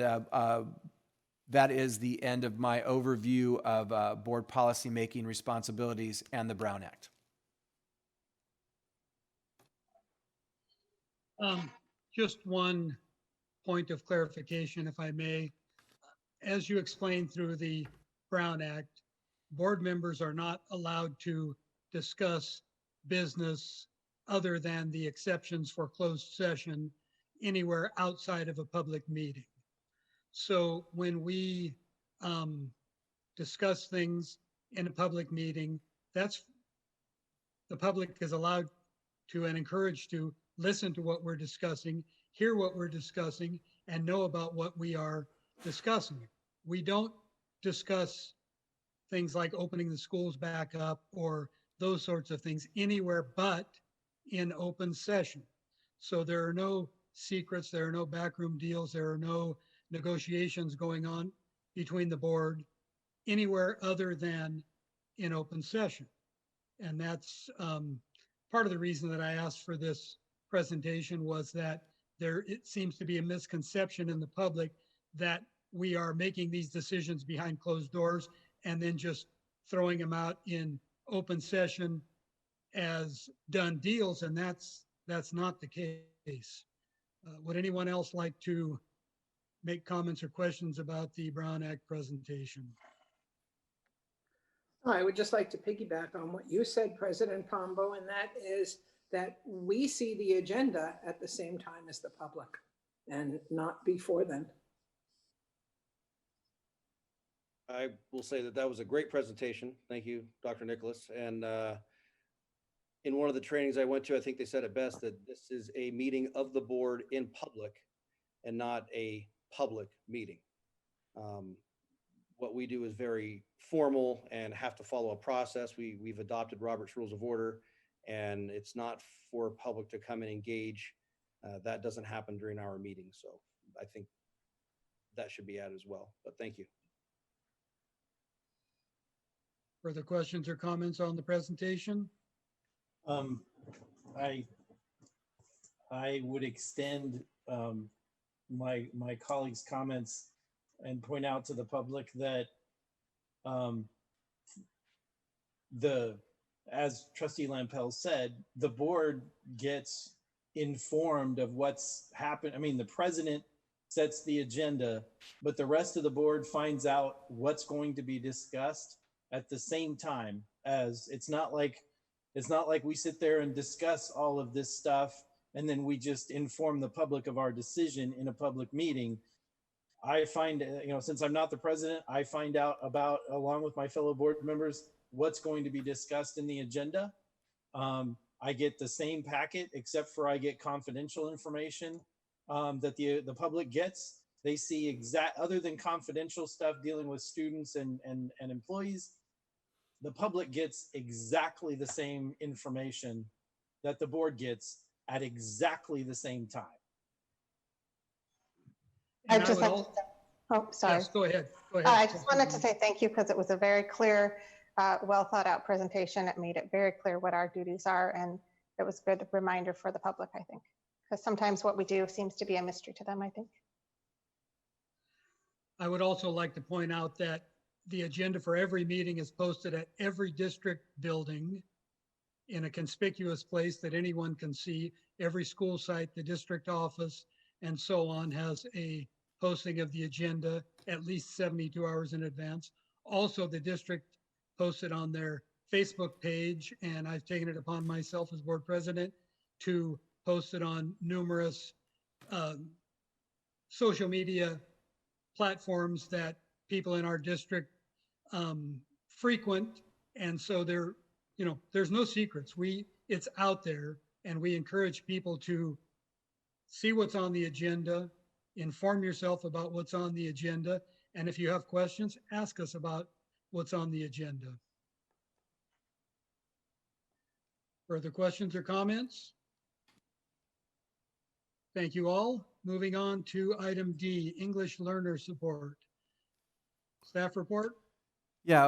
that is the end of my overview of board policy making responsibilities and the Brown Act. Just one point of clarification, if I may. As you explained through the Brown Act, board members are not allowed to discuss business other than the exceptions for closed session anywhere outside of a public meeting. So when we discuss things in a public meeting, that's, the public is allowed to and encouraged to listen to what we're discussing, hear what we're discussing, and know about what we are discussing. We don't discuss things like opening the schools back up or those sorts of things anywhere but in open session. So there are no secrets, there are no backroom deals, there are no negotiations going on between the board anywhere other than in open session. And that's part of the reason that I asked for this presentation, was that it seems to be a misconception in the public that we are making these decisions behind closed doors and then just throwing them out in open session as done deals, and that's not the case. Would anyone else like to make comments or questions about the Brown Act presentation? I would just like to piggyback on what you said, President Pombo, and that is that we see the agenda at the same time as the public and not before then. I will say that that was a great presentation. Thank you, Dr. Nicholas. And in one of the trainings I went to, I think they said it best, that this is a meeting of the board in public and not a public meeting. What we do is very formal and have to follow a process. We've adopted Robert's Rules of Order, and it's not for public to come and engage. That doesn't happen during our meetings. So I think that should be added as well. But thank you. Further questions or comments on the presentation? I would extend my colleagues' comments and point out to the public that as Trustee Lampel said, the board gets informed of what's happened. I mean, the president sets the agenda, but the rest of the board finds out what's going to be discussed at the same time. As it's not like we sit there and discuss all of this stuff and then we just inform the public of our decision in a public meeting. I find, since I'm not the president, I find out about, along with my fellow board members, what's going to be discussed in the agenda. I get the same packet, except for I get confidential information that the public gets. They see other than confidential stuff dealing with students and employees, the public gets exactly the same information that the board gets at exactly the same time. I'd just like to say, oh, sorry. Yes, go ahead. I just wanted to say thank you, because it was a very clear, well thought out presentation. It made it very clear what our duties are, and it was a good reminder for the public, I think, because sometimes what we do seems to be a mystery to them, I think. I would also like to point out that the agenda for every meeting is posted at every district building in a conspicuous place that anyone can see. Every school site, the district office, and so on has a posting of the agenda at least 72 hours in advance. Also, the district posted on their Facebook page, and I've taken it upon myself as board president to post it on numerous social media platforms that people in our district frequent. And so there's no secrets. It's out there, and we encourage people to see what's on the agenda, inform yourself about what's on the agenda, and if you have questions, ask us about what's on the agenda. Further questions or comments? Thank you all. Moving on to item D, English learner support. Staff report? Yeah,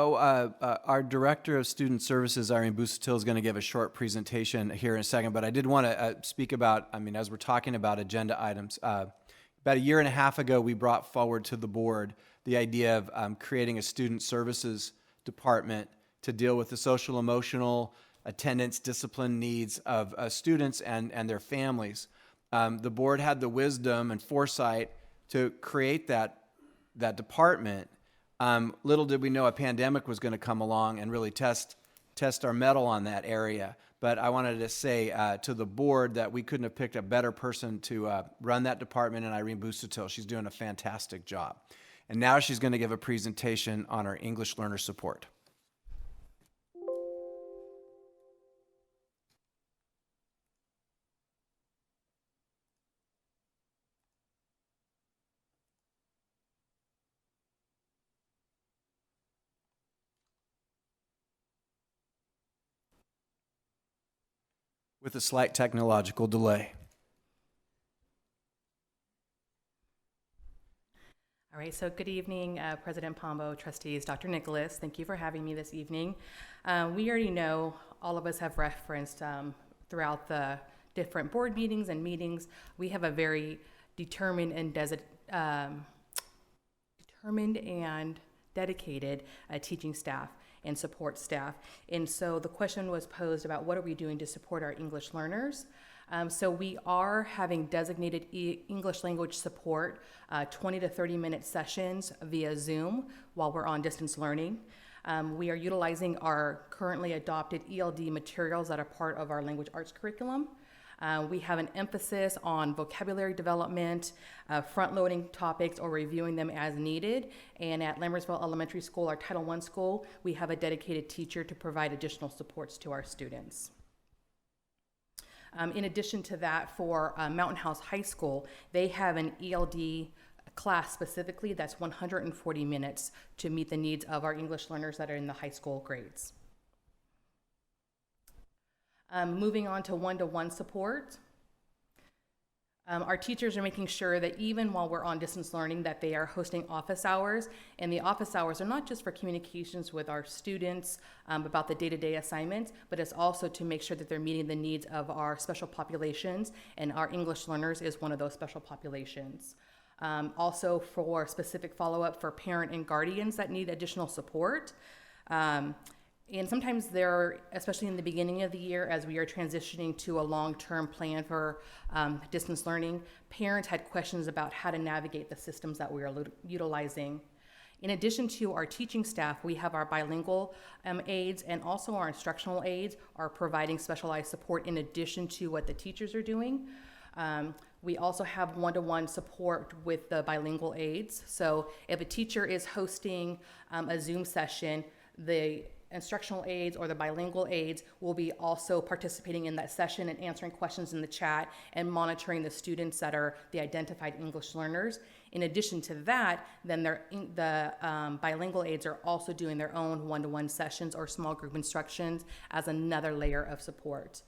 our Director of Student Services, Irene Busatil, is going to give a short presentation here in a second, but I did want to speak about, as we're talking about agenda items, about a year and a half ago, we brought forward to the board the idea of creating a student services department to deal with the social, emotional, attendance, discipline needs of students and their families. The board had the wisdom and foresight to create that department. Little did we know a pandemic was going to come along and really test test our mettle on that area. But I wanted to say to the board that we couldn't have picked a better person to run that department, and Irene Busatil. She's doing a fantastic job. And now she's going to give a presentation on our English learner support. With a slight technological delay. All right, so good evening, President Pombo, trustees, Dr. Nicholas. Thank you for having me this evening. We already know, all of us have referenced throughout the different board meetings and meetings, we have a very determined and dedicated teaching staff and support staff. And so the question was posed about what are we doing to support our English learners? So we are having designated English language support, 20 to 30 minute sessions via Zoom while we're on distance learning. We are utilizing our currently adopted ELD materials that are part of our language arts curriculum. We have an emphasis on vocabulary development, front-loading topics or reviewing them as needed. And at Lammersville Elementary School, our Title I school, we have a dedicated teacher to provide additional supports to our students. In addition to that, for Mountain House High School, they have an ELD class specifically that's 140 minutes to meet the needs of our English learners that are in the high school grades. Moving on to one-to-one support. Our teachers are making sure that even while we're on distance learning that they are hosting office hours, and the office hours are not just for communications with our students about the day-to-day assignments, but it's also to make sure that they're meeting the needs of our special populations, and our English learners is one of those special populations. Also for specific follow-up for parent and guardians that need additional support. And sometimes there, especially in the beginning of the year, as we are transitioning to a long-term plan for distance learning, parents had questions about how to navigate the systems that we are utilizing. In addition to our teaching staff, we have our bilingual aides, and also our instructional aides are providing specialized support in addition to what the teachers are doing. We also have one-to-one support with the bilingual aides. So if a teacher is hosting a Zoom session, the instructional aides or the bilingual aides will be also participating in that session and answering questions in the chat and monitoring the students that are the identified English learners. In addition to that, then the bilingual aides are also doing their own one-to-one sessions or small group instructions as another layer of support.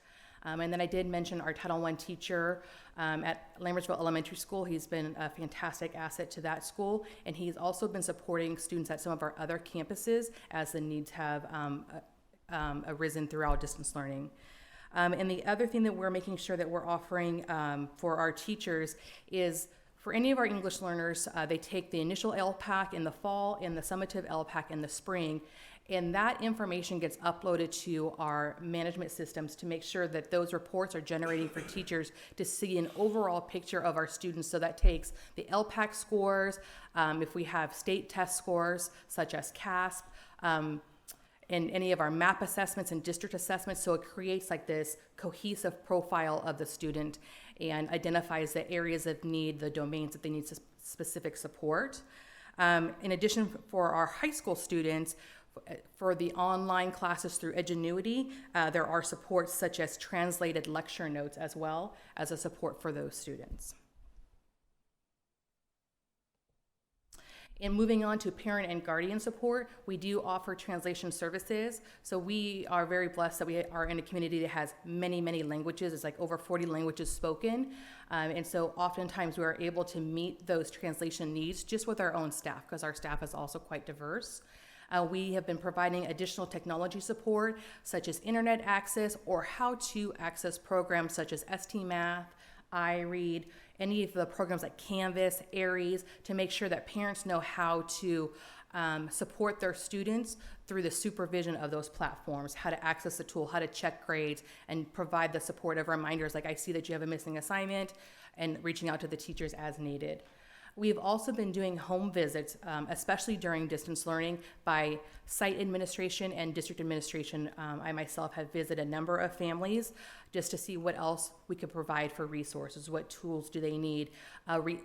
And then I did mention our Title I teacher at Lammersville Elementary School. He's been a fantastic asset to that school, and he's also been supporting students at some of our other campuses as the needs have arisen throughout distance learning. And the other thing that we're making sure that we're offering for our teachers is for any of our English learners, they take the initial LPAC in the fall and the summative LPAC in the spring. And that information gets uploaded to our management systems to make sure that those reports are generating for teachers to see an overall picture of our students. So that takes the LPAC scores, if we have state test scores such as CASP, and any of our MAP assessments and district assessments. So it creates like this cohesive profile of the student and identifies the areas of need, the domains that they need specific support. In addition, for our high school students, for the online classes through Edgenuity, there are supports such as translated lecture notes as well as a support for those students. And moving on to parent and guardian support, we do offer translation services. So we are very blessed that we are in a community that has many, many languages. It's like over 40 languages spoken. And so oftentimes we are able to meet those translation needs just with our own staff, because our staff is also quite diverse. We have been providing additional technology support, such as internet access or how to access programs such as STMath, iRead, any of the programs like Canvas, Aries, to make sure that parents know how to support their students through the supervision of those platforms, how to access the tool, how to check grades, and provide the supportive reminders like, I see that you have a missing assignment, and reaching out to the teachers as needed. We've also been doing home visits, especially during distance learning by site administration and district administration. I myself have visited a number of families just to see what else we could provide for resources, what tools do they need,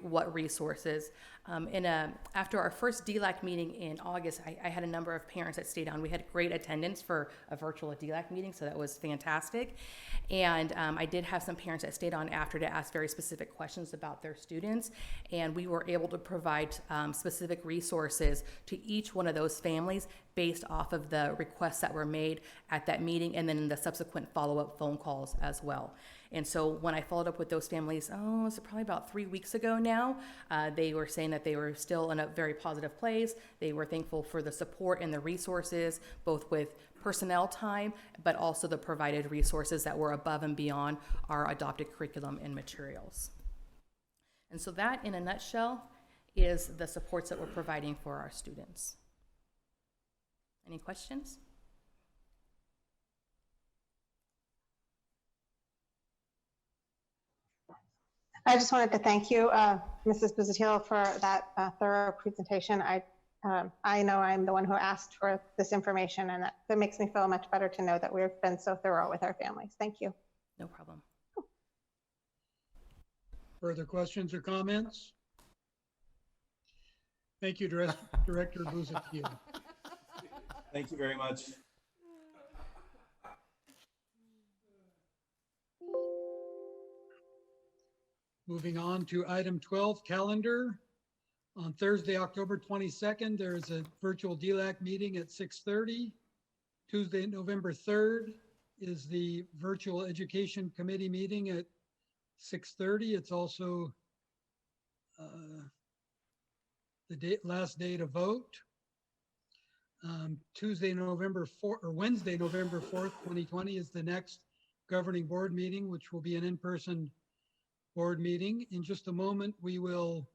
what resources. After our first DLAC meeting in August, I had a number of parents that stayed on. We had great attendance for a virtual DLAC meeting, so that was fantastic. And I did have some parents that stayed on after to ask very specific questions about their students, and we were able to provide specific resources to each one of those families based off of the requests that were made at that meeting and then in the subsequent follow-up phone calls as well. And so when I followed up with those families, it's probably about 3 weeks ago now, they were saying that they were still in a very positive place. They were thankful for the support and the resources, both with personnel time, but also the provided resources that were above and beyond our adopted curriculum and materials. And so that, in a nutshell, is the supports that we're providing for our students. Any questions? I just wanted to thank you, Mrs. Busuttil, for that thorough presentation. I know I'm the one who asked for this information, and that makes me feel much better to know that we've been so thorough with our families. Thank you. No problem. Further questions or comments? Thank you, Director Busuttil. Thank you very much. Moving on to item 12, calendar. On Thursday, October 22nd, there is a virtual DLAC meeting at 6:30. Tuesday, November 3rd is the virtual education committee meeting at 6:30. It's also the last day to vote. Tuesday, November 4th, or Wednesday, November 4th, 2020 is the next governing board meeting, which will be an in-person board meeting. In just a moment, we will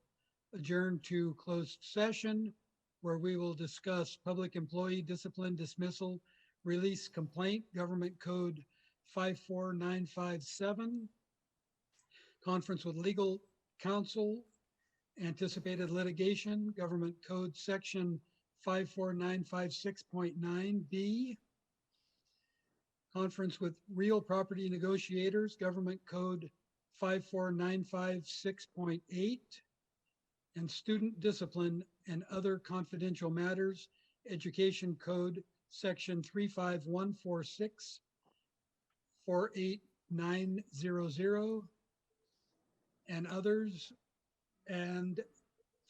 adjourn to closed session where we will discuss public employee discipline dismissal, release complaint, government code 54957, conference with legal counsel, anticipated litigation, government code section 54956.9B, conference with real property negotiators, government code 54956.8, and student discipline and other confidential matters, education code section 35146, 48900, and others, and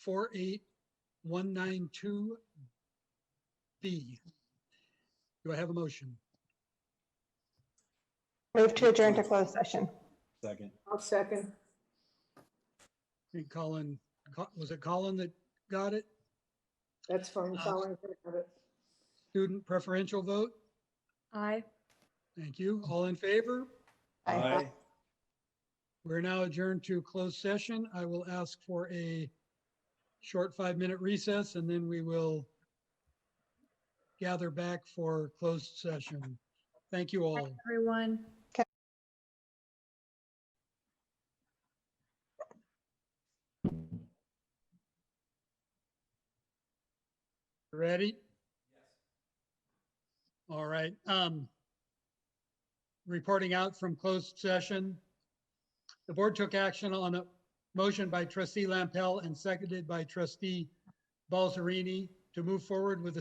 48192B. Do I have a motion? Move to adjourn to closed session. Second. I'll second. I think Colin, was it Colin that got it? That's fine. Colin got it. Student preferential vote? Aye. Thank you. All in favor? Aye. We're now adjourned to closed session. I will ask for a short 5-minute recess, and then we will gather back for closed session. Thank you all. Everyone. Ready? Yes. All right. Reporting out from closed session. The board took action on a motion by Trustee Lampel and seconded by Trustee Balzerini to move forward with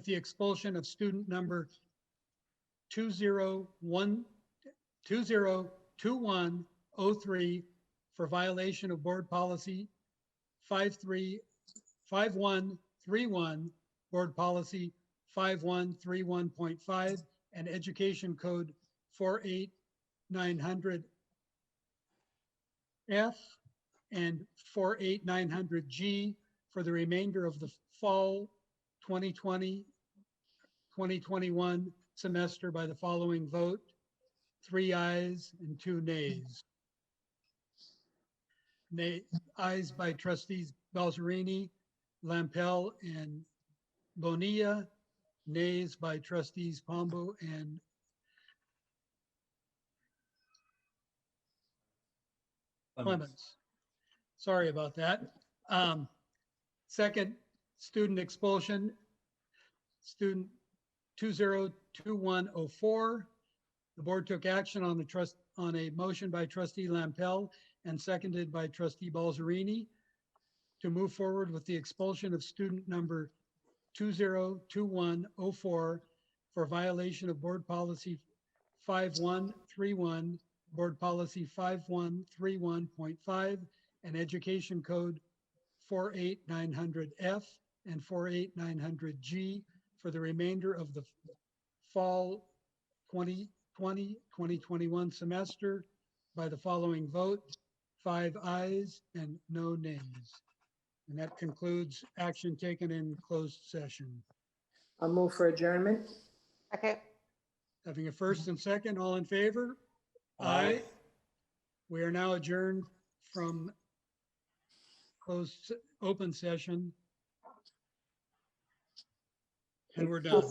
the expulsion of student number 202103 for violation of board policy 5131, board policy 5131.5, and education code 48900F and 48900G for the remainder of the fall 2020-2021 semester by the following vote: 3 ayes and 2 nays. Ayes by trustees Balzerini, Lampel, and Bonilla. Nays by trustees Pombo and Clements. Sorry about that. Second, student expulsion, student 202104. The board took action on a motion by trustee Lampel and seconded by trustee Balzerini to move forward with the expulsion of student number 202104 for violation of board policy 5131, board policy 5131.5, and education code 48900F and 48900G for the remainder of the fall 2020-2021 semester by the following vote: 5 ayes and no nays. And that concludes action taken in closed session. I'll move for adjournment. Okay. Having a first and second, all in favor? Aye. We are now adjourned from open session. And we're done.